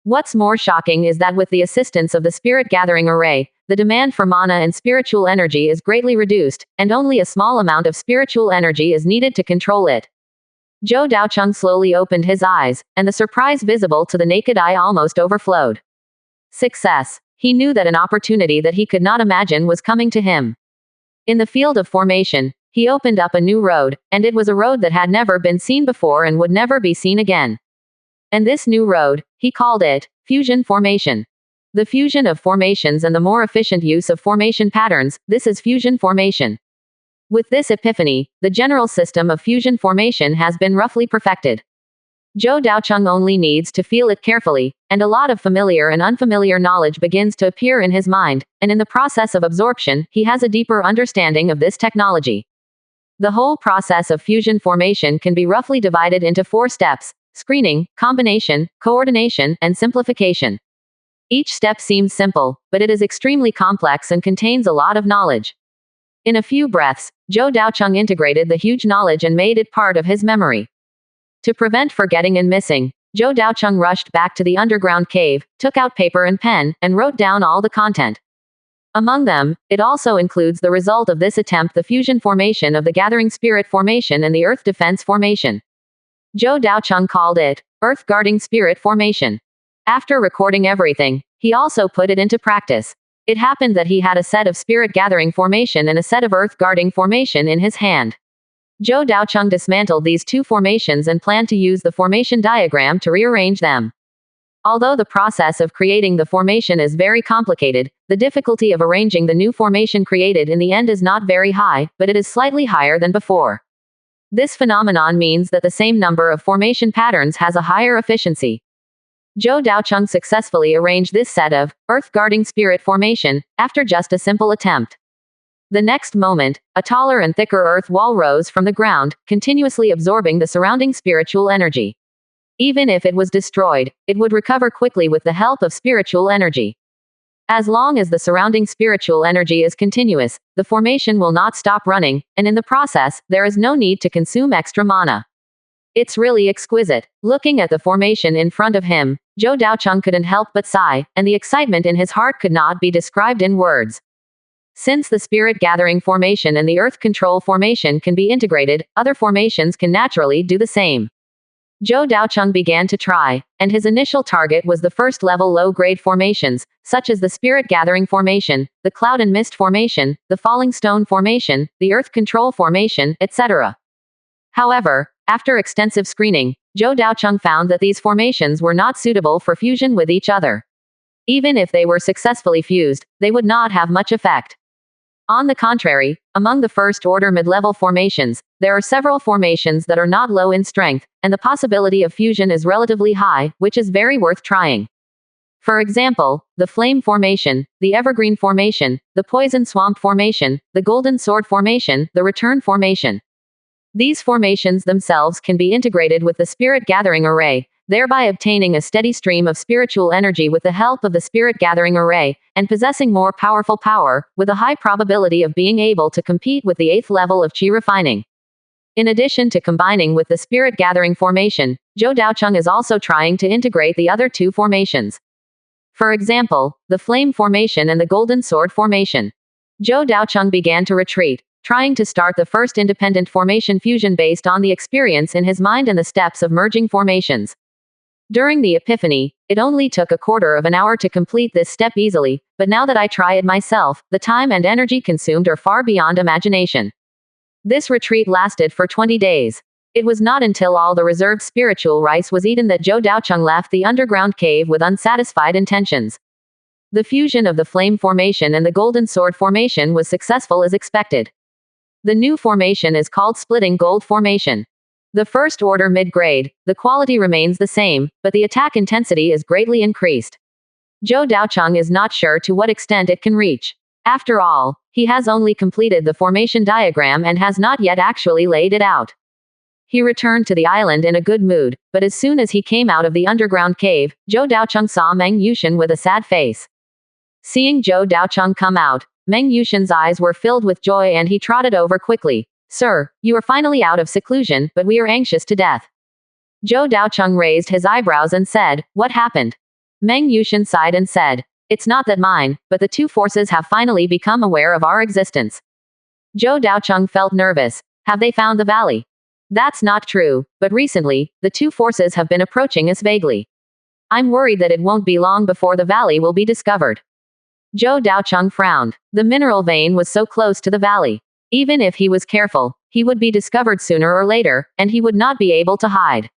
Speaker 1: What's more shocking is that with the assistance of the Spirit Gathering Array, the demand for mana and spiritual energy is greatly reduced, and only a small amount of spiritual energy is needed to control it. Zhou Daocheng slowly opened his eyes, and the surprise visible to the naked eye almost overflowed. Success. He knew that an opportunity that he could not imagine was coming to him. In the field of formation, he opened up a new road, and it was a road that had never been seen before and would never be seen again. And this new road, he called it fusion formation. The fusion of formations and the more efficient use of formation patterns, this is fusion formation. With this epiphany, the general system of fusion formation has been roughly perfected. Zhou Daocheng only needs to feel it carefully, and a lot of familiar and unfamiliar knowledge begins to appear in his mind, and in the process of absorption, he has a deeper understanding of this technology. The whole process of fusion formation can be roughly divided into 4 steps: screening, combination, coordination, and simplification. Each step seems simple, but it is extremely complex and contains a lot of knowledge. In a few breaths, Zhou Daocheng integrated the huge knowledge and made it part of his memory. To prevent forgetting and missing, Zhou Daocheng rushed back to the underground cave, took out paper and pen, and wrote down all the content. Among them, it also includes the result of this attempt: the fusion formation of the Gathering Spirit Formation and the Earth Defense Formation. Zhou Daocheng called it Earth Guarding Spirit Formation. After recording everything, he also put it into practice. It happened that he had a set of Spirit Gathering Formation and a set of Earth Guarding Formation in his hand. Zhou Daocheng dismantled these two formations and planned to use the formation diagram to rearrange them. Although the process of creating the formation is very complicated, the difficulty of arranging the new formation created in the end is not very high, but it is slightly higher than before. This phenomenon means that the same number of formation patterns has a higher efficiency. Zhou Daocheng successfully arranged this set of Earth Guarding Spirit Formation after just a simple attempt. The next moment, a taller and thicker earth wall rose from the ground, continuously absorbing the surrounding spiritual energy. Even if it was destroyed, it would recover quickly with the help of spiritual energy. As long as the surrounding spiritual energy is continuous, the formation will not stop running, and in the process, there is no need to consume extra mana. It's really exquisite. Looking at the formation in front of him, Zhou Daocheng couldn't help but sigh, and the excitement in his heart could not be described in words. Since the spirit gathering formation and the earth control formation can be integrated, other formations can naturally do the same. Zhou Daocheng began to try, and his initial target was the first level low-grade formations, such as the spirit gathering formation, the cloud and mist formation, the falling stone formation, the earth control formation, etc. However, after extensive screening, Zhou Daocheng found that these formations were not suitable for fusion with each other. Even if they were successfully fused, they would not have much effect. On the contrary, among the first-order mid-level formations, there are several formations that are not low in strength, and the possibility of fusion is relatively high, which is very worth trying. For example, the Flame Formation, the Evergreen Formation, the Poison Swamp Formation, the Golden Sword Formation, the Return Formation. These formations themselves can be integrated with the Spirit Gathering Array, thereby obtaining a steady stream of spiritual energy with the help of the Spirit Gathering Array, and possessing more powerful power, with a high probability of being able to compete with the 8th level of Qi Refining. In addition to combining with the Spirit Gathering Formation, Zhou Daocheng is also trying to integrate the other two formations. For example, the Flame Formation and the Golden Sword Formation. Zhou Daocheng began to retreat, trying to start the first independent formation fusion based on the experience in his mind and the steps of merging formations. During the epiphany, it only took a quarter of an hour to complete this step easily, but now that I try it myself, the time and energy consumed are far beyond imagination. This retreat lasted for 20 days. It was not until all the reserved spiritual rice was eaten that Zhou Daocheng left the underground cave with unsatisfied intentions. The fusion of the Flame Formation and the Golden Sword Formation was successful as expected. The new formation is called Splitting Gold Formation. The first order mid-grade, the quality remains the same, but the attack intensity is greatly increased. Zhou Daocheng is not sure to what extent it can reach. After all, he has only completed the formation diagram and has not yet actually laid it out. He returned to the island in a good mood, but as soon as he came out of the underground cave, Zhou Daocheng saw Meng Yushan with a sad face. Seeing Zhou Daocheng come out, Meng Yushan's eyes were filled with joy and he trotted over quickly. Sir, you are finally out of seclusion, but we are anxious to death. Zhou Daocheng raised his eyebrows and said, what happened? Meng Yushan sighed and said, it's not that mine, but the two forces have finally become aware of our existence. Zhou Daocheng felt nervous. Have they found the valley? That's not true, but recently, the two forces have been approaching us vaguely. I'm worried that it won't be long before the valley will be discovered. Zhou Daocheng frowned. The mineral vein was so close to the valley. Even if he was careful, he would be discovered sooner or later, and he would not be able to hide.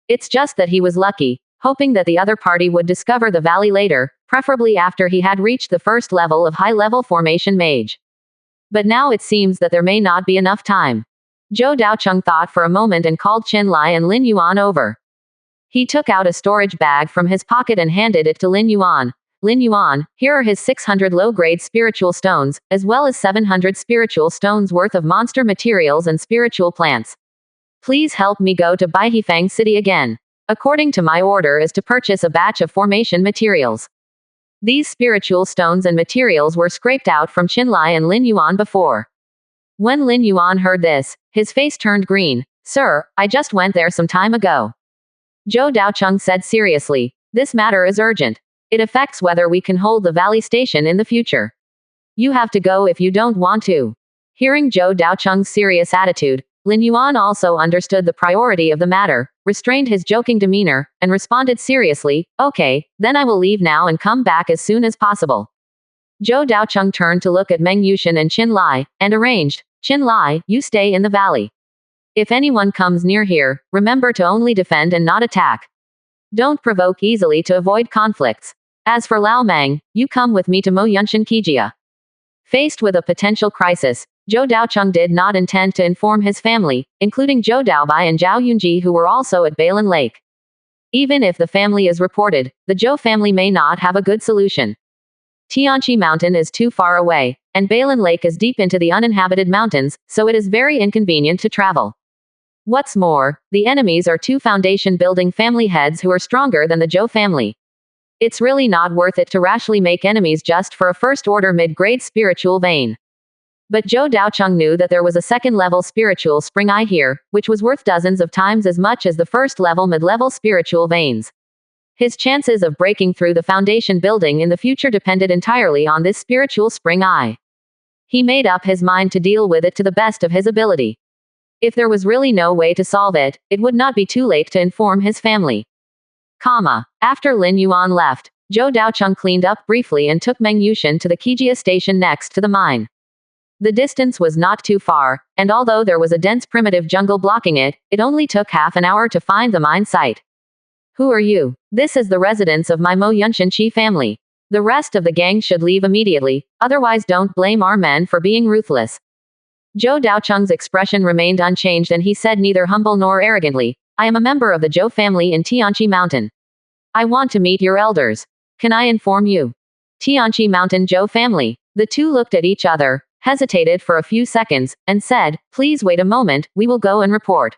Speaker 1: It's just that he was lucky, hoping that the other party would discover the valley later, preferably after he had reached the first level of high-level formation mage. But now it seems that there may not be enough time. Zhou Daocheng thought for a moment and called Qin Lai and Lin Yuan over. He took out a storage bag from his pocket and handed it to Lin Yuan. Lin Yuan, here are his 600 low-grade spiritual stones, as well as 700 spiritual stones worth of monster materials and spiritual plants. Please help me go to Baihifang City again. According to my order is to purchase a batch of formation materials. These spiritual stones and materials were scraped out from Qin Lai and Lin Yuan before. When Lin Yuan heard this, his face turned green. Sir, I just went there some time ago. Zhou Daocheng said seriously, this matter is urgent. It affects whether we can hold the valley station in the future. You have to go if you don't want to. Hearing Zhou Daocheng's serious attitude, Lin Yuan also understood the priority of the matter, restrained his joking demeanor, and responded seriously, okay, then I will leave now and come back as soon as possible. Zhou Daocheng turned to look at Meng Yushan and Qin Lai, and arranged, Qin Lai, you stay in the valley. If anyone comes near here, remember to only defend and not attack. Don't provoke easily to avoid conflicts. As for Lao Meng, you come with me to Mo Yunshan Kijia. Faced with a potential crisis, Zhou Daocheng did not intend to inform his family, including Zhou Daobai and Zhao Yunji who were also at Balin Lake. Even if the family is reported, the Zhou family may not have a good solution. Tianqi Mountain is too far away, and Balin Lake is deep into the uninhabited mountains, so it is very inconvenient to travel. What's more, the enemies are two foundation-building family heads who are stronger than the Zhou family. It's really not worth it to rashly make enemies just for a first-order mid-grade spiritual vein. But Zhou Daocheng knew that there was a second-level spiritual spring eye here, which was worth dozens of times as much as the first-level mid-level spiritual veins. His chances of breaking through the foundation building in the future depended entirely on this spiritual spring eye. He made up his mind to deal with it to the best of his ability. If there was really no way to solve it, it would not be too late to inform his family. After Lin Yuan left, Zhou Daocheng cleaned up briefly and took Meng Yushan to the Kijia station next to the mine. The distance was not too far, and although there was a dense primitive jungle blocking it, it only took half an hour to find the mine site. Who are you? This is the residence of my Mo Yunshan Qi family. The rest of the gang should leave immediately, otherwise don't blame our men for being ruthless. Zhou Daocheng's expression remained unchanged and he said neither humble nor arrogantly, I am a member of the Zhou family in Tianqi Mountain. I want to meet your elders. Can I inform you? Tianqi Mountain Zhou family. The two looked at each other, hesitated for a few seconds, and said, please wait a moment, we will go and report.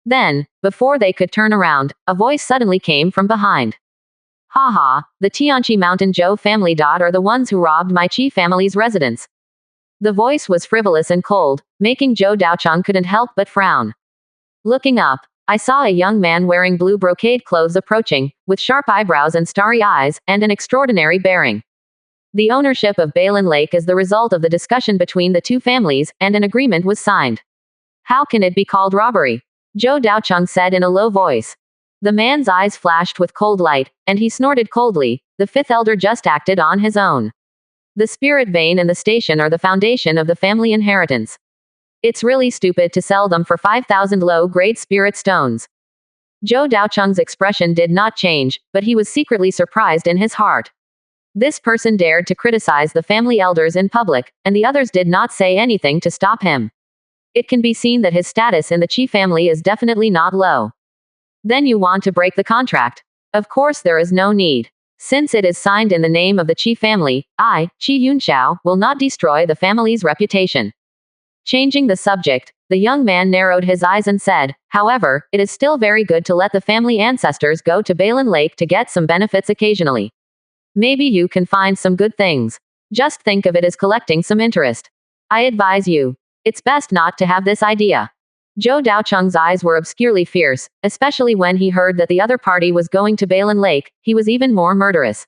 Speaker 1: Then, before they could turn around, a voice suddenly came from behind. Haha, the Tianqi Mountain Zhou family are the ones who robbed my Qi family's residence. The voice was frivolous and cold, making Zhou Daocheng couldn't help but frown. Looking up, I saw a young man wearing blue brocade clothes approaching, with sharp eyebrows and starry eyes, and an extraordinary bearing. The ownership of Balin Lake is the result of the discussion between the two families, and an agreement was signed. How can it be called robbery? Zhou Daocheng said in a low voice. The man's eyes flashed with cold light, and he snorted coldly, the fifth elder just acted on his own. The spirit vein and the station are the foundation of the family inheritance. It's really stupid to sell them for 5,000 low-grade spirit stones. Zhou Daocheng's expression did not change, but he was secretly surprised in his heart. This person dared to criticize the family elders in public, and the others did not say anything to stop him. It can be seen that his status in the Qi family is definitely not low. Then you want to break the contract? Of course there is no need. Since it is signed in the name of the Qi family, I, Qi Yunxiao, will not destroy the family's reputation. Changing the subject, the young man narrowed his eyes and said, however, it is still very good to let the family ancestors go to Balin Lake to get some benefits occasionally. Maybe you can find some good things. Just think of it as collecting some interest. I advise you. It's best not to have this idea. Zhou Daocheng's eyes were obscurely fierce, especially when he heard that the other party was going to Balin Lake. He was even more murderous.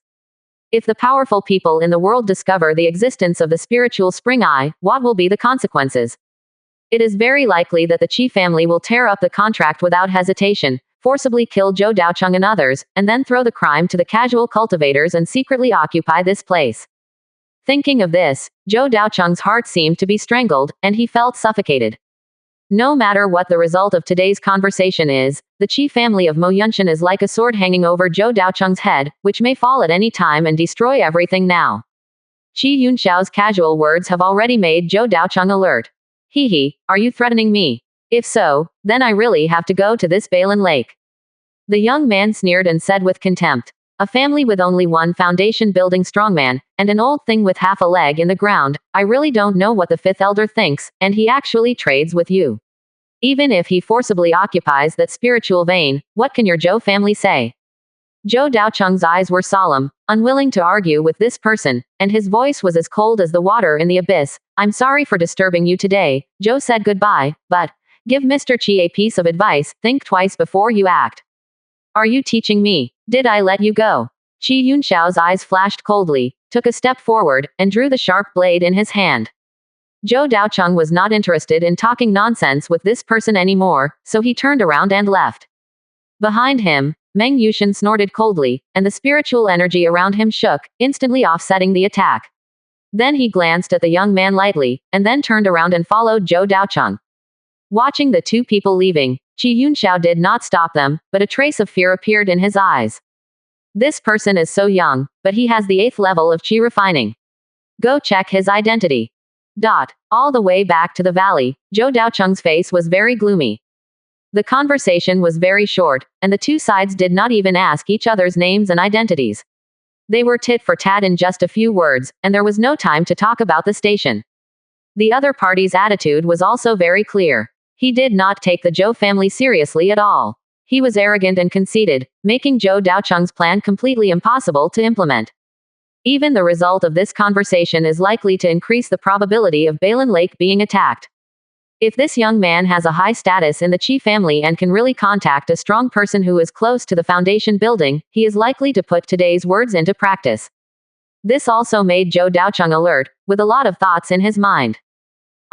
Speaker 1: If the powerful people in the world discover the existence of the spiritual spring eye, what will be the consequences? It is very likely that the Qi family will tear up the contract without hesitation, forcibly kill Zhou Daocheng and others, and then throw the crime to the casual cultivators and secretly occupy this place. Thinking of this, Zhou Daocheng's heart seemed to be strangled, and he felt suffocated. No matter what the result of today's conversation is, the Qi family of Mo Yunshan is like a sword hanging over Zhou Daocheng's head, which may fall at any time and destroy everything now. Qi Yunxiao's casual words have already made Zhou Daocheng alert. Hee, are you threatening me? If so, then I really have to go to this Balin Lake. The young man sneered and said with contempt. A family with only one foundation-building strongman, and an old thing with half a leg in the ground, I really don't know what the fifth elder thinks, and he actually trades with you. Even if he forcibly occupies that spiritual vein, what can your Zhou family say? Zhou Daocheng's eyes were solemn, unwilling to argue with this person, and his voice was as cold as the water in the abyss. I'm sorry for disturbing you today, Zhou said goodbye, but, give Mr. Qi a piece of advice, think twice before you act. Are you teaching me? Did I let you go? Qi Yunxiao's eyes flashed coldly, took a step forward, and drew the sharp blade in his hand. Zhou Daocheng was not interested in talking nonsense with this person anymore, so he turned around and left. Behind him, Meng Yushan snorted coldly, and the spiritual energy around him shook, instantly offsetting the attack. Then he glanced at the young man lightly, and then turned around and followed Zhou Daocheng. Watching the two people leaving, Qi Yunxiao did not stop them, but a trace of fear appeared in his eyes. This person is so young, but he has the 8th level of Qi refining. Go check his identity. All the way back to the valley, Zhou Daocheng's face was very gloomy. The conversation was very short, and the two sides did not even ask each other's names and identities. They were tit for tat in just a few words, and there was no time to talk about the station. The other party's attitude was also very clear. He did not take the Zhou family seriously at all. He was arrogant and conceited, making Zhou Daocheng's plan completely impossible to implement. Even the result of this conversation is likely to increase the probability of Balin Lake being attacked. If this young man has a high status in the Qi family and can really contact a strong person who is close to the foundation building, he is likely to put today's words into practice. This also made Zhou Daocheng alert, with a lot of thoughts in his mind.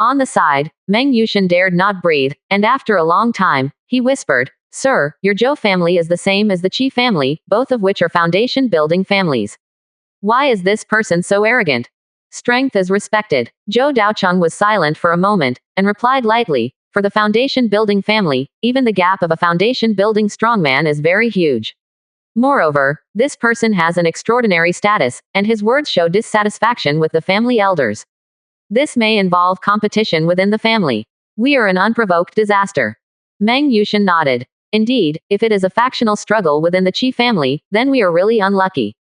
Speaker 1: On the side, Meng Yushan dared not breathe, and after a long time, he whispered, "Sir, your Zhou family is the same as the Qi family, both of which are foundation building families. Why is this person so arrogant? Strength is respected." Zhou Daocheng was silent for a moment, and replied lightly, "For the foundation building family, even the gap of a foundation building strongman is very huge. Moreover, this person has an extraordinary status, and his words show dissatisfaction with the family elders. This may involve competition within the family. We are an unprovoked disaster." Meng Yushan nodded. "Indeed, if it is a factional struggle within the Qi family, then we are really unlucky.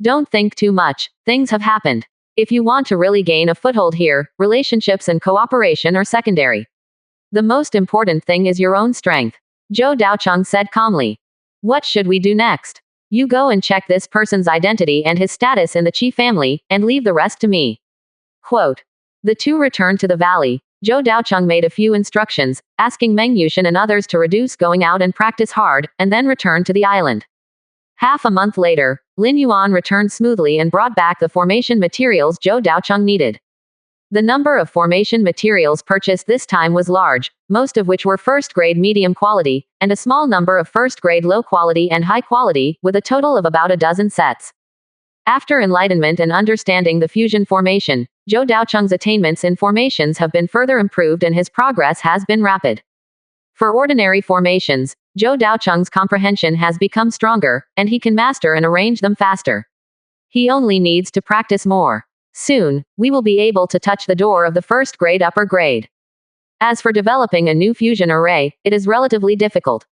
Speaker 1: Don't think too much, things have happened. If you want to really gain a foothold here, relationships and cooperation are secondary. The most important thing is your own strength." Zhou Daocheng said calmly. "What should we do next? You go and check this person's identity and his status in the Qi family, and leave the rest to me." Quote. The two returned to the valley. Zhou Daocheng made a few instructions, asking Meng Yushan and others to reduce going out and practice hard, and then return to the island. Half a month later, Lin Yuan returned smoothly and brought back the formation materials Zhou Daocheng needed. The number of formation materials purchased this time was large, most of which were first-grade medium quality, and a small number of first-grade low quality and high quality, with a total of about a dozen sets. After enlightenment and understanding the fusion formation, Zhou Daocheng's attainments in formations have been further improved and his progress has been rapid. For ordinary formations, Zhou Daocheng's comprehension has become stronger, and he can master and arrange them faster. He only needs to practice more. Soon, we will be able to touch the door of the first grade upper grade. As for developing a new fusion array, it is relatively difficult.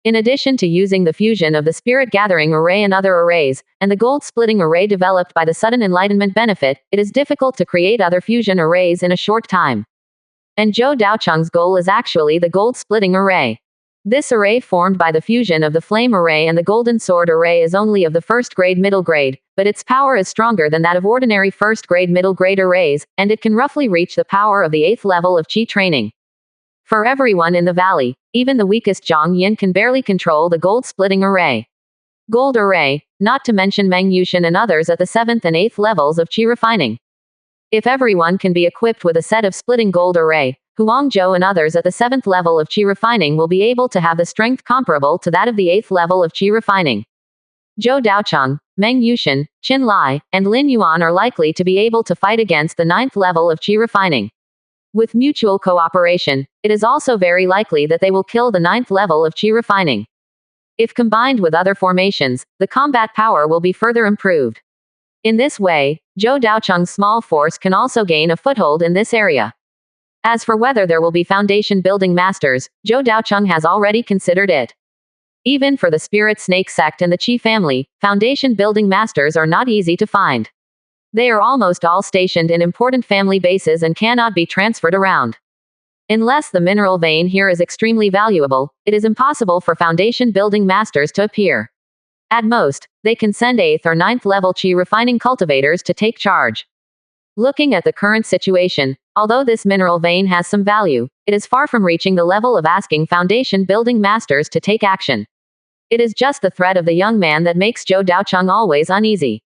Speaker 1: In addition to using the fusion of the spirit gathering array and other arrays, and the gold splitting array developed by the sudden enlightenment benefit, it is difficult to create other fusion arrays in a short time. And Zhou Daocheng's goal is actually the gold splitting array. This array formed by the fusion of the flame array and the golden sword array is only of the first grade middle grade, but its power is stronger than that of ordinary first grade middle grade arrays, and it can roughly reach the power of the 8th level of Qi training. For everyone in the valley, even the weakest Zhang Yin can barely control the gold splitting array. Gold array, not to mention Meng Yushan and others at the 7th and 8th levels of Qi refining. If everyone can be equipped with a set of splitting gold array, Huang Zhou and others at the 7th level of Qi refining will be able to have the strength comparable to that of the 8th level of Qi refining. Zhou Daocheng, Meng Yushan, Qin Lai, and Lin Yuan are likely to be able to fight against the 9th level of Qi refining. With mutual cooperation, it is also very likely that they will kill the 9th level of Qi refining. If combined with other formations, the combat power will be further improved. In this way, Zhou Daocheng's small force can also gain a foothold in this area. As for whether there will be foundation building masters, Zhou Daocheng has already considered it. Even for the Spirit Snake sect and the Qi family, foundation building masters are not easy to find. They are almost all stationed in important family bases and cannot be transferred around. Unless the mineral vein here is extremely valuable, it is impossible for foundation building masters to appear. At most, they can send 8th or 9th level Qi refining cultivators to take charge. Looking at the current situation, although this mineral vein has some value, it is far from reaching the level of asking foundation building masters to take action. It is just the threat of the young man that makes Zhou Daocheng always uneasy.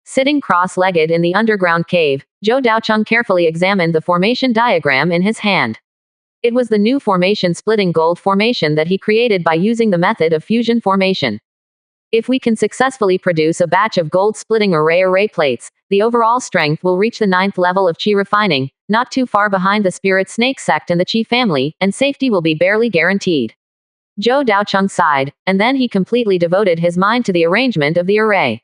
Speaker 1: Sitting cross-legged in the underground cave, Zhou Daocheng carefully examined the formation diagram in his hand. It was the new formation splitting gold formation that he created by using the method of fusion formation. If we can successfully produce a batch of gold splitting array plates, the overall strength will reach the 9th level of Qi refining, not too far behind the Spirit Snake sect and the Qi family, and safety will be barely guaranteed. Zhou Daocheng sighed, and then he completely devoted his mind to the arrangement of the array.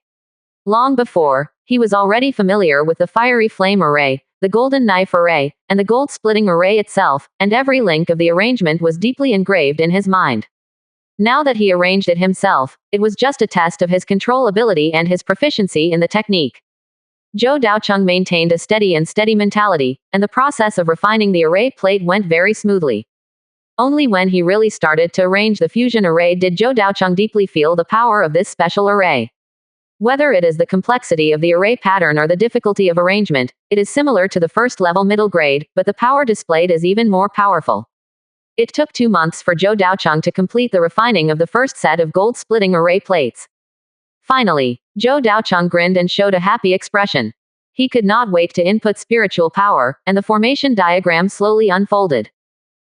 Speaker 1: Long before, he was already familiar with the fiery flame array, the golden knife array, and the gold splitting array itself, and every link of the arrangement was deeply engraved in his mind. Now that he arranged it himself, it was just a test of his control ability and his proficiency in the technique. Zhou Daocheng maintained a steady mentality, and the process of refining the array plate went very smoothly. Only when he really started to arrange the fusion array did Zhou Daocheng deeply feel the power of this special array. Whether it is the complexity of the array pattern or the difficulty of arrangement, it is similar to the first level middle grade, but the power displayed is even more powerful. It took 2 months for Zhou Daocheng to complete the refining of the first set of gold splitting array plates. Finally, Zhou Daocheng grinned and showed a happy expression. He could not wait to input spiritual power, and the formation diagram slowly unfolded.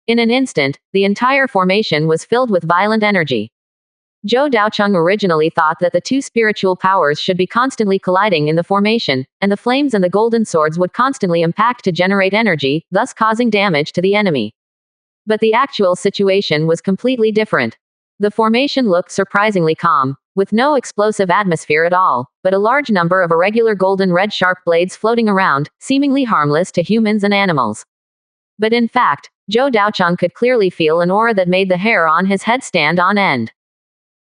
Speaker 1: In an instant, the entire formation was filled with violent energy. Zhou Daocheng originally thought that the two spiritual powers should be constantly colliding in the formation, and the flames and the golden swords would constantly impact to generate energy, thus causing damage to the enemy. But the actual situation was completely different. The formation looked surprisingly calm, with no explosive atmosphere at all, but a large number of irregular golden red sharp blades floating around, seemingly harmless to humans and animals. But in fact, Zhou Daocheng could clearly feel an aura that made the hair on his head stand on end.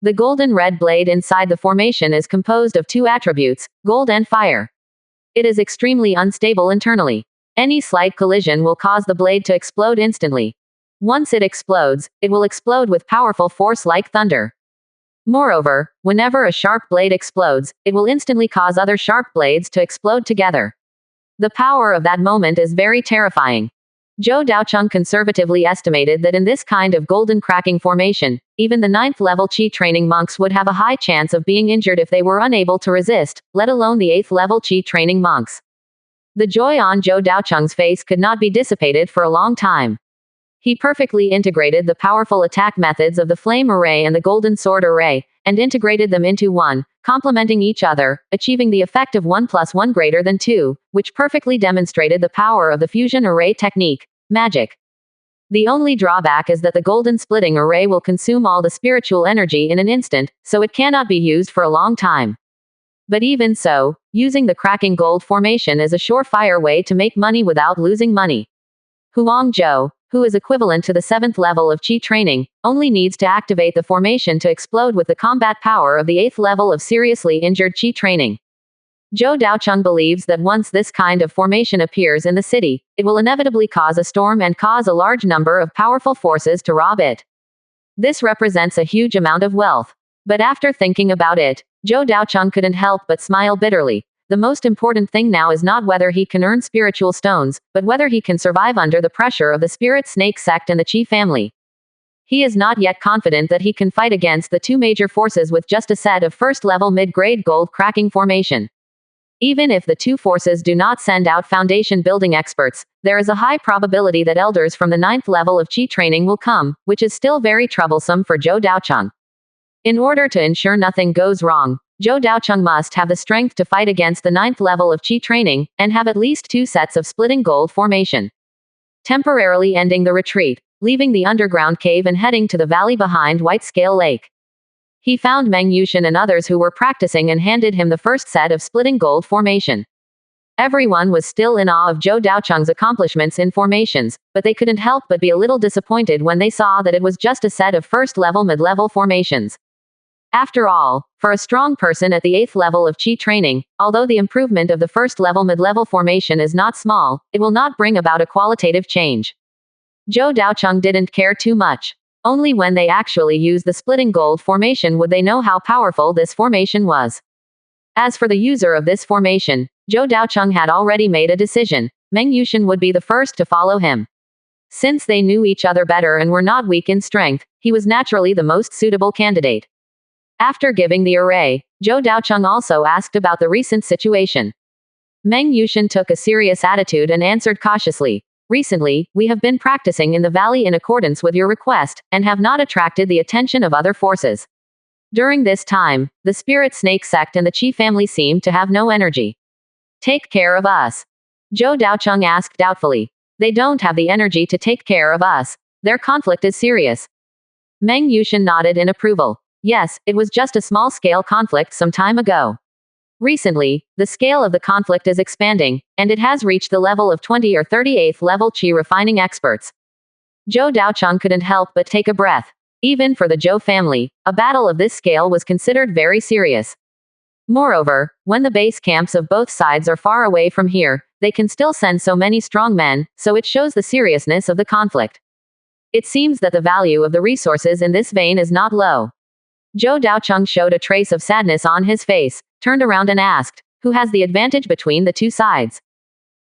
Speaker 1: The golden red blade inside the formation is composed of 2 attributes, gold and fire. It is extremely unstable internally. Any slight collision will cause the blade to explode instantly. Once it explodes, it will explode with powerful force like thunder. Moreover, whenever a sharp blade explodes, it will instantly cause other sharp blades to explode together. The power of that moment is very terrifying. Zhou Daocheng conservatively estimated that in this kind of golden cracking formation, even the 9th level Qi training monks would have a high chance of being injured if they were unable to resist, let alone the 8th level Qi training monks. The joy on Zhou Daocheng's face could not be dissipated for a long time. He perfectly integrated the powerful attack methods of the flame array and the golden sword array, and integrated them into one, complementing each other, achieving the effect of 1 + 1 greater than 2, which perfectly demonstrated the power of the fusion array technique, magic. The only drawback is that the golden splitting array will consume all the spiritual energy in an instant, so it cannot be used for a long time. But even so, using the cracking gold formation is a surefire way to make money without losing money. Huang Zhou, who is equivalent to the 7th level of Qi training, only needs to activate the formation to explode with the combat power of the 8th level of seriously injured Qi training. Zhou Daocheng believes that once this kind of formation appears in the city, it will inevitably cause a storm and cause a large number of powerful forces to rob it. This represents a huge amount of wealth. But after thinking about it, Zhou Daocheng couldn't help but smile bitterly. The most important thing now is not whether he can earn spiritual stones, but whether he can survive under the pressure of the spirit snake sect and the Qi family. He is not yet confident that he can fight against the 2 major forces with just a set of first-level mid-grade gold cracking formation. Even if the 2 forces do not send out foundation building experts, there is a high probability that elders from the 9th level of Qi training will come, which is still very troublesome for Zhou Daocheng. In order to ensure nothing goes wrong, Zhou Daocheng must have the strength to fight against the 9th level of Qi training, and have at least 2 sets of splitting gold formation. Temporarily ending the retreat, leaving the underground cave and heading to the valley behind White Scale Lake. He found Meng Yushin and others who were practicing and handed him the first set of splitting gold formation. Everyone was still in awe of Zhou Daocheng's accomplishments in formations, but they couldn't help but be a little disappointed when they saw that it was just a set of first-level mid-level formations. After all, for a strong person at the 8th level of Qi training, although the improvement of the first-level mid-level formation is not small, it will not bring about a qualitative change. Zhou Daocheng didn't care too much. Only when they actually used the splitting gold formation would they know how powerful this formation was. As for the user of this formation, Zhou Daocheng had already made a decision. Meng Yushin would be the first to follow him. Since they knew each other better and were not weak in strength, he was naturally the most suitable candidate. After giving the array, Zhou Daocheng also asked about the recent situation. Meng Yushin took a serious attitude and answered cautiously. Recently, we have been practicing in the valley in accordance with your request, and have not attracted the attention of other forces. During this time, the Spirit Snake sect and the Qi family seem to have no energy. Take care of us. Zhou Daocheng asked doubtfully. They don't have the energy to take care of us. Their conflict is serious. Meng Yushin nodded in approval. Yes, it was just a small-scale conflict some time ago. Recently, the scale of the conflict is expanding, and it has reached the level of 20 or 38th level Qi refining experts. Zhou Daocheng couldn't help but take a breath. Even for the Zhou family, a battle of this scale was considered very serious. Moreover, when the base camps of both sides are far away from here, they can still send so many strong men, so it shows the seriousness of the conflict. It seems that the value of the resources in this vein is not low. Zhou Daocheng showed a trace of sadness on his face, turned around and asked, who has the advantage between the two sides?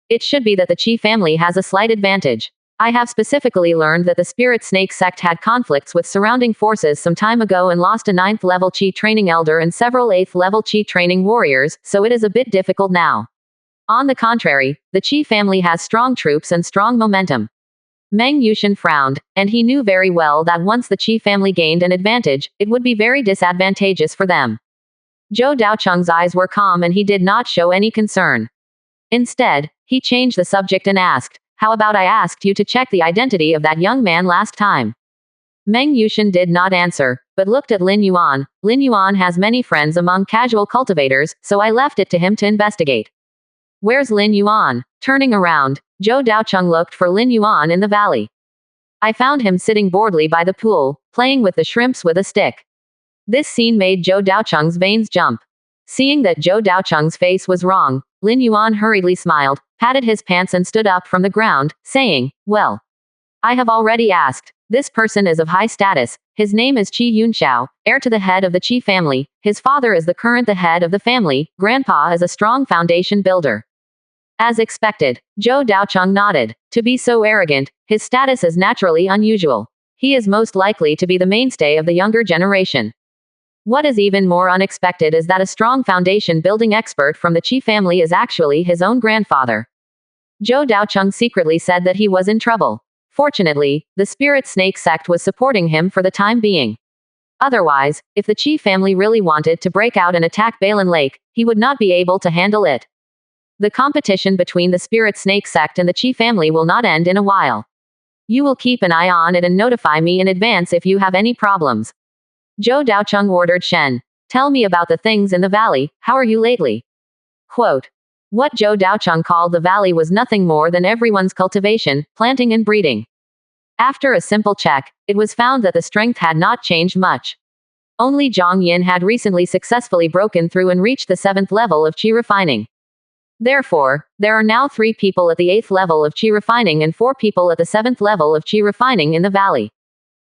Speaker 1: It should be that the Qi family has a slight advantage. I have specifically learned that the Spirit Snake sect had conflicts with surrounding forces some time ago and lost a 9th level Qi training elder and several 8th level Qi training warriors, so it is a bit difficult now. On the contrary, the Qi family has strong troops and strong momentum. Meng Yushan frowned, and he knew very well that once the Qi family gained an advantage, it would be very disadvantageous for them. Zhou Daocheng's eyes were calm and he did not show any concern. Instead, he changed the subject and asked, how about I asked you to check the identity of that young man last time? Meng Yushan did not answer, but looked at Lin Yuan. Lin Yuan has many friends among casual cultivators, so I left it to him to investigate. Where's Lin Yuan? Turning around, Zhou Daocheng looked for Lin Yuan in the valley. I found him sitting boredly by the pool, playing with the shrimps with a stick. This scene made Zhou Daocheng's veins jump. Seeing that Zhou Daocheng's face was wrong, Lin Yuan hurriedly smiled, patted his pants and stood up from the ground, saying, well, I have already asked. This person is of high status. His name is Qi Yunxiao, heir to the head of the Qi family. His father is the head of the family. Grandpa is a strong foundation builder. As expected, Zhou Daocheng nodded. To be so arrogant, his status is naturally unusual. He is most likely to be the mainstay of the younger generation. What is even more unexpected is that a strong foundation building expert from the Qi family is actually his own grandfather. Zhou Daocheng secretly said that he was in trouble. Fortunately, the Spirit Snake sect was supporting him for the time being. Otherwise, if the Qi family really wanted to break out and attack Balin Lake, he would not be able to handle it. The competition between the Spirit Snake sect and the Qi family will not end in a while. You will keep an eye on it and notify me in advance if you have any problems. Zhou Daocheng ordered Shen. Tell me about the things in the valley, how are you lately? Quote. What Zhou Daocheng called the valley was nothing more than everyone's cultivation, planting and breeding. After a simple check, it was found that the strength had not changed much. Only Zhang Yin had recently successfully broken through and reached the 7th level of Qi refining. Therefore, there are now 3 people at the 8th level of Qi refining and 4 people at the 7th level of Qi refining in the valley.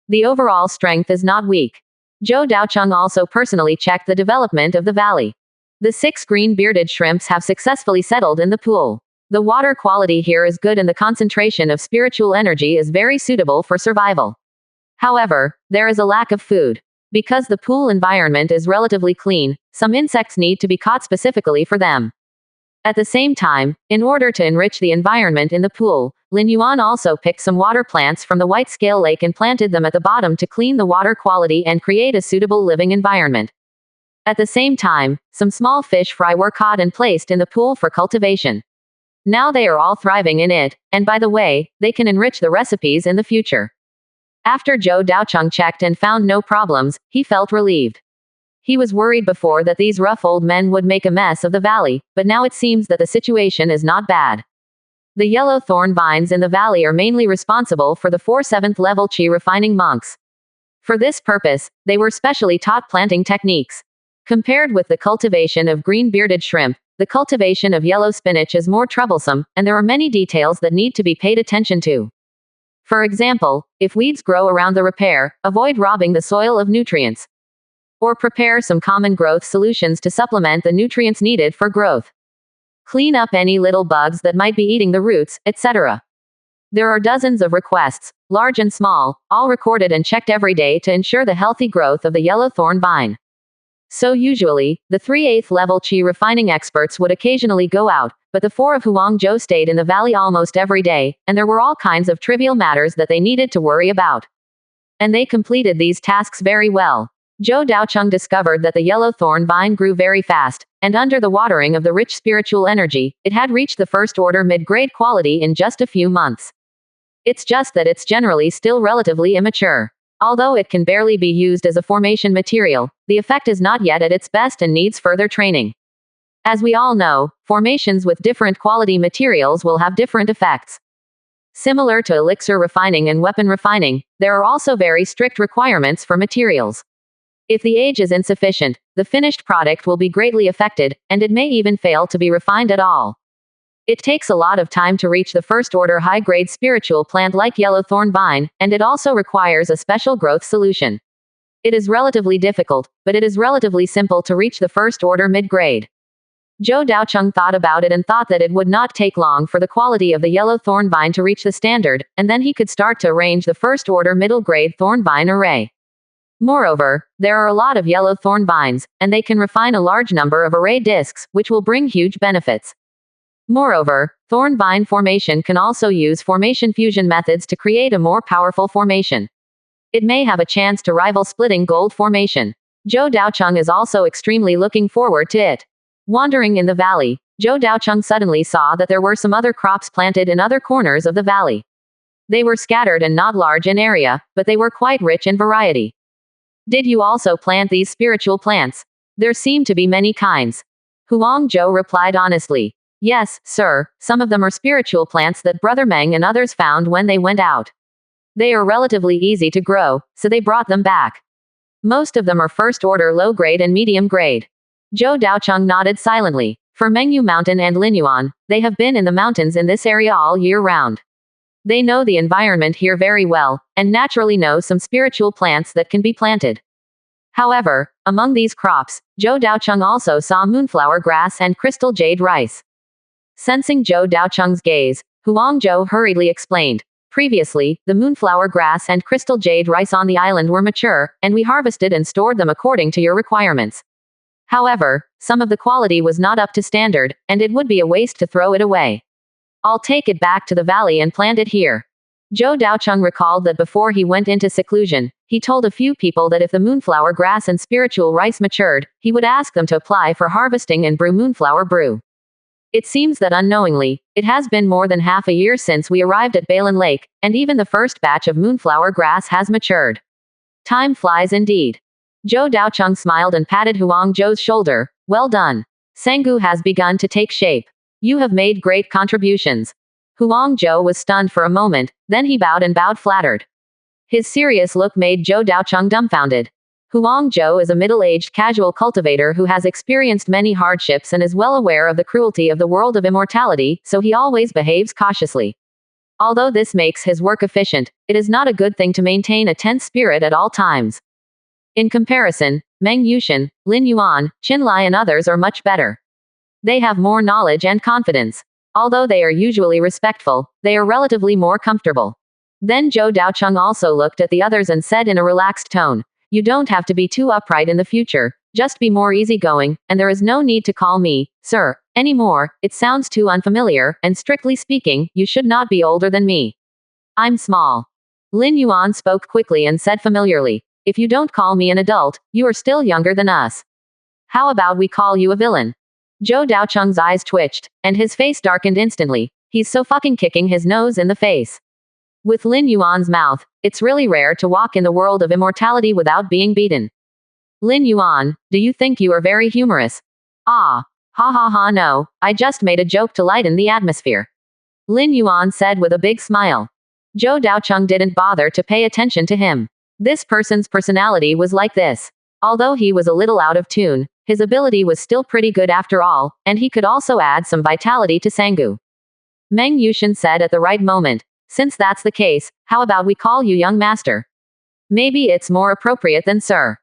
Speaker 1: The overall strength is not weak. Zhou Daocheng also personally checked the development of the valley. The 6 green-bearded shrimps have successfully settled in the pool. The water quality here is good and the concentration of spiritual energy is very suitable for survival. However, there is a lack of food. Because the pool environment is relatively clean, some insects need to be caught specifically for them. At the same time, in order to enrich the environment in the pool, Lin Yuan also picked some water plants from the White Scale Lake and planted them at the bottom to clean the water quality and create a suitable living environment. At the same time, some small fish fry were caught and placed in the pool for cultivation. Now they are all thriving in it, and by the way, they can enrich the recipes in the future. After Zhou Daocheng checked and found no problems, he felt relieved. He was worried before that these rough old men would make a mess of the valley, but now it seems that the situation is not bad. The yellow thorn vines in the valley are mainly responsible for the 4 7th level Qi refining monks. For this purpose, they were specially taught planting techniques. Compared with the cultivation of green-bearded shrimp, the cultivation of yellow spinach is more troublesome, and there are many details that need to be paid attention to. For example, if weeds grow around the repair, avoid robbing the soil of nutrients. Or prepare some common growth solutions to supplement the nutrients needed for growth. Clean up any little bugs that might be eating the roots, etc. There are dozens of requests, large and small, all recorded and checked every day to ensure the healthy growth of the yellow thorn vine. So usually, the 3 8th level Qi refining experts would occasionally go out, but the 4 of Huangzhou stayed in the valley almost every day, and there were all kinds of trivial matters that they needed to worry about. And they completed these tasks very well. Zhou Daocheng discovered that the yellow thorn vine grew very fast, and under the watering of the rich spiritual energy, it had reached the first order mid-grade quality in just a few months. It's just that it's generally still relatively immature. Although it can barely be used as a formation material, the effect is not yet at its best and needs further training. As we all know, formations with different quality materials will have different effects. Similar to elixir refining and weapon refining, there are also very strict requirements for materials. If the age is insufficient, the finished product will be greatly affected, and it may even fail to be refined at all. It takes a lot of time to reach the first order high-grade spiritual plant like yellow thorn vine, and it also requires a special growth solution. It is relatively difficult, but it is relatively simple to reach the first order mid-grade. Zhou Daocheng thought about it and thought that it would not take long for the quality of the yellow thorn vine to reach the standard, and then he could start to arrange the first order middle grade thorn vine array. Moreover, there are a lot of yellow thorn vines, and they can refine a large number of array discs, which will bring huge benefits. Moreover, thorn vine formation can also use formation fusion methods to create a more powerful formation. It may have a chance to rival splitting gold formation. Zhou Daocheng is also extremely looking forward to it. Wandering in the valley, Zhou Daocheng suddenly saw that there were some other crops planted in other corners of the valley. They were scattered and not large in area, but they were quite rich in variety. Did you also plant these spiritual plants? There seem to be many kinds. Huang Zhou replied honestly. Yes, sir, some of them are spiritual plants that Brother Meng and others found when they went out. They are relatively easy to grow, so they brought them back. Most of them are first order low grade and medium grade. Zhou Daocheng nodded silently. For Mengyu Mountain and Linyuan, they have been in the mountains in this area all year round. They know the environment here very well, and naturally know some spiritual plants that can be planted. However, among these crops, Zhou Daocheng also saw moonflower grass and crystal jade rice. Sensing Zhou Daocheng's gaze, Huang Zhou hurriedly explained. Previously, the moonflower grass and crystal jade rice on the island were mature, and we harvested and stored them according to your requirements. However, some of the quality was not up to standard, and it would be a waste to throw it away. I'll take it back to the valley and plant it here. Zhou Daocheng recalled that before he went into seclusion, he told a few people that if the moonflower grass and spiritual rice matured, he would ask them to apply for harvesting and brew moonflower brew. It seems that unknowingly, it has been more than half a year since we arrived at Balin Lake, and even the first batch of moonflower grass has matured. Time flies indeed. Zhou Daocheng smiled and patted Huang Zhou's shoulder. Well done. Sanggu has begun to take shape. You have made great contributions. Huang Zhou was stunned for a moment, then he bowed flattered. His serious look made Zhou Daocheng dumbfounded. Huang Zhou is a middle-aged casual cultivator who has experienced many hardships and is well aware of the cruelty of the world of immortality, so he always behaves cautiously. Although this makes his work efficient, it is not a good thing to maintain a tense spirit at all times. In comparison, Meng Yushan, Lin Yuan, Qin Lai and others are much better. They have more knowledge and confidence. Although they are usually respectful, they are relatively more comfortable. Then Zhou Daocheng also looked at the others and said in a relaxed tone, you don't have to be too upright in the future, just be more easygoing, and there is no need to call me, sir, anymore. It sounds too unfamiliar, and strictly speaking, you should not be older than me. I'm small. Lin Yuan spoke quickly and said familiarly, if you don't call me an adult, you are still younger than us. How about we call you a villain? Zhou Daocheng's eyes twitched, and his face darkened instantly. He's so fucking kicking his nose in the face. With Lin Yuan's mouth, it's really rare to walk in the world of immortality without being beaten. Lin Yuan, do you think you are very humorous? Ah. Ha ha ha no, I just made a joke to lighten the atmosphere. Lin Yuan said with a big smile. Zhou Daocheng didn't bother to pay attention to him. This person's personality was like this. Although he was a little out of tune, his ability was still pretty good after all, and he could also add some vitality to Sanggu. Meng Yushan said at the right moment, since that's the case, how about we call you young master? Maybe it's more appropriate than sir.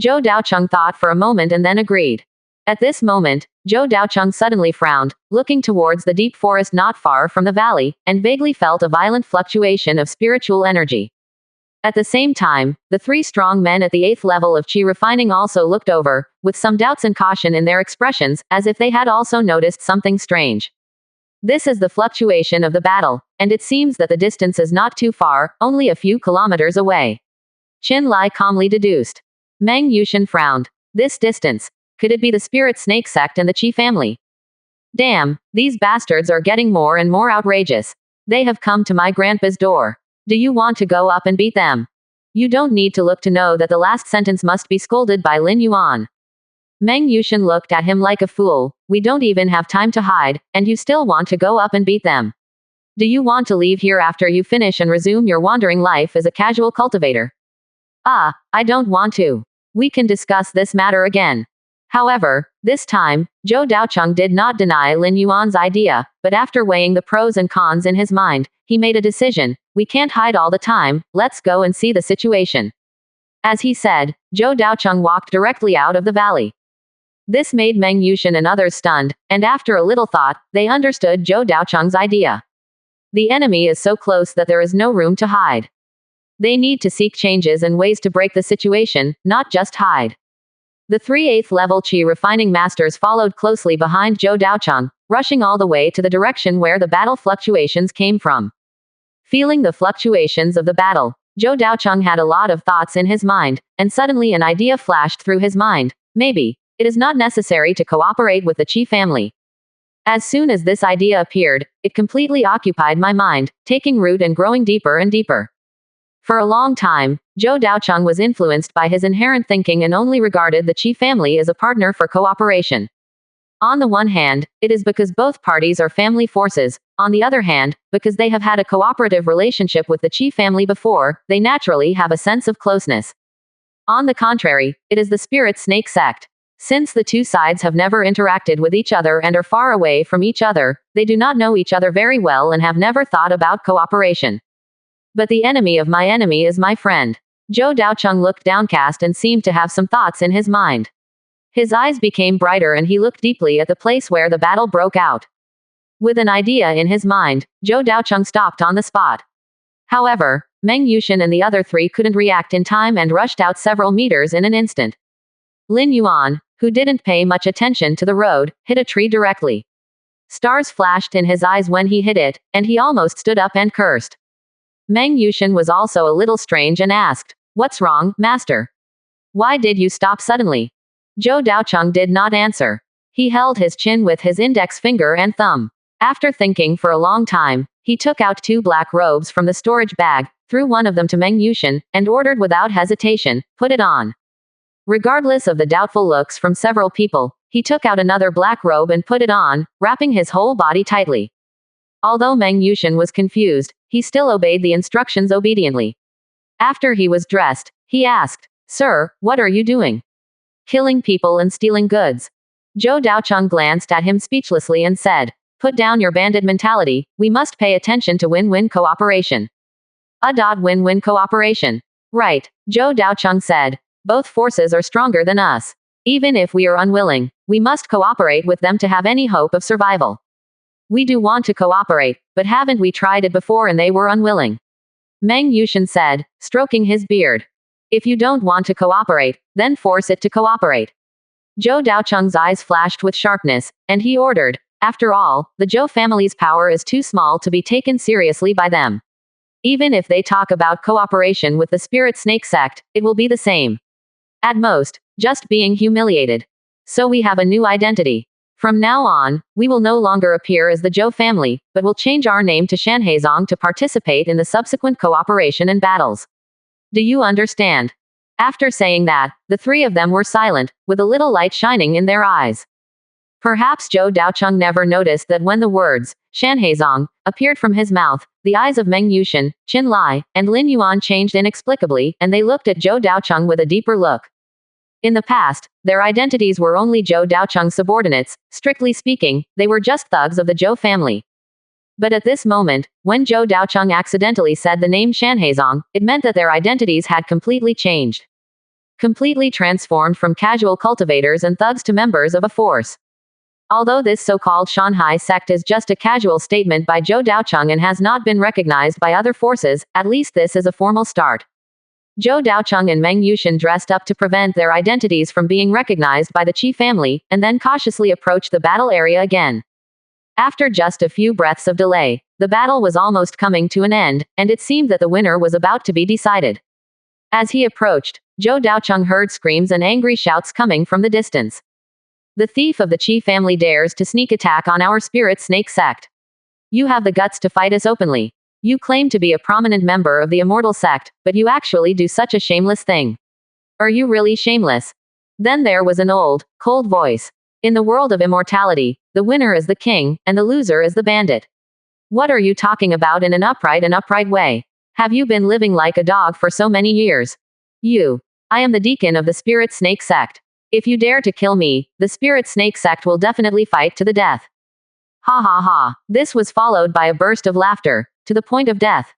Speaker 1: Zhou Daocheng thought for a moment and then agreed. At this moment, Zhou Daocheng suddenly frowned, looking towards the deep forest not far from the valley, and vaguely felt a violent fluctuation of spiritual energy. At the same time, the three strong men at the 8th level of Qi refining also looked over, with some doubts and caution in their expressions, as if they had also noticed something strange. This is the fluctuation of the battle, and it seems that the distance is not too far, only a few kilometers away. Qin Lai calmly deduced. Meng Yushan frowned. This distance. Could it be the spirit snake sect and the Qi family? Damn, these bastards are getting more and more outrageous. They have come to my grandpa's door. Do you want to go up and beat them? You don't need to look to know that the last sentence must be scolded by Lin Yuan. Meng Yushan looked at him like a fool. We don't even have time to hide, and you still want to go up and beat them. Do you want to leave here after you finish and resume your wandering life as a casual cultivator? I don't want to. We can discuss this matter again. However, this time, Zhou Daocheng did not deny Lin Yuan's idea, but after weighing the pros and cons in his mind, he made a decision. We can't hide all the time, let's go and see the situation. As he said, Zhou Daocheng walked directly out of the valley. This made Meng Yushin and others stunned, and after a little thought, they understood Zhou Daocheng's idea. The enemy is so close that there is no room to hide. They need to seek changes and ways to break the situation, not just hide. The 3 8th level Qi refining masters followed closely behind Zhou Daocheng, rushing all the way to the direction where the battle fluctuations came from. Feeling the fluctuations of the battle, Zhou Daocheng had a lot of thoughts in his mind, and suddenly an idea flashed through his mind. Maybe it is not necessary to cooperate with the Qi family. As soon as this idea appeared, it completely occupied my mind, taking root and growing deeper and deeper. For a long time, Zhou Daocheng was influenced by his inherent thinking and only regarded the Qi family as a partner for cooperation. On the one hand, it is because both parties are family forces. On the other hand, because they have had a cooperative relationship with the Qi family before, they naturally have a sense of closeness. On the contrary, it is the spirit snake sect. Since the two sides have never interacted with each other and are far away from each other, they do not know each other very well and have never thought about cooperation. But the enemy of my enemy is my friend. Zhou Daocheng looked downcast and seemed to have some thoughts in his mind. His eyes became brighter and he looked deeply at the place where the battle broke out. With an idea in his mind, Zhou Daocheng stopped on the spot. However, Meng Yushin and the other 3 couldn't react in time and rushed out several meters in an instant. Lin Yuan, who didn't pay much attention to the road, hit a tree directly. Stars flashed in his eyes when he hit it, and he almost stood up and cursed. Meng Yushin was also a little strange and asked, "What's wrong, master? Why did you stop suddenly?" Zhou Daocheng did not answer. He held his chin with his index finger and thumb. After thinking for a long time, he took out 2 black robes from the storage bag, threw one of them to Meng Yushin, and ordered without hesitation, "Put it on." Regardless of the doubtful looks from several people, he took out another black robe and put it on, wrapping his whole body tightly. Although Meng Yushin was confused, he still obeyed the instructions obediently. After he was dressed, he asked, "Sir, what are you doing?" "Killing people and stealing goods." Zhou Daocheng glanced at him speechlessly and said, "Put down your bandit mentality, we must pay attention to win-win cooperation." Win-win cooperation. Right, Zhou Daocheng said. Both forces are stronger than us. Even if we are unwilling, we must cooperate with them to have any hope of survival. We do want to cooperate, but haven't we tried it before and they were unwilling? Meng Yushin said, stroking his beard. If you don't want to cooperate, then force it to cooperate. Zhou Daocheng's eyes flashed with sharpness, and he ordered, after all, the Zhou family's power is too small to be taken seriously by them. Even if they talk about cooperation with the spirit snake sect, it will be the same. At most, just being humiliated. So we have a new identity. From now on, we will no longer appear as the Zhou family, but will change our name to Shanhaizong to participate in the subsequent cooperation and battles. Do you understand? After saying that, the 3 of them were silent, with a little light shining in their eyes. Perhaps Zhou Daocheng never noticed that when the words, Shanhaizong, appeared from his mouth, the eyes of Meng Yushin, Qin Lai, and Lin Yuan changed inexplicably, and they looked at Zhou Daocheng with a deeper look. In the past, their identities were only Zhou Daocheng's subordinates. Strictly speaking, they were just thugs of the Zhou family. But at this moment, when Zhou Daocheng accidentally said the name Shanhaizong, it meant that their identities had completely changed. Completely transformed from casual cultivators and thugs to members of a force. Although this so-called Shanhai sect is just a casual statement by Zhou Daocheng and has not been recognized by other forces, at least this is a formal start. Zhou Daocheng and Meng Yushin dressed up to prevent their identities from being recognized by the Qi family, and then cautiously approached the battle area again. After just a few breaths of delay, the battle was almost coming to an end, and it seemed that the winner was about to be decided. As he approached, Zhou Daocheng heard screams and angry shouts coming from the distance. The thief of the Qi family dares to sneak attack on our spirit snake sect. You have the guts to fight us openly. You claim to be a prominent member of the immortal sect, but you actually do such a shameless thing. Are you really shameless? Then there was an old, cold voice. In the world of immortality, the winner is the king, and the loser is the bandit. What are you talking about in an upright way? Have you been living like a dog for so many years? I am the deacon of the spirit snake sect. If you dare to kill me, the spirit snake sect will definitely fight to the death. Ha ha ha. This was followed by a burst of laughter, to the point of death.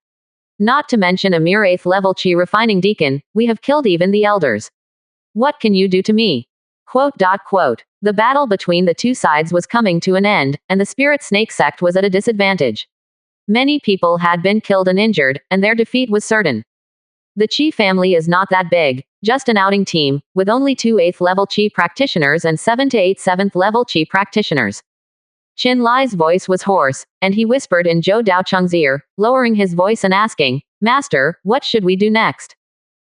Speaker 1: Not to mention a mere 8th level chi refining deacon, we have killed even the elders. What can you do to me? Quote. The battle between the two sides was coming to an end, and the spirit snake sect was at a disadvantage. Many people had been killed and injured, and their defeat was certain. The Chi family is not that big, just an outing team, with only 2 8th level Chi practitioners and 7 to 8 7th level Chi practitioners. Qin Lai's voice was hoarse, and he whispered in Zhou Daocheng's ear, lowering his voice and asking, Master, what should we do next?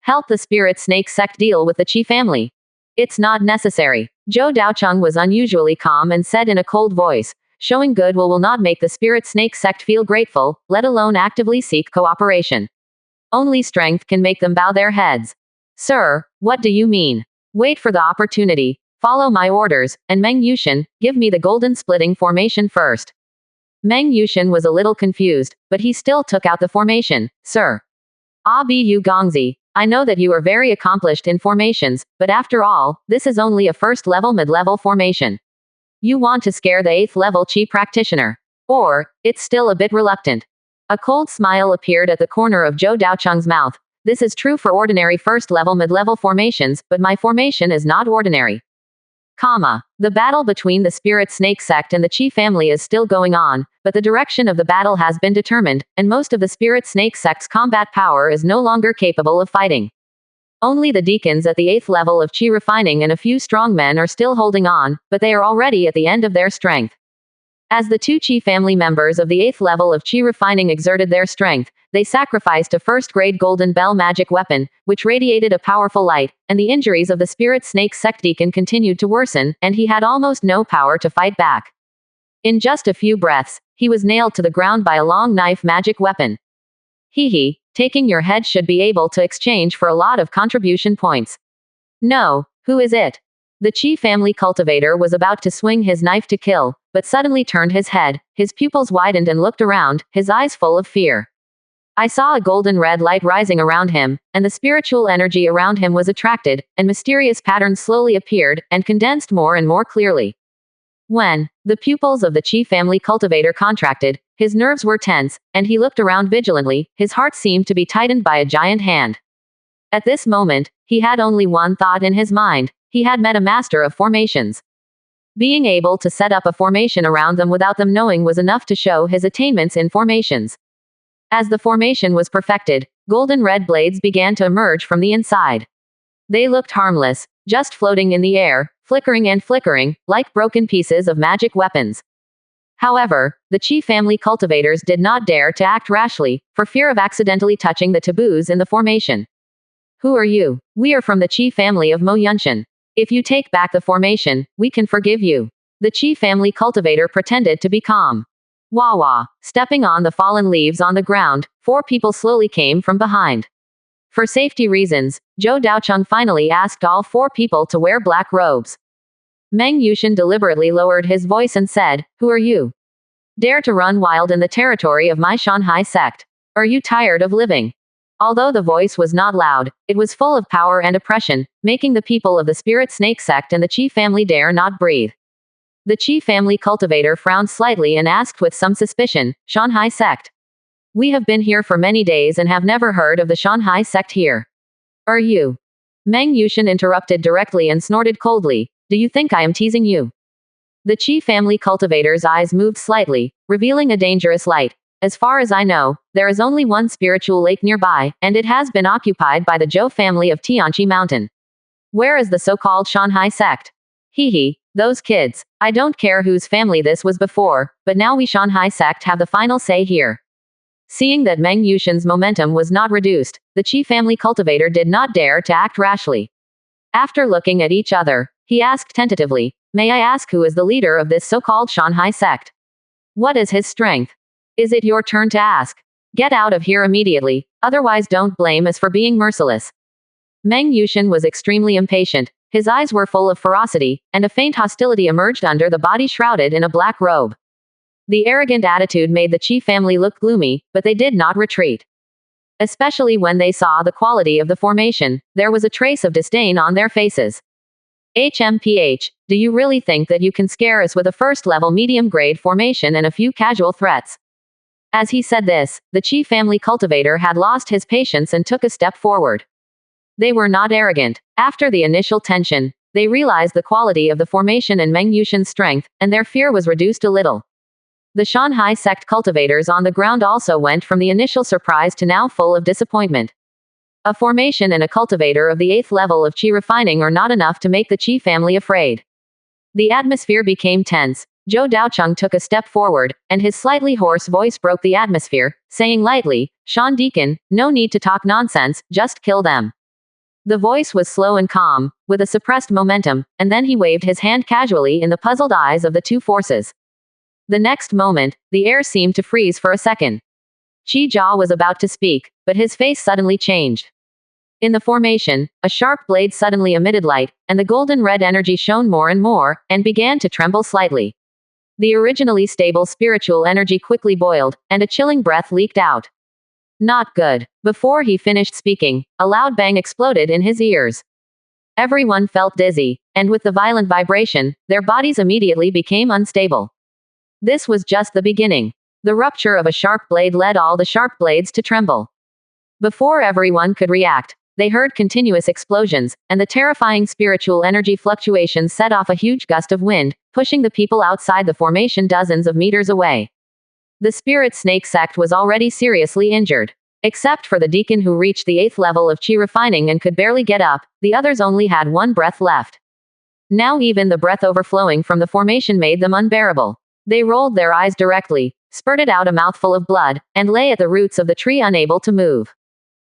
Speaker 1: Help the spirit snake sect deal with the Chi family. It's not necessary. Zhou Daocheng was unusually calm and said in a cold voice, showing goodwill will not make the spirit snake sect feel grateful, let alone actively seek cooperation. Only strength can make them bow their heads. Sir, what do you mean? Wait for the opportunity. Follow my orders, and Meng Yushin, give me the golden splitting formation first. Meng Yushin was a little confused, but he still took out the formation. Sir. Bu Gongzi, I know that you are very accomplished in formations, but after all, this is only a first level mid-level formation. You want to scare the 8th level Chi practitioner. Or, it's still a bit reluctant. A cold smile appeared at the corner of Zhou Daocheng's mouth. This is true for ordinary first level mid-level formations, but my formation is not ordinary. The battle between the spirit snake sect and the Chi family is still going on, but the direction of the battle has been determined, and most of the spirit snake sect's combat power is no longer capable of fighting. Only the deacons at the 8th level of Chi refining and a few strong men are still holding on, but they are already at the end of their strength. As the 2 Chi family members of the 8th level of Chi refining exerted their strength, they sacrificed a first-grade golden bell magic weapon, which radiated a powerful light, and the injuries of the spirit snake sect deacon continued to worsen, and he had almost no power to fight back. In just a few breaths, he was nailed to the ground by a long knife magic weapon. Taking your head should be able to exchange for a lot of contribution points. No, who is it? The Chi family cultivator was about to swing his knife to kill, but suddenly turned his head, his pupils widened and looked around, his eyes full of fear. I saw a golden red light rising around him, and the spiritual energy around him was attracted, and mysterious patterns slowly appeared, and condensed more and more clearly. When the pupils of the Chi family cultivator contracted, his nerves were tense, and he looked around vigilantly, his heart seemed to be tightened by a giant hand. At this moment, he had only one thought in his mind. He had met a master of formations. Being able to set up a formation around them without them knowing was enough to show his attainments in formations. As the formation was perfected, golden red blades began to emerge from the inside. They looked harmless, just floating in the air, flickering and flickering, like broken pieces of magic weapons. However, the Chi family cultivators did not dare to act rashly, for fear of accidentally touching the taboos in the formation. Who are you? We are from the Chi family of Mo Yunshan. If you take back the formation, we can forgive you. The Chi family cultivator pretended to be calm. Wah. Stepping on the fallen leaves on the ground, 4 people slowly came from behind. For safety reasons, Zhou Daocheng finally asked all 4 people to wear black robes. Meng Yushin deliberately lowered his voice and said, Who are you? Dare to run wild in the territory of my Shanhai sect. Are you tired of living? Although the voice was not loud, it was full of power and oppression, making the people of the spirit snake sect and the Chi family dare not breathe. The Chi family cultivator frowned slightly and asked with some suspicion, Shanhai sect. We have been here for many days and have never heard of the Shanhai sect here. Are you? Meng Yushin interrupted directly and snorted coldly, Do you think I am teasing you? The Chi family cultivator's eyes moved slightly, revealing a dangerous light. As far as I know, there is only one spiritual lake nearby, and it has been occupied by the Zhou family of Tianqi Mountain. Where is the so-called Shanhai sect? Those kids. I don't care whose family this was before, but now we Shanhai sect have the final say here. Seeing that Meng Yushin's momentum was not reduced, the Chi family cultivator did not dare to act rashly. After looking at each other, he asked tentatively, May I ask who is the leader of this so-called Shanhai sect? What is his strength? Is it your turn to ask? Get out of here immediately, otherwise don't blame us for being merciless. Meng Yushin was extremely impatient, his eyes were full of ferocity, and a faint hostility emerged under the body shrouded in a black robe. The arrogant attitude made the Chi family look gloomy, but they did not retreat. Especially when they saw the quality of the formation, there was a trace of disdain on their faces. HMPH, do you really think that you can scare us with a first-level medium-grade formation and a few casual threats? As he said this, the Chi family cultivator had lost his patience and took a step forward. They were not arrogant. After the initial tension, they realized the quality of the formation and Meng Yushin's strength, and their fear was reduced a little. The Shanghai sect cultivators on the ground also went from the initial surprise to now full of disappointment. A formation and a cultivator of the 8th level of Qi refining are not enough to make the Qi family afraid. The atmosphere became tense. Zhou Daocheng took a step forward, and his slightly hoarse voice broke the atmosphere, saying lightly, "Shan Deacon, no need to talk nonsense, just kill them." The voice was slow and calm, with a suppressed momentum, and then he waved his hand casually in the puzzled eyes of the two forces. The next moment, the air seemed to freeze for a second. Qi Jia was about to speak, but his face suddenly changed. In the formation, a sharp blade suddenly emitted light, and the golden red energy shone more and more, and began to tremble slightly. The originally stable spiritual energy quickly boiled, and a chilling breath leaked out. Not good. Before he finished speaking, a loud bang exploded in his ears. Everyone felt dizzy, and with the violent vibration, their bodies immediately became unstable. This was just the beginning. The rupture of a sharp blade led all the sharp blades to tremble. Before everyone could react, they heard continuous explosions, and the terrifying spiritual energy fluctuations set off a huge gust of wind, pushing the people outside the formation dozens of meters away. The spirit snake sect was already seriously injured. Except for the deacon who reached the 8th level of Qi refining and could barely get up, the others only had one breath left. Now even the breath overflowing from the formation made them unbearable. They rolled their eyes directly, spurted out a mouthful of blood, and lay at the roots of the tree unable to move.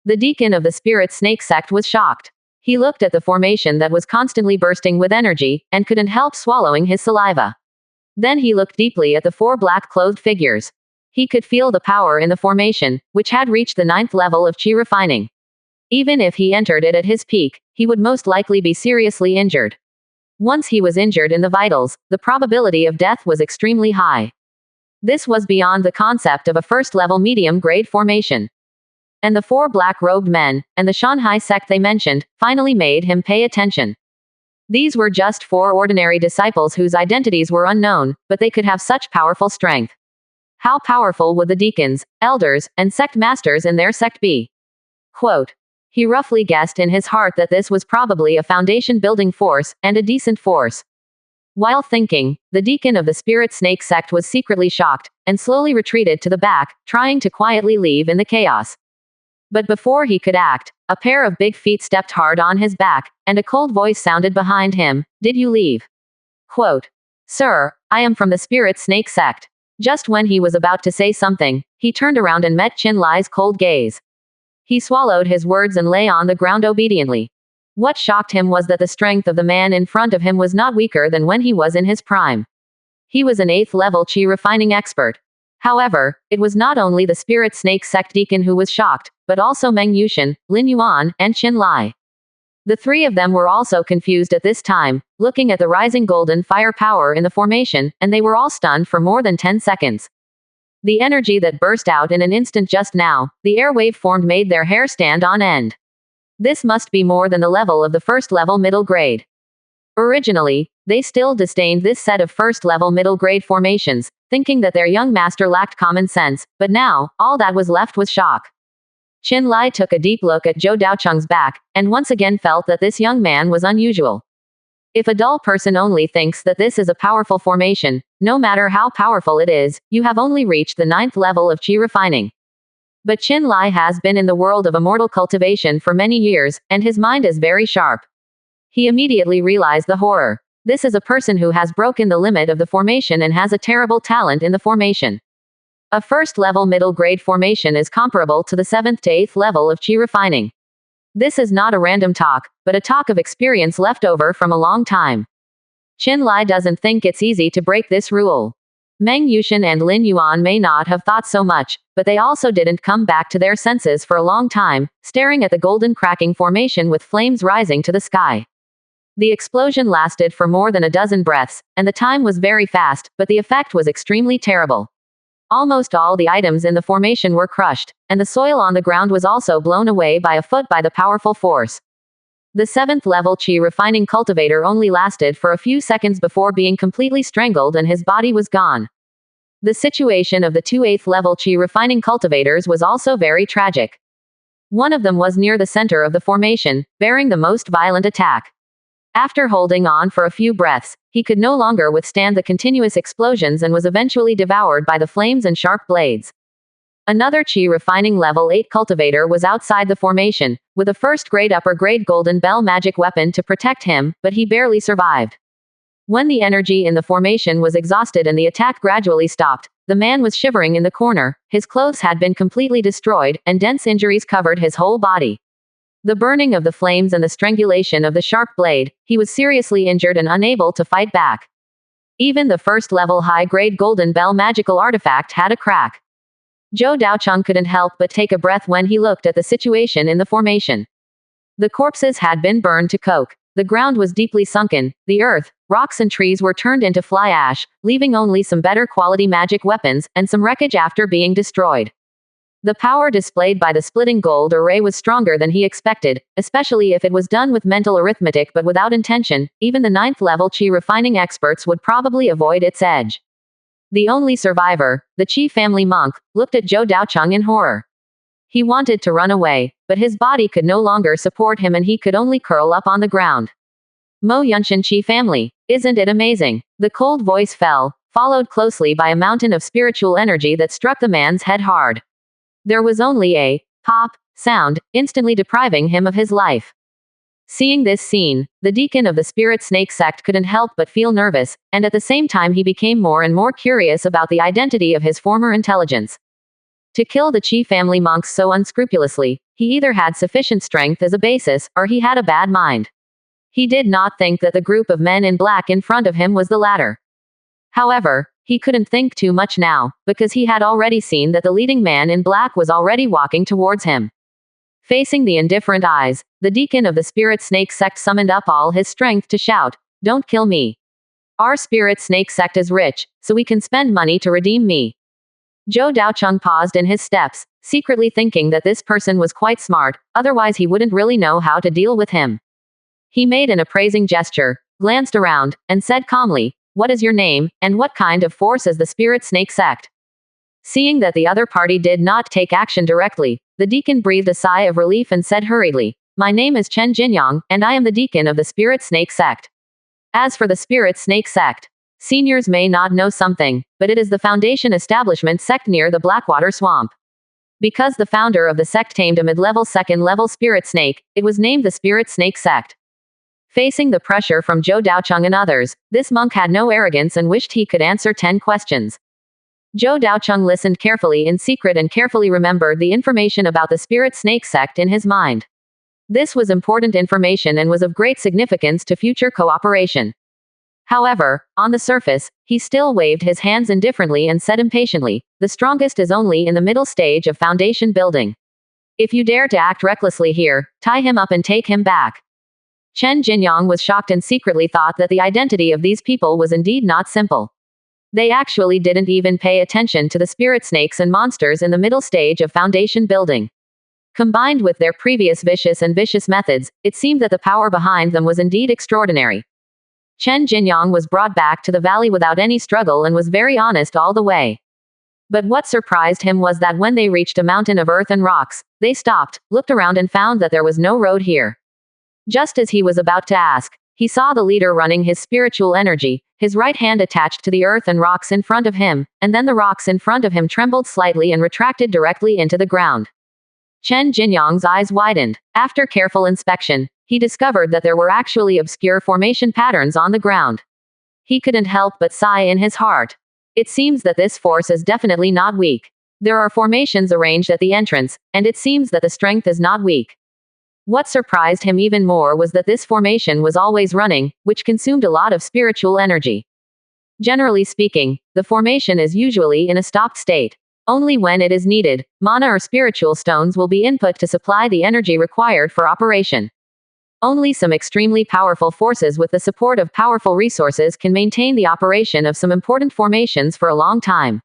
Speaker 1: The deacon of the spirit snake sect was shocked. He looked at the formation that was constantly bursting with energy, and couldn't help swallowing his saliva. Then he looked deeply at the 4 black-clothed figures. He could feel the power in the formation, which had reached the 9th level of Qi refining. Even if he entered it at his peak, he would most likely be seriously injured. Once he was injured in the vitals, the probability of death was extremely high. This was beyond the concept of a first-level medium-grade formation. And the 4 black-robed men, and the Shanghai sect they mentioned, finally made him pay attention. These were just 4 ordinary disciples whose identities were unknown, but they could have such powerful strength. How powerful would the deacons, elders, and sect masters in their sect be? Quote. He roughly guessed in his heart that this was probably a foundation-building force, and a decent force. While thinking, the deacon of the spirit snake sect was secretly shocked, and slowly retreated to the back, trying to quietly leave in the chaos. But before he could act, a pair of big feet stepped hard on his back, and a cold voice sounded behind him, "Did you leave?" Quote. "Sir, I am from the spirit snake sect." Just when he was about to say something, he turned around and met Qin Lai's cold gaze. He swallowed his words and lay on the ground obediently. What shocked him was that the strength of the man in front of him was not weaker than when he was in his prime. He was an 8th level Qi refining expert. However, it was not only the spirit snake sect deacon who was shocked, but also Meng Yushin, Lin Yuan, and Qin Lai. The 3 of them were also confused at this time, looking at the rising golden fire power in the formation, and they were all stunned for more than 10 seconds. The energy that burst out in an instant just now, the air wave formed made their hair stand on end. This must be more than the level of the first-level middle grade. Originally, they still disdained this set of first-level middle grade formations, thinking that their young master lacked common sense, but now, all that was left was shock. Qin Lai took a deep look at Zhou Daocheng's back, and once again felt that this young man was unusual. If a dull person only thinks that this is a powerful formation, no matter how powerful it is, you have only reached the 9th level of Qi refining. But Qin Lai has been in the world of immortal cultivation for many years, and his mind is very sharp. He immediately realized the horror. This is a person who has broken the limit of the formation and has a terrible talent in the formation. A first-level middle-grade formation is comparable to the 7th to 8th level of Qi refining. This is not a random talk, but a talk of experience left over from a long time. Qin Lai doesn't think it's easy to break this rule. Meng Yushin and Lin Yuan may not have thought so much, but they also didn't come back to their senses for a long time, staring at the golden cracking formation with flames rising to the sky. The explosion lasted for more than a dozen breaths, and the time was very fast, but the effect was extremely terrible. Almost all the items in the formation were crushed, and the soil on the ground was also blown away by a foot by the powerful force. The 7th level chi refining cultivator only lasted for a few seconds before being completely strangled and his body was gone. The situation of the 2 8th level chi refining cultivators was also very tragic. One of them was near the center of the formation, bearing the most violent attack. After holding on for a few breaths, he could no longer withstand the continuous explosions and was eventually devoured by the flames and sharp blades. Another chi refining level 8 cultivator was outside the formation, with a first-grade upper-grade golden bell magic weapon to protect him, but he barely survived. When the energy in the formation was exhausted and the attack gradually stopped, the man was shivering in the corner, his clothes had been completely destroyed, and dense injuries covered his whole body. The burning of the flames and the strangulation of the sharp blade, he was seriously injured and unable to fight back. Even the first-level high-grade golden bell magical artifact had a crack. Zhou Daocheng couldn't help but take a breath when he looked at the situation in the formation. The corpses had been burned to coke. The ground was deeply sunken, the earth, rocks and trees were turned into fly ash, leaving only some better quality magic weapons, and some wreckage after being destroyed. The power displayed by the splitting gold array was stronger than he expected, especially if it was done with mental arithmetic but without intention. Even the 9th level chi refining experts would probably avoid its edge. The only survivor, the Qi family monk, looked at Zhou Daocheng in horror. He wanted to run away, but his body could no longer support him and he could only curl up on the ground. Mo Yunshan Qi family, isn't it amazing? The cold voice fell, followed closely by a mountain of spiritual energy that struck the man's head hard. There was only a pop sound, instantly depriving him of his life. Seeing this scene, the deacon of the Spirit Snake sect couldn't help but feel nervous, and at the same time he became more and more curious about the identity of his former intelligence. To kill the Qi family monks so unscrupulously, he either had sufficient strength as a basis, or he had a bad mind. He did not think that the group of men in black in front of him was the latter. However, he couldn't think too much now, because he had already seen that the leading man in black was already walking towards him. Facing the indifferent eyes, the deacon of the Spirit Snake sect summoned up all his strength to shout, "Don't kill me. Our Spirit Snake sect is rich, so we can spend money to redeem me." Zhou Daocheng paused in his steps, secretly thinking that this person was quite smart, otherwise he wouldn't really know how to deal with him. He made an appraising gesture, glanced around, and said calmly, "What is your name, and what kind of force is the Spirit Snake sect?" Seeing that the other party did not take action directly, the deacon breathed a sigh of relief and said hurriedly, "My name is Chen Jinyang, and I am the deacon of the Spirit Snake sect." As for the Spirit Snake sect, seniors may not know something, but it is the foundation establishment sect near the Blackwater Swamp. Because the founder of the sect tamed a mid-level second-level spirit snake, it was named the Spirit Snake sect. Facing the pressure from Zhou Daocheng and others, this monk had no arrogance and wished he could answer 10 questions. Zhou Daocheng listened carefully in secret and carefully remembered the information about the Spirit Snake sect in his mind. This was important information and was of great significance to future cooperation. However, on the surface, he still waved his hands indifferently and said impatiently, "The strongest is only in the middle stage of foundation building. If you dare to act recklessly here, tie him up and take him back." Chen Jinyang was shocked and secretly thought that the identity of these people was indeed not simple. They actually didn't even pay attention to the spirit snakes and monsters in the middle stage of foundation building. Combined with their previous vicious methods, it seemed that the power behind them was indeed extraordinary. Chen Jinyang was brought back to the valley without any struggle and was very honest all the way. But what surprised him was that when they reached a mountain of earth and rocks, they stopped, looked around and found that there was no road here. Just as he was about to ask, he saw the leader running his spiritual energy, his right hand attached to the earth and rocks in front of him, and then the rocks in front of him trembled slightly and retracted directly into the ground. Chen Jinyang's eyes widened. After careful inspection, he discovered that there were actually obscure formation patterns on the ground. He couldn't help but sigh in his heart. It seems that this force is definitely not weak. There are formations arranged at the entrance, and it seems that the strength is not weak. What surprised him even more was that this formation was always running, which consumed a lot of spiritual energy. Generally speaking, the formation is usually in a stopped state. Only when it is needed, mana or spiritual stones will be input to supply the energy required for operation. Only some extremely powerful forces with the support of powerful resources can maintain the operation of some important formations for a long time.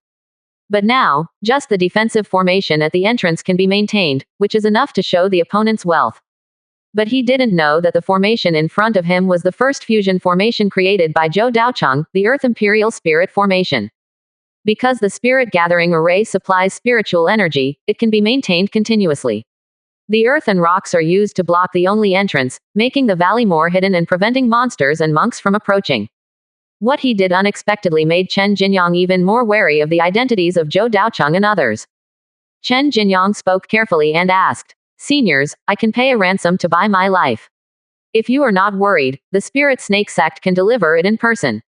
Speaker 1: But now, just the defensive formation at the entrance can be maintained, which is enough to show the opponent's wealth. But he didn't know that the formation in front of him was the first fusion formation created by Zhou Daocheng, the Earth Imperial Spirit Formation. Because the Spirit Gathering Array supplies spiritual energy, it can be maintained continuously. The earth and rocks are used to block the only entrance, making the valley more hidden and preventing monsters and monks from approaching. What he did unexpectedly made Chen Jinyang even more wary of the identities of Zhou Daocheng and others. Chen Jinyang spoke carefully and asked, "Seniors, I can pay a ransom to buy my life. If you are not worried, the Spirit Snake Sect can deliver it in person.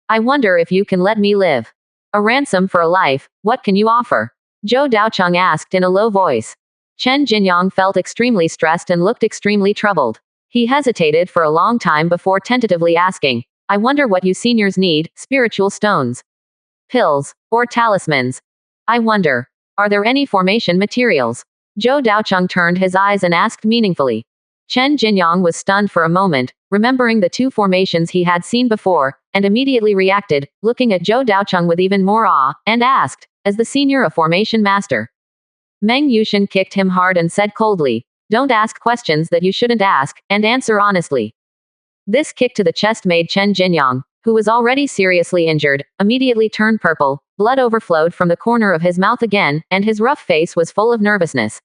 Speaker 1: I wonder if you can let me live." "A ransom for a life, what can you offer?" Zhou Daocheng asked in a low voice. Chen Jinyang felt extremely stressed and looked extremely troubled. He hesitated for a long time before tentatively asking, "I wonder what you seniors need, spiritual stones, pills, or talismans. I wonder, are there any formation materials?" Zhou Daocheng turned his eyes and asked meaningfully. Chen Jinyang was stunned for a moment, remembering the two formations he had seen before, and immediately reacted, looking at Zhou Daocheng with even more awe, and asked, as the senior a formation master. Meng Yushin kicked him hard and said coldly, "Don't ask questions that you shouldn't ask, and answer honestly." This kick to the chest made Chen Jinyang, who was already seriously injured, immediately turn purple, blood overflowed from the corner of his mouth again, and his rough face was full of nervousness.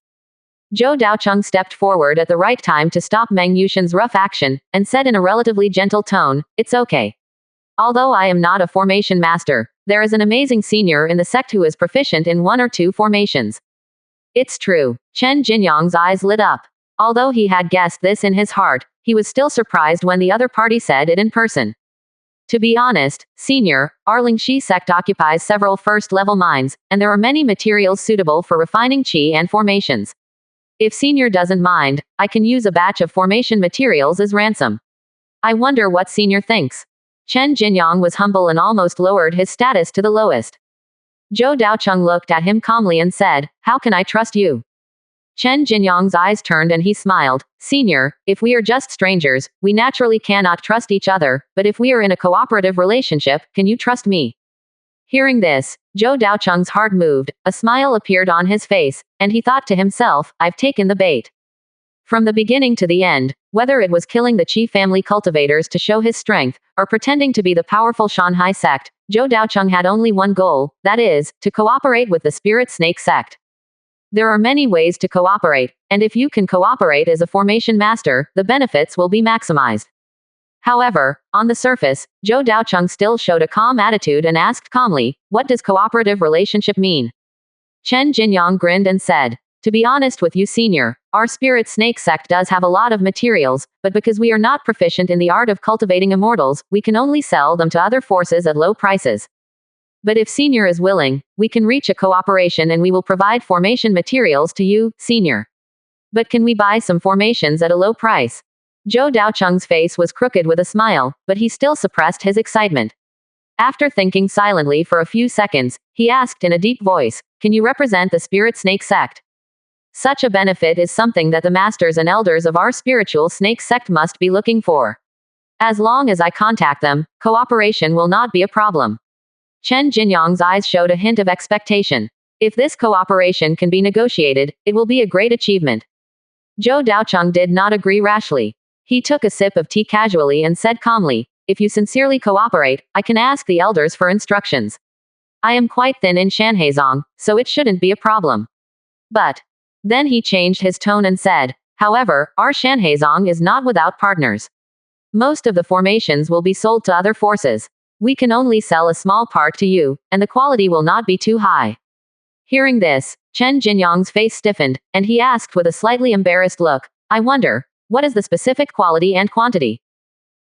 Speaker 1: Zhou Daocheng stepped forward at the right time to stop Meng Yushin's rough action, and said in a relatively gentle tone, "It's okay. Although I am not a formation master, there is an amazing senior in the sect who is proficient in one or two formations." "It's true." Chen Jinyang's eyes lit up. Although he had guessed this in his heart, he was still surprised when the other party said it in person. "To be honest, senior, our Lingxi sect occupies several first-level mines, and there are many materials suitable for refining qi and formations. If senior doesn't mind, I can use a batch of formation materials as ransom. I wonder what senior thinks." Chen Jinyang was humble and almost lowered his status to the lowest. Zhou Daocheng looked at him calmly and said, "How can I trust you?" Chen Jinyang's eyes turned and he smiled, "Senior, if we are just strangers, we naturally cannot trust each other, but if we are in a cooperative relationship, can you trust me?" Hearing this, Zhou Daocheng's heart moved, a smile appeared on his face, and he thought to himself, "I've taken the bait." From the beginning to the end, whether it was killing the Qi family cultivators to show his strength, or pretending to be the powerful Shanhai sect, Zhou Daocheng had only one goal, that is, to cooperate with the Spirit Snake sect. There are many ways to cooperate, and if you can cooperate as a formation master, the benefits will be maximized. However, on the surface, Zhou Daocheng still showed a calm attitude and asked calmly, "What does cooperative relationship mean?" Chen Jinyang grinned and said, "To be honest with you senior, our Spirit Snake sect does have a lot of materials, but because we are not proficient in the art of cultivating immortals, we can only sell them to other forces at low prices. But if senior is willing, we can reach a cooperation and we will provide formation materials to you, senior. But can we buy some formations at a low price?" Zhou Daocheng's face was crooked with a smile, but he still suppressed his excitement. After thinking silently for a few seconds, he asked in a deep voice, "Can you represent the Spirit Snake sect? Such a benefit is something that the masters and elders of our spiritual snake sect must be looking for. As long as I contact them, cooperation will not be a problem." Chen Jinyang's eyes showed a hint of expectation. If this cooperation can be negotiated, it will be a great achievement. Zhou Daocheng did not agree rashly. He took a sip of tea casually and said calmly, "If you sincerely cooperate, I can ask the elders for instructions. I am quite thin in Shanhaizong, so it shouldn't be a problem. But..." Then he changed his tone and said, "However, our Shanhaizong is not without partners. Most of the formations will be sold to other forces. We can only sell a small part to you, and the quality will not be too high." Hearing this, Chen Jinyang's face stiffened, and he asked with a slightly embarrassed look, "I wonder, what is the specific quality and quantity?"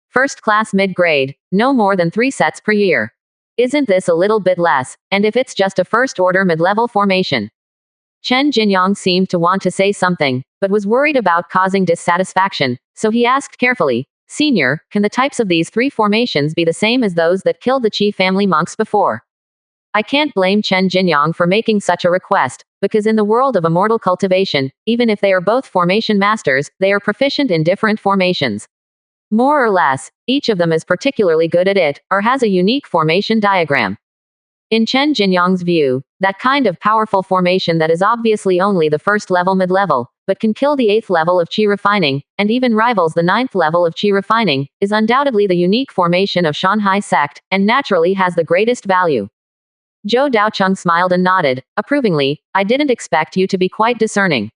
Speaker 1: "First class mid-grade, no more than 3 sets per year. Isn't this a little bit less, and if it's just a first-order mid-level formation?" Chen Jinyang seemed to want to say something, but was worried about causing dissatisfaction, so he asked carefully, "Senior, can the types of these 3 formations be the same as those that killed the Qi family monks before?" I can't blame Chen Jinyang for making such a request, because in the world of immortal cultivation, even if they are both formation masters, they are proficient in different formations. More or less, each of them is particularly good at it, or has a unique formation diagram. In Chen Jinyang's view, that kind of powerful formation that is obviously only the first level mid-level, but can kill the 8th level of qi refining, and even rivals the 9th level of qi refining, is undoubtedly the unique formation of Shanhai sect, and naturally has the greatest value. Zhou Daocheng smiled and nodded, approvingly. I didn't expect you to be quite discerning.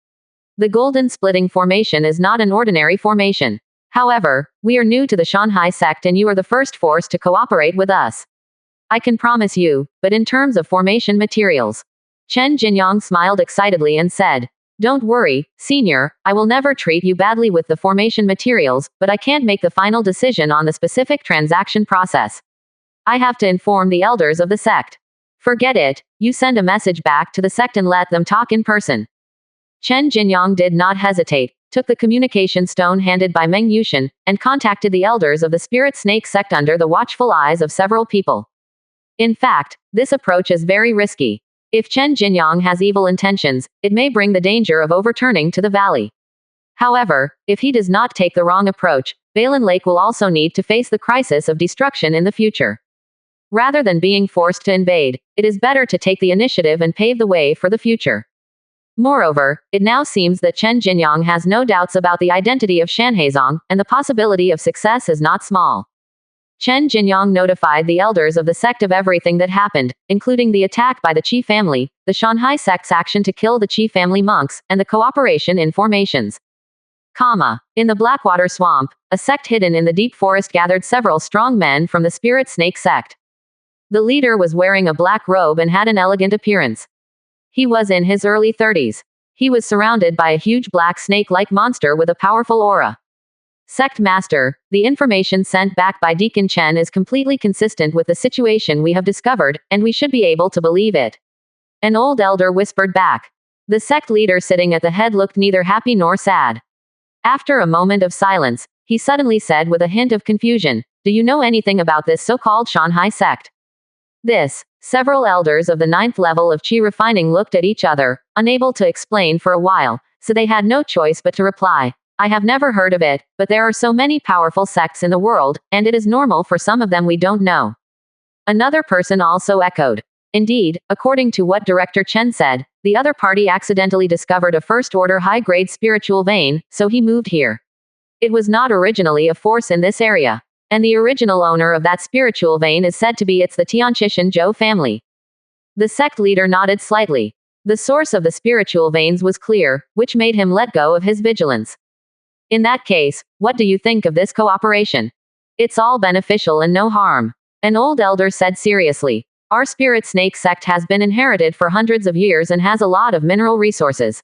Speaker 1: The golden splitting formation is not an ordinary formation. However, we are new to the Shanhai sect and you are the first force to cooperate with us. I can promise you, but in terms of formation materials. Chen Jinyang smiled excitedly and said, don't worry, senior, I will never treat you badly with the formation materials, but I can't make the final decision on the specific transaction process. I have to inform the elders of the sect. Forget it, you send a message back to the sect and let them talk in person. Chen Jinyang did not hesitate, took the communication stone handed by Meng Yushin, and contacted the elders of the Spirit Snake sect under the watchful eyes of several people. In fact, this approach is very risky. If Chen Jinyang has evil intentions, it may bring the danger of overturning to the valley. However, if he does not take the wrong approach, Balin Lake will also need to face the crisis of destruction in the future. Rather than being forced to invade, it is better to take the initiative and pave the way for the future. Moreover, it now seems that Chen Jinyang has no doubts about the identity of Shanhaizong, and the possibility of success is not small. Chen Jinyang notified the elders of the sect of everything that happened, including the attack by the Qi family, the Shanhai sect's action to kill the Qi family monks, and the cooperation in formations. In the Blackwater Swamp, a sect hidden in the deep forest gathered several strong men from the Spirit Snake sect. The leader was wearing a black robe and had an elegant appearance. He was in his early 30s. He was surrounded by a huge black snake-like monster with a powerful aura. Sect Master, the information sent back by Deacon Chen is completely consistent with the situation we have discovered, and we should be able to believe it. An old elder whispered back. The sect leader sitting at the head looked neither happy nor sad. After a moment of silence, he suddenly said with a hint of confusion, do you know anything about this so-called Shanhai sect? Several elders of the 9th level of qi refining looked at each other, unable to explain for a while, so they had no choice but to reply. I have never heard of it, but there are so many powerful sects in the world, and it is normal for some of them we don't know. Another person also echoed. Indeed, according to what Director Chen said, the other party accidentally discovered a first-order high-grade spiritual vein, so he moved here. It was not originally a force in this area. And the original owner of that spiritual vein is said to be the Tianchishan Zhou family. The sect leader nodded slightly. The source of the spiritual veins was clear, which made him let go of his vigilance. In that case, what do you think of this cooperation? It's all beneficial and no harm. An old elder said seriously. Our Spirit Snake sect has been inherited for hundreds of years and has a lot of mineral resources.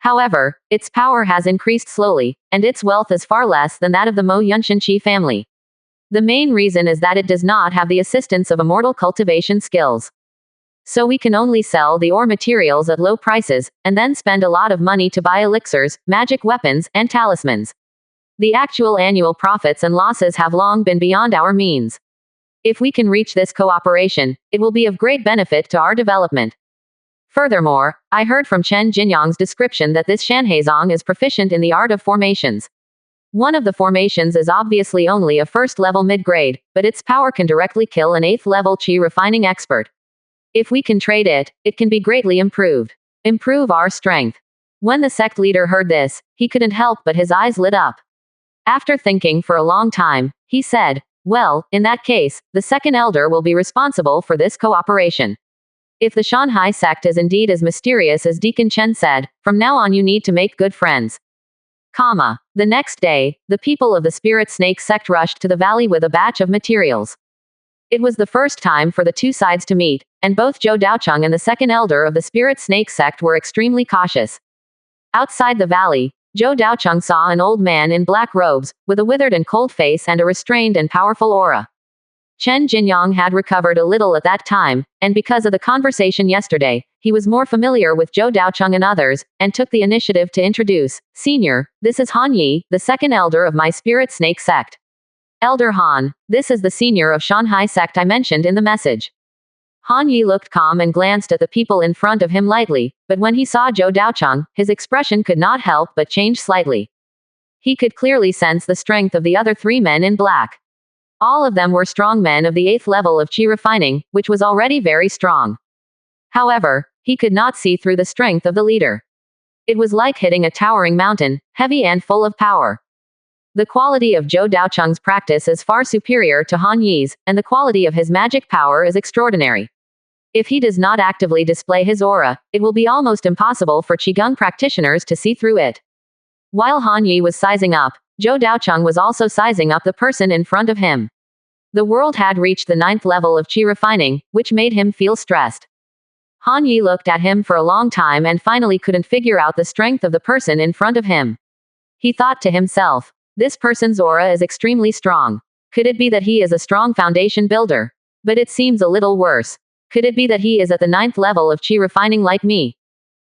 Speaker 1: However, its power has increased slowly, and its wealth is far less than that of the Mo Yunshan Qi family. The main reason is that it does not have the assistance of immortal cultivation skills. So we can only sell the ore materials at low prices, and then spend a lot of money to buy elixirs, magic weapons, and talismans. The actual annual profits and losses have long been beyond our means. If we can reach this cooperation, it will be of great benefit to our development. Furthermore, I heard from Chen Jinyang's description that this Shanhaizong is proficient in the art of formations. One of the formations is obviously only a first-level mid-grade, but its power can directly kill an 8th-level qi refining expert. If we can trade it, it can be greatly improved. Improve our strength. When the sect leader heard this, he couldn't help but his eyes lit up. After thinking for a long time, he said, well, in that case, the second elder will be responsible for this cooperation. If the Shanhai sect is indeed as mysterious as Deacon Chen said, from now on you need to make good friends. The next day, the people of the Spirit Snake sect rushed to the valley with a batch of materials. It was the first time for the two sides to meet, and both Zhou Daocheng and the second elder of the Spirit Snake sect were extremely cautious. Outside the valley, Zhou Daocheng saw an old man in black robes, with a withered and cold face and a restrained and powerful aura. Chen Jinyang had recovered a little at that time, and because of the conversation yesterday, he was more familiar with Zhou Daocheng and others, and took the initiative to introduce, Senior, this is Han Yi, the second elder of my Spirit Snake sect. Elder Han, this is the senior of Shanhai sect I mentioned in the message. Han Yi looked calm and glanced at the people in front of him lightly, but when he saw Zhou Daocheng, his expression could not help but change slightly. He could clearly sense the strength of the other three men in black. All of them were strong men of the 8th level of chi refining, which was already very strong. However, he could not see through the strength of the leader. It was like hitting a towering mountain, heavy and full of power. The quality of Zhou Daocheng's practice is far superior to Han Yi's, and the quality of his magic power is extraordinary. If he does not actively display his aura, it will be almost impossible for Qigong practitioners to see through it. While Han Yi was sizing up, Zhou Daocheng was also sizing up the person in front of him. The world had reached the 9th level of Qi refining, which made him feel stressed. Han Yi looked at him for a long time and finally couldn't figure out the strength of the person in front of him. He thought to himself, this person's aura is extremely strong. Could it be that he is a strong foundation builder? But it seems a little worse. Could it be that he is at the 9th level of Qi refining like me?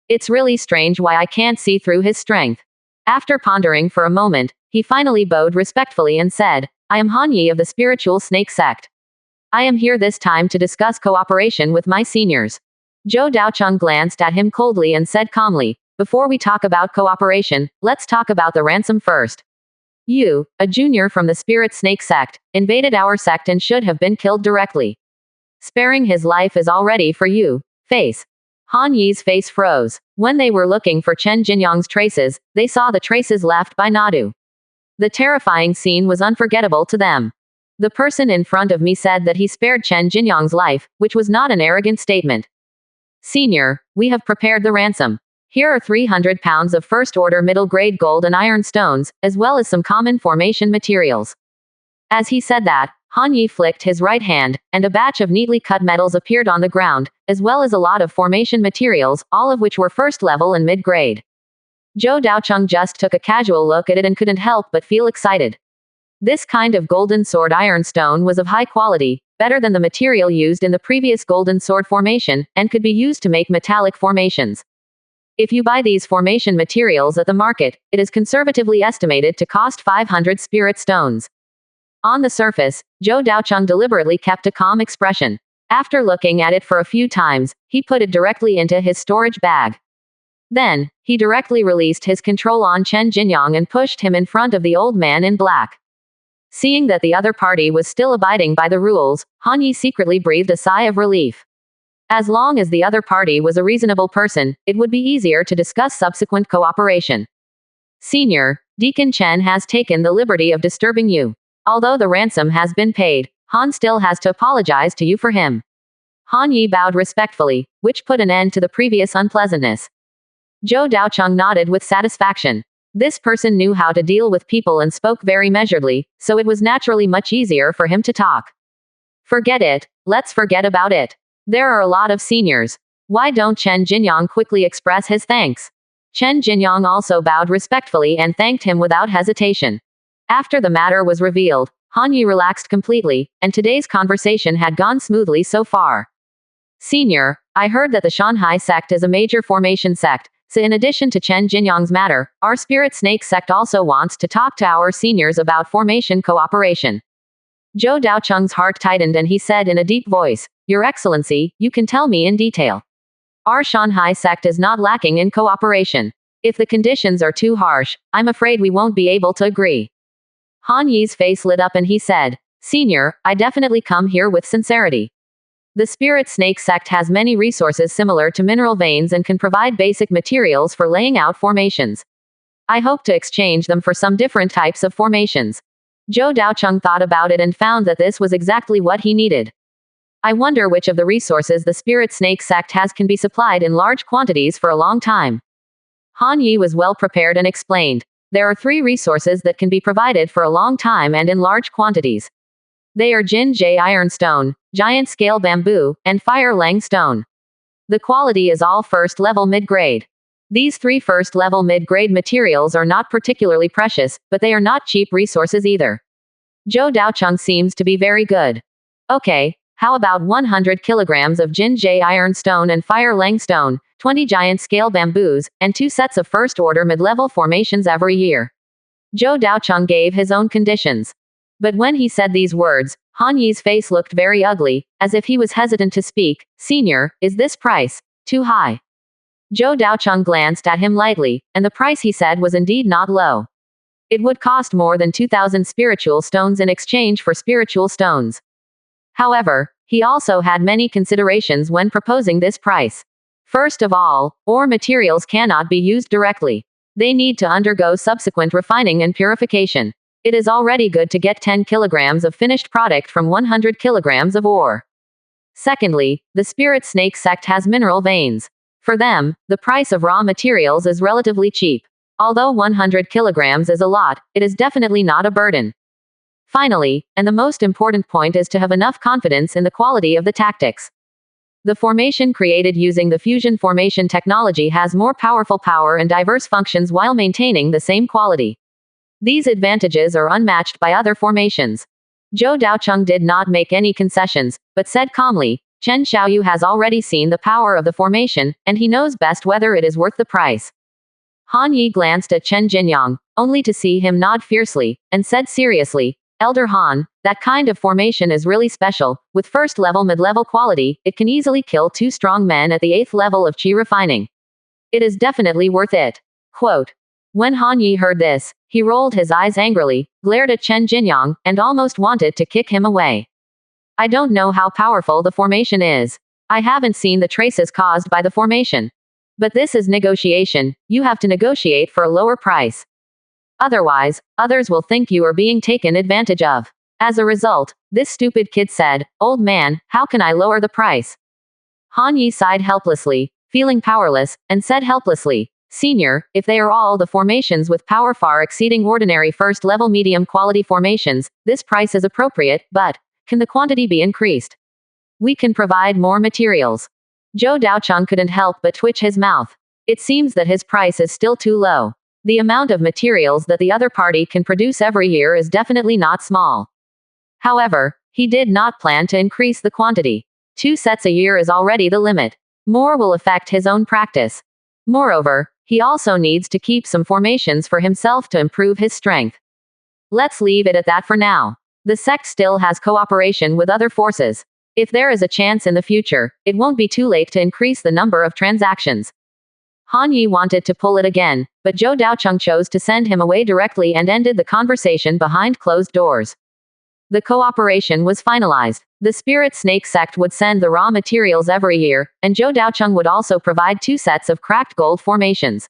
Speaker 1: It's really strange why I can't see through his strength. After pondering for a moment, he finally bowed respectfully and said, I am Han Yi of the Spiritual Snake Sect. I am here this time to discuss cooperation with my seniors. Zhou Daocheng glanced at him coldly and said calmly, before we talk about cooperation, let's talk about the ransom first. You, a junior from the Spirit Snake Sect, invaded our sect and should have been killed directly. Sparing his life is already for you. Face. Han Yi's face froze. When they were looking for Chen Jinyang's traces, they saw the traces left by Nadu. The terrifying scene was unforgettable to them. The person in front of me said that he spared Chen Jinyang's life, which was not an arrogant statement. Senior, we have prepared the ransom. Here are 300 pounds of first-order middle-grade gold and iron stones, as well as some common formation materials. As he said that, Han Yi flicked his right hand, and a batch of neatly cut metals appeared on the ground, as well as a lot of formation materials, all of which were first level and mid-grade. Zhou Daocheng just took a casual look at it and couldn't help but feel excited. This kind of golden sword iron stone was of high quality, better than the material used in the previous golden sword formation, and could be used to make metallic formations. If you buy these formation materials at the market, it is conservatively estimated to cost 500 spirit stones. On the surface, Zhou Daocheng deliberately kept a calm expression. After looking at it for a few times, he put it directly into his storage bag. Then, he directly released his control on Chen Jinyang and pushed him in front of the old man in black. Seeing that the other party was still abiding by the rules, Han Yi secretly breathed a sigh of relief. As long as the other party was a reasonable person, it would be easier to discuss subsequent cooperation. Senior, Deacon Chen has taken the liberty of disturbing you. Although the ransom has been paid, Han still has to apologize to you for him. Han Yi bowed respectfully, which put an end to the previous unpleasantness. Zhou Daocheng nodded with satisfaction. This person knew how to deal with people and spoke very measuredly, so it was naturally much easier for him to talk. Forget it, let's forget about it. There are a lot of seniors. Why don't Chen Jinyang quickly express his thanks? Chen Jinyang also bowed respectfully and thanked him without hesitation. After the matter was revealed, Han Yi relaxed completely, and today's conversation had gone smoothly so far. Senior, I heard that the Shanghai sect is a major formation sect, so in addition to Chen Jinyang's matter, our Spirit Snake sect also wants to talk to our seniors about formation cooperation. Zhou Daocheng's heart tightened and he said in a deep voice, Your Excellency, you can tell me in detail. Our Shanghai sect is not lacking in cooperation. If the conditions are too harsh, I'm afraid we won't be able to agree. Han Yi's face lit up and he said, Senior, I definitely come here with sincerity. The Spirit Snake sect has many resources similar to mineral veins and can provide basic materials for laying out formations. I hope to exchange them for some different types of formations. Zhou Daocheng thought about it and found that this was exactly what he needed. I wonder which of the resources the Spirit Snake sect has can be supplied in large quantities for a long time. Han Yi was well prepared and explained. There are 3 resources that can be provided for a long time and in large quantities. They are Jin Jie Iron Stone, Giant Scale Bamboo, and Fire Lang Stone. The quality is all first-level mid-grade. These 3 first-level mid-grade materials are not particularly precious, but they are not cheap resources either. Zhou Daocheng seems to be very good. Okay, how about 100 kilograms of Jin Jie Iron Stone and Fire Lang Stone, 20 giant scale bamboos, and 2 sets of first-order mid-level formations every year. Zhou Daocheng gave his own conditions. But when he said these words, Han Yi's face looked very ugly, as if he was hesitant to speak. Senior, is this price too high? Zhou Daocheng glanced at him lightly, and the price he said was indeed not low. It would cost more than 2,000 spiritual stones in exchange for spiritual stones. However, he also had many considerations when proposing this price. First of all, ore materials cannot be used directly. They need to undergo subsequent refining and purification. It is already good to get 10 kilograms of finished product from 100 kilograms of ore. Secondly, the spirit snake sect has mineral veins. For them, the price of raw materials is relatively cheap. Although 100 kilograms is a lot, it is definitely not a burden. Finally, and the most important point is to have enough confidence in the quality of the tactics. The formation created using the fusion formation technology has more powerful power and diverse functions while maintaining the same quality. These advantages are unmatched by other formations. Zhou Daocheng did not make any concessions, but said calmly, Chen Xiaoyu has already seen the power of the formation, and he knows best whether it is worth the price. Han Yi glanced at Chen Jinyang, only to see him nod fiercely, and said seriously, Elder Han, that kind of formation is really special. With first-level mid-level quality, it can easily kill 2 strong men at the 8th level of qi refining. It is definitely worth it. Quote. When Han Yi heard this, he rolled his eyes angrily, glared at Chen Jinyang, and almost wanted to kick him away. I don't know how powerful the formation is. I haven't seen the traces caused by the formation. But this is negotiation. You have to negotiate for a lower price. Otherwise, others will think you are being taken advantage of. As a result, this stupid kid said, Old man, how can I lower the price? Han Yi sighed helplessly, feeling powerless, and said helplessly, Senior, if they are all the formations with power far exceeding ordinary first-level medium-quality formations, this price is appropriate, but can the quantity be increased? We can provide more materials. Zhou Daocheng couldn't help but twitch his mouth. It seems that his price is still too low. The amount of materials that the other party can produce every year is definitely not small. However, he did not plan to increase the quantity. 2 sets a year is already the limit. More will affect his own practice. Moreover, he also needs to keep some formations for himself to improve his strength. Let's leave it at that for now. The sect still has cooperation with other forces. If there is a chance in the future, it won't be too late to increase the number of transactions. Han Yi wanted to pull it again, but Zhou Daocheng chose to send him away directly and ended the conversation behind closed doors. The cooperation was finalized. The Spirit Snake sect would send the raw materials every year, and Zhou Daocheng would also provide 2 sets of cracked gold formations.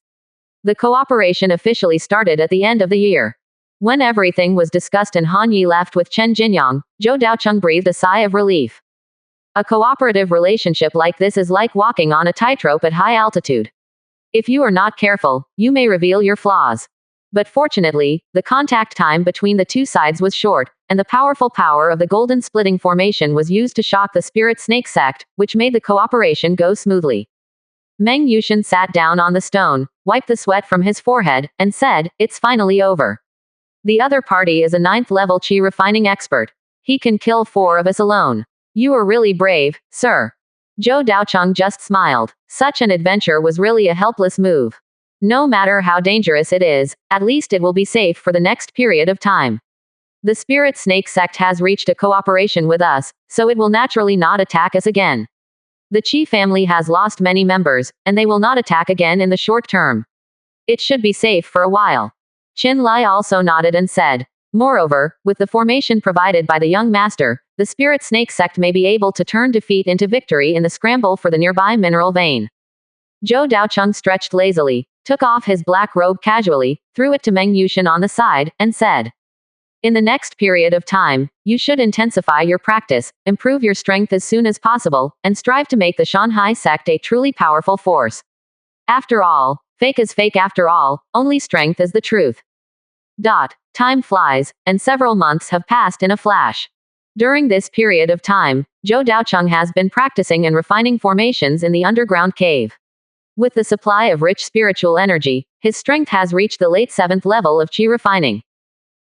Speaker 1: The cooperation officially started at the end of the year. When everything was discussed and Han Yi left with Chen Jinyang, Zhou Daocheng breathed a sigh of relief. A cooperative relationship like this is like walking on a tightrope at high altitude. If you are not careful, you may reveal your flaws. But fortunately, the contact time between the 2 sides was short, and the powerful power of the golden splitting formation was used to shock the Spirit Snake sect, which made the cooperation go smoothly. Meng Yushin sat down on the stone, wiped the sweat from his forehead, and said, It's finally over. The other party is a 9th level qi refining expert. He can kill 4 of us alone. You are really brave, sir. Zhou Daocheng just smiled. Such an adventure was really a helpless move. No matter how dangerous it is, at least it will be safe for the next period of time. The Spirit Snake sect has reached a cooperation with us, so it will naturally not attack us again. The Qi family has lost many members, and they will not attack again in the short term. It should be safe for a while. Qin Lai also nodded and said, Moreover, with the formation provided by the young master, the Spirit Snake sect may be able to turn defeat into victory in the scramble for the nearby mineral vein. Zhou Daocheng stretched lazily, took off his black robe casually, threw it to Meng Yushin on the side, and said, In the next period of time, you should intensify your practice, improve your strength as soon as possible, and strive to make the Shanhai sect a truly powerful force. After all, fake is fake after all, only strength is the truth. Time flies, and several months have passed in a flash. During this period of time, Zhou Daocheng has been practicing and refining formations in the underground cave. With the supply of rich spiritual energy, his strength has reached the late 7th level of qi refining.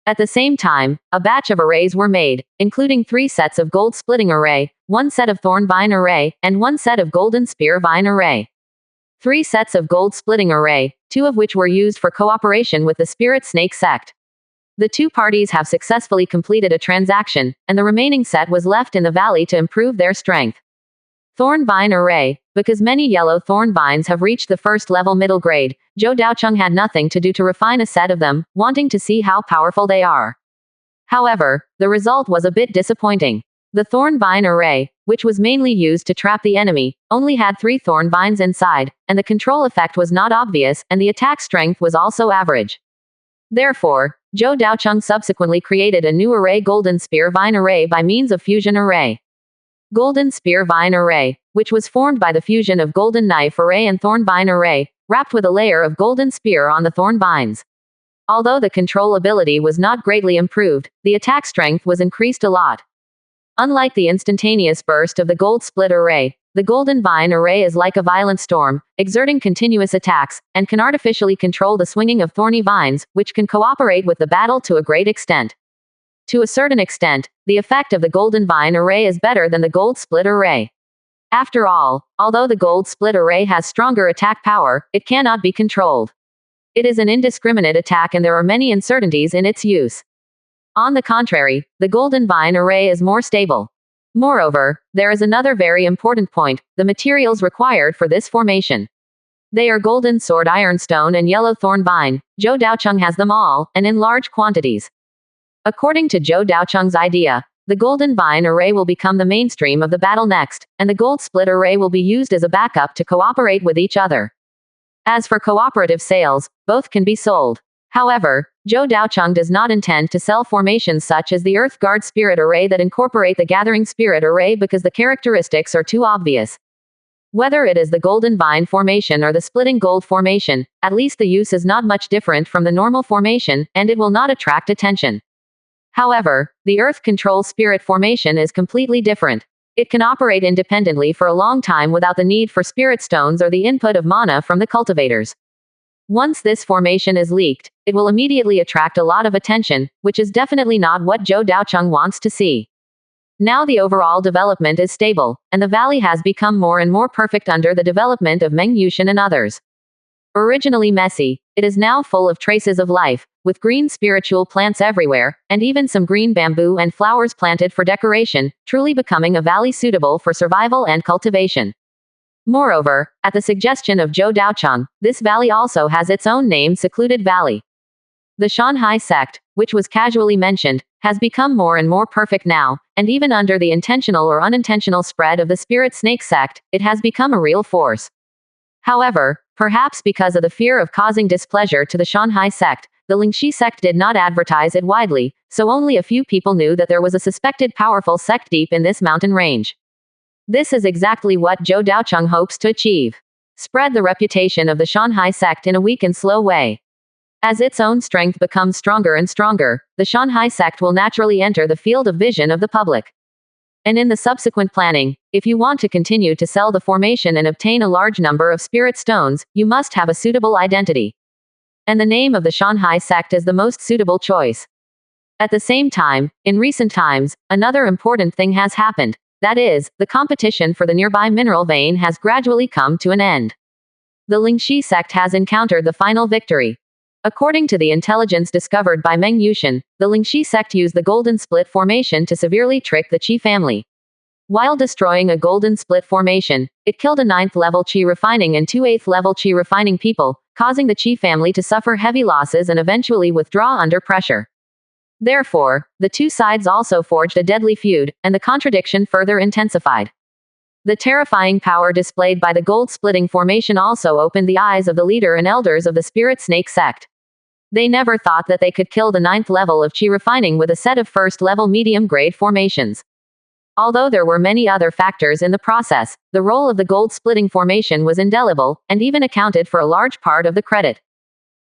Speaker 1: At the same time, a batch of arrays were made, including 3 sets of gold splitting array, 1 set of thorn vine array, and 1 set of golden spear vine array. 3 sets of gold splitting array, 2 of which were used for cooperation with the Spirit Snake sect. The 2 parties have successfully completed a transaction, and the remaining set was left in the valley to improve their strength. Thorn Vine Array. Because many yellow thorn vines have reached the first level middle grade, Zhou Daocheng had nothing to do to refine a set of them, wanting to see how powerful they are. However, the result was a bit disappointing. The thorn vine array, which was mainly used to trap the enemy, only had 3 thorn vines inside, and the control effect was not obvious, and the attack strength was also average. Therefore, Zhou Daocheng subsequently created a new array, Golden Spear Vine Array, by means of Fusion Array. Golden Spear Vine Array, which was formed by the fusion of Golden Knife Array and Thorn Vine Array, wrapped with a layer of Golden Spear on the thorn vines. Although the control ability was not greatly improved, the attack strength was increased a lot. Unlike the instantaneous burst of the Gold Split Array, the Golden Vine Array is like a violent storm, exerting continuous attacks, and can artificially control the swinging of thorny vines, which can cooperate with the battle to a great extent. To a certain extent, the effect of the Golden Vine Array is better than the Gold Split Array. After all, although the Gold Split Array has stronger attack power, it cannot be controlled. It is an indiscriminate attack and there are many uncertainties in its use. On the contrary, the Golden Vine Array is more stable. Moreover, there is another very important point, the materials required for this formation. They are Golden Sword Ironstone and Yellow Thorn Vine. Zhou Daocheng has them all, and in large quantities. According to Zhou Daocheng's idea, the Golden Vine Array will become the mainstream of the battle next, and the Gold Split Array will be used as a backup to cooperate with each other. As for cooperative sales, both can be sold. However, Zhou Daocheng does not intend to sell formations such as the Earth Guard Spirit Array that incorporate the Gathering Spirit Array because the characteristics are too obvious. Whether it is the Golden Vine formation or the Splitting Gold formation, at least the use is not much different from the normal formation, and it will not attract attention. However, the Earth Control Spirit formation is completely different. It can operate independently for a long time without the need for spirit stones or the input of mana from the cultivators. Once this formation is leaked, it will immediately attract a lot of attention, which is definitely not what Zhou Daocheng wants to see. Now the overall development is stable, and the valley has become more and more perfect under the development of Meng Yushin and others. Originally messy, it is now full of traces of life, with green spiritual plants everywhere, and even some green bamboo and flowers planted for decoration, truly becoming a valley suitable for survival and cultivation. Moreover, at the suggestion of Zhou Daocheng, this valley also has its own name, Secluded Valley. The Shanhai sect, which was casually mentioned, has become more and more perfect now, and even under the intentional or unintentional spread of the Spirit Snake sect, it has become a real force. However, perhaps because of the fear of causing displeasure to the Shanhai sect, the Lingxi sect did not advertise it widely, so only a few people knew that there was a suspected powerful sect deep in this mountain range. This is exactly what Zhou Daocheng hopes to achieve. Spread the reputation of the Shanhai sect in a weak and slow way. As its own strength becomes stronger and stronger, the Shanhai sect will naturally enter the field of vision of the public. And in the subsequent planning, if you want to continue to sell the formation and obtain a large number of spirit stones, you must have a suitable identity. And the name of the Shanhai sect is the most suitable choice. At the same time, in recent times, another important thing has happened. That is, the competition for the nearby mineral vein has gradually come to an end. The Lingxi sect has encountered the final victory. According to the intelligence discovered by Meng Yushin, the Lingxi sect used the Golden Split formation to severely trick the Qi family. While destroying a Golden Split formation, it killed a 9th level Qi refining and 2 8th level Qi refining people, causing the Qi family to suffer heavy losses and eventually withdraw under pressure. Therefore, the two sides also forged a deadly feud, and the contradiction further intensified. The terrifying power displayed by the gold splitting formation also opened the eyes of the leader and elders of the Spirit Snake sect. They never thought that they could kill the 9th level of Qi refining with a set of 1st level medium grade formations. Although there were many other factors in the process, the role of the gold splitting formation was indelible, and even accounted for a large part of the credit.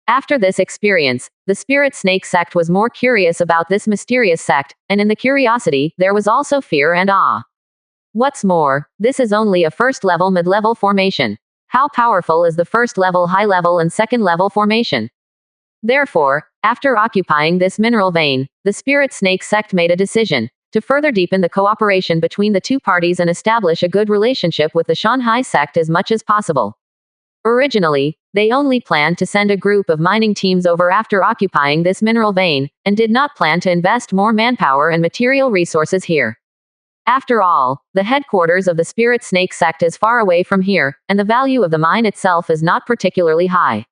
Speaker 1: After this experience, the Spirit Snake sect was more curious about this mysterious sect, and in the curiosity, there was also fear and awe. What's more, this is only a 1st level mid-level formation. How powerful is the 1st level high level and 2nd level formation? Therefore, after occupying this mineral vein, the Spirit Snake sect made a decision to further deepen the cooperation between the two parties and establish a good relationship with the Shanhai sect as much as possible. Originally, they only planned to send a group of mining teams over after occupying this mineral vein, and did not plan to invest more manpower and material resources here. After all, the headquarters of the spirit snake sect is far away from here, and the value of the mine itself is not particularly high.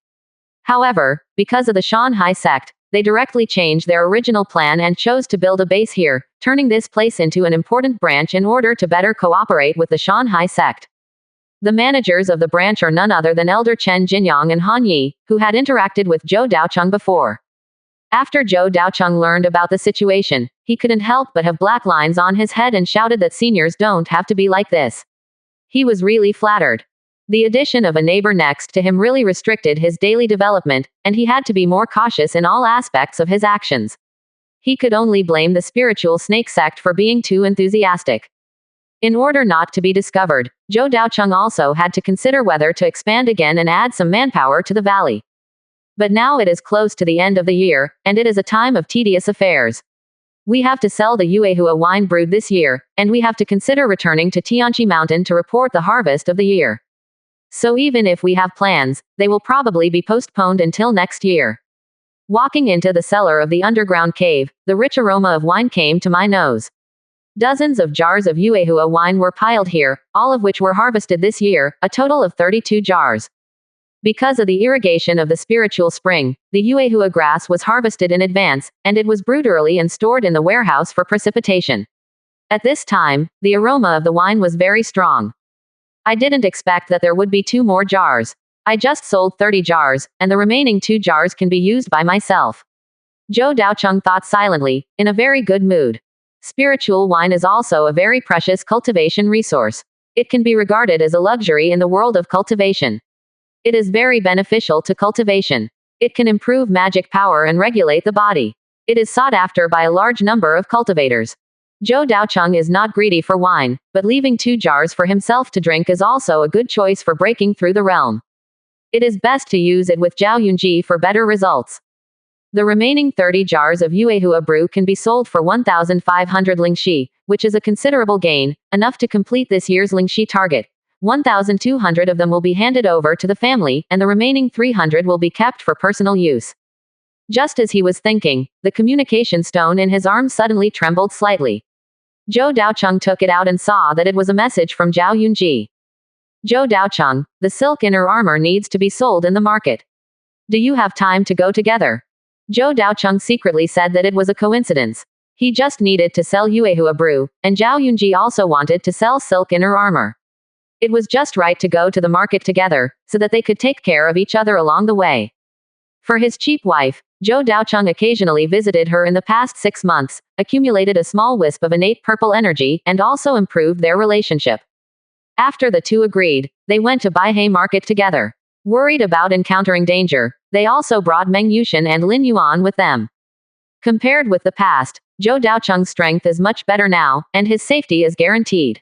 Speaker 1: However, because of the Shanghai sect, they directly changed their original plan and chose to build a base here, turning this place into an important branch in order to better cooperate with the Shanghai sect. The managers of the branch are none other than Elder Chen Jinyang and Han Yi, who had interacted with Zhou Daocheng before. After Zhou Daocheng learned about the situation, he couldn't help but have black lines on his head and shouted that seniors don't have to be like this. He was really flattered. The addition of a neighbor next to him really restricted his daily development, and he had to be more cautious in all aspects of his actions. He could only blame the spiritual snake sect for being too enthusiastic. In order not to be discovered, Zhou Daocheng also had to consider whether to expand again and add some manpower to the valley. But now it is close to the end of the year, and it is a time of tedious affairs. We have to sell the Yuehua wine brewed this year, and we have to consider returning to Tianqi Mountain to report the harvest of the year. So even if we have plans, they will probably be postponed until next year. Walking into the cellar of the underground cave, the rich aroma of wine came to my nose. Dozens of jars of Yuehua wine were piled here, all of which were harvested this year, a total of 32 jars. Because of the irrigation of the spiritual spring, the Yuehua grass was harvested in advance, and it was brewed early and stored in the warehouse for precipitation. At this time, the aroma of the wine was very strong. I didn't expect that there would be 2 more jars. I just sold 30 jars, and the remaining 2 jars can be used by myself. Zhou Daocheng thought silently, in a very good mood. Spiritual wine is also a very precious cultivation resource. It can be regarded as a luxury in the world of cultivation. It is very beneficial to cultivation. It can improve magic power and regulate the body. It is sought after by a large number of cultivators. Zhou Daocheng is not greedy for wine, but leaving 2 jars for himself to drink is also a good choice for breaking through the realm. It is best to use it with Zhao Yunji for better results. The remaining 30 jars of Yuehua brew can be sold for 1,500 lingxi, which is a considerable gain, enough to complete this year's lingxi target. 1,200 of them will be handed over to the family, and the remaining 300 will be kept for personal use. Just as he was thinking, the communication stone in his arm suddenly trembled slightly. Zhou Daocheng took it out and saw that it was a message from Zhao Yunji. Zhou Daocheng, the silk inner armor needs to be sold in the market. Do you have time to go together? Zhou Daocheng secretly said that it was a coincidence. He just needed to sell Yuehua brew, and Zhao Yunji also wanted to sell silk inner armor. It was just right to go to the market together, so that they could take care of each other along the way. For his cheap wife, Zhou Daocheng occasionally visited her in the past 6 months, accumulated a small wisp of innate purple energy, and also improved their relationship. After the two agreed, they went to Baihei Market together. Worried about encountering danger, they also brought Meng Yushin and Lin Yuan with them. Compared with the past, Zhou Daocheng's strength is much better now, and his safety is guaranteed.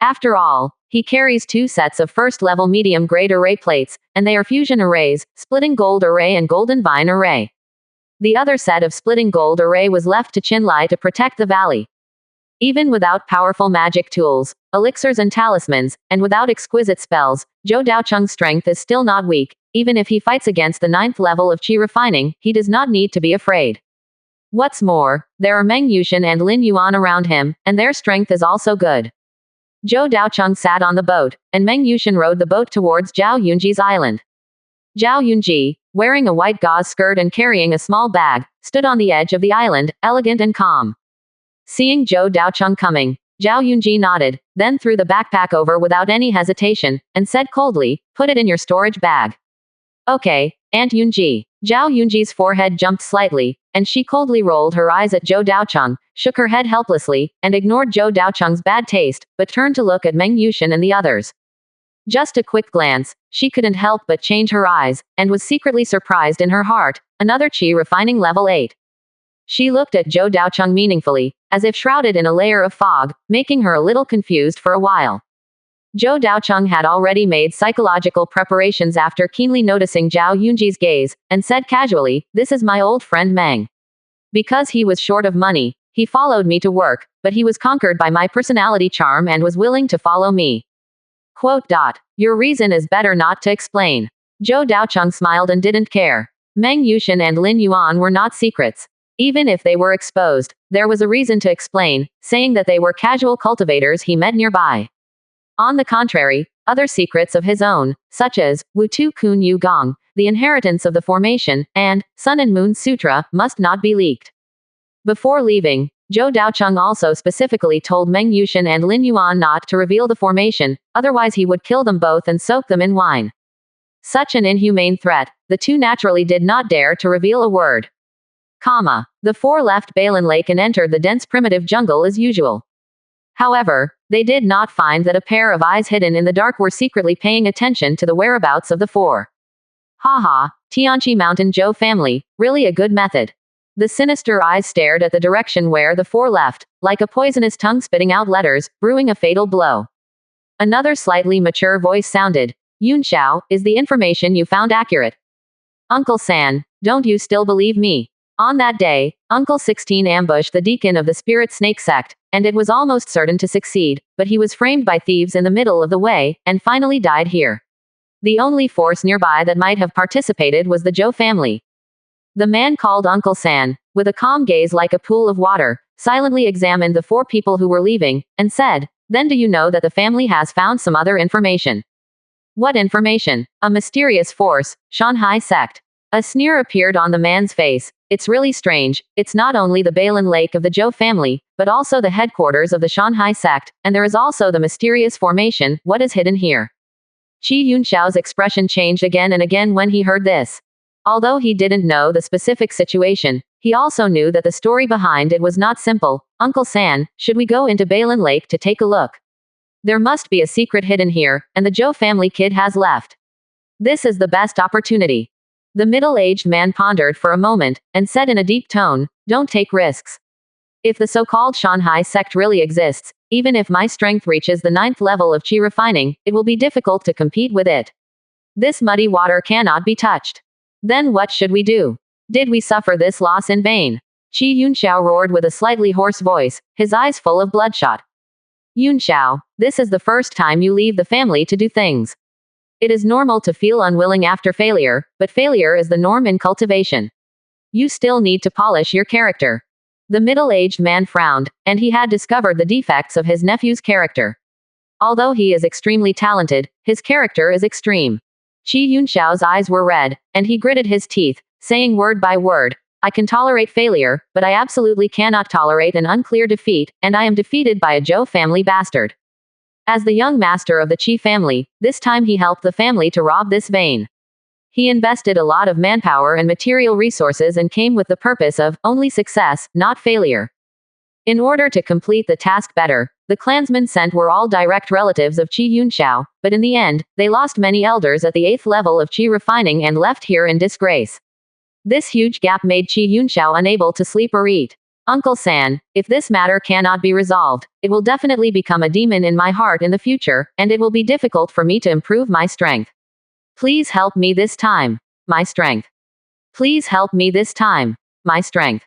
Speaker 1: After all, he carries 2 sets of first-level medium-grade array plates, and they are fusion arrays, splitting gold array and golden vine array. The other set of splitting gold array was left to Qinlai to protect the valley. Even without powerful magic tools, elixirs and talismans, and without exquisite spells, Zhou Daocheng's strength is still not weak. Even if he fights against the 9th level of qi refining, he does not need to be afraid. What's more, there are Meng Yushin and Lin Yuan around him, and their strength is also good. Zhou Daocheng sat on the boat, and Meng Yushin rowed the boat towards Zhao Yunji's island. Zhao Yunji, wearing a white gauze skirt and carrying a small bag, stood on the edge of the island, elegant and calm. Seeing Zhou Daocheng coming, Zhao Yunji nodded, then threw the backpack over without any hesitation, and said coldly, "Put it in your storage bag." "Okay, Aunt Yunji." Zhao Yunji's forehead jumped slightly, and she coldly rolled her eyes at Zhou Daocheng, shook her head helplessly, and ignored Zhou Daocheng's bad taste, but turned to look at Meng Yushin and the others. Just a quick glance, she couldn't help but change her eyes, and was secretly surprised in her heart. Another qi refining level 8. She looked at Zhou Daocheng meaningfully, as if shrouded in a layer of fog, making her a little confused for a while. Zhou Daocheng had already made psychological preparations after keenly noticing Zhao Yunji's gaze, and said casually, "This is my old friend Meng. Because he was short of money, he followed me to work, but he was conquered by my personality charm and was willing to follow me." Your reason is better not to explain. Zhou Daocheng smiled and didn't care. Meng Yushin and Lin Yuan were not secrets. Even if they were exposed, there was a reason to explain, saying that they were casual cultivators he met nearby. On the contrary, other secrets of his own, such as Wutu Kun Yu Gong, the inheritance of the formation, and Sun and Moon Sutra, must not be leaked. Before leaving, Zhou Daocheng also specifically told Meng Yushan and Lin Yuan not to reveal the formation, otherwise he would kill them both and soak them in wine. Such an inhumane threat, the two naturally did not dare to reveal a word. The four left Balin Lake and entered the dense primitive jungle as usual. However, they did not find that a pair of eyes hidden in the dark were secretly paying attention to the whereabouts of the four. Haha, Tianqi Mountain Zhou family, really a good method. The sinister eyes stared at the direction where the four left, like a poisonous tongue spitting out letters, brewing a fatal blow. Another slightly mature voice sounded. Yun Xiao, is the information you found accurate? Uncle San, don't you still believe me? On that day, Uncle 16 ambushed the deacon of the Spirit Snake sect, and it was almost certain to succeed, but he was framed by thieves in the middle of the way, and finally died here. The only force nearby that might have participated was the Zhou family. The man called Uncle San, with a calm gaze like a pool of water, silently examined the four people who were leaving, and said, "Then do you know that the family has found some other information?" What information? A mysterious force, Shanghai sect. A sneer appeared on the man's face. It's really strange, it's not only the Balin Lake of the Zhou family, but also the headquarters of the Shanghai sect, and there is also the mysterious formation. What is hidden here? Qi Yunxiao's expression changed again and again when he heard this. Although he didn't know the specific situation, he also knew that the story behind it was not simple. Uncle San, should we go into Balin Lake to take a look? There must be a secret hidden here, and the Zhou family kid has left. This is the best opportunity. The middle-aged man pondered for a moment, and said in a deep tone, "Don't take risks. If the so-called Shanghai sect really exists, even if my strength reaches the 9th level of qi refining, it will be difficult to compete with it. This muddy water cannot be touched. Then what should we do? Did we suffer this loss in vain?" Qi Yunxiao roared with a slightly hoarse voice, his eyes full of bloodshot. "Yunxiao, this is the first time you leave the family to do things. It is normal to feel unwilling after failure, but failure is the norm in cultivation. You still need to polish your character." The middle-aged man frowned, and he had discovered the defects of his nephew's character. Although he is extremely talented, his character is extreme. Qi Yunxiao's eyes were red, and he gritted his teeth, saying word by word, "I can tolerate failure, but I absolutely cannot tolerate an unclear defeat, and I am defeated by a Zhou family bastard." As the young master of the Qi family, this time he helped the family to rob this vein. He invested a lot of manpower and material resources and came with the purpose of only success, not failure. In order to complete the task better, the clansmen sent were all direct relatives of Qi Yunxiao, but in the end, they lost many elders at the 8th level of qi refining and left here in disgrace. This huge gap made Qi Yunxiao unable to sleep or eat. "Uncle San, if this matter cannot be resolved, it will definitely become a demon in my heart in the future, and it will be difficult for me to improve my strength. Please help me this time. My strength. Please help me this time. My strength."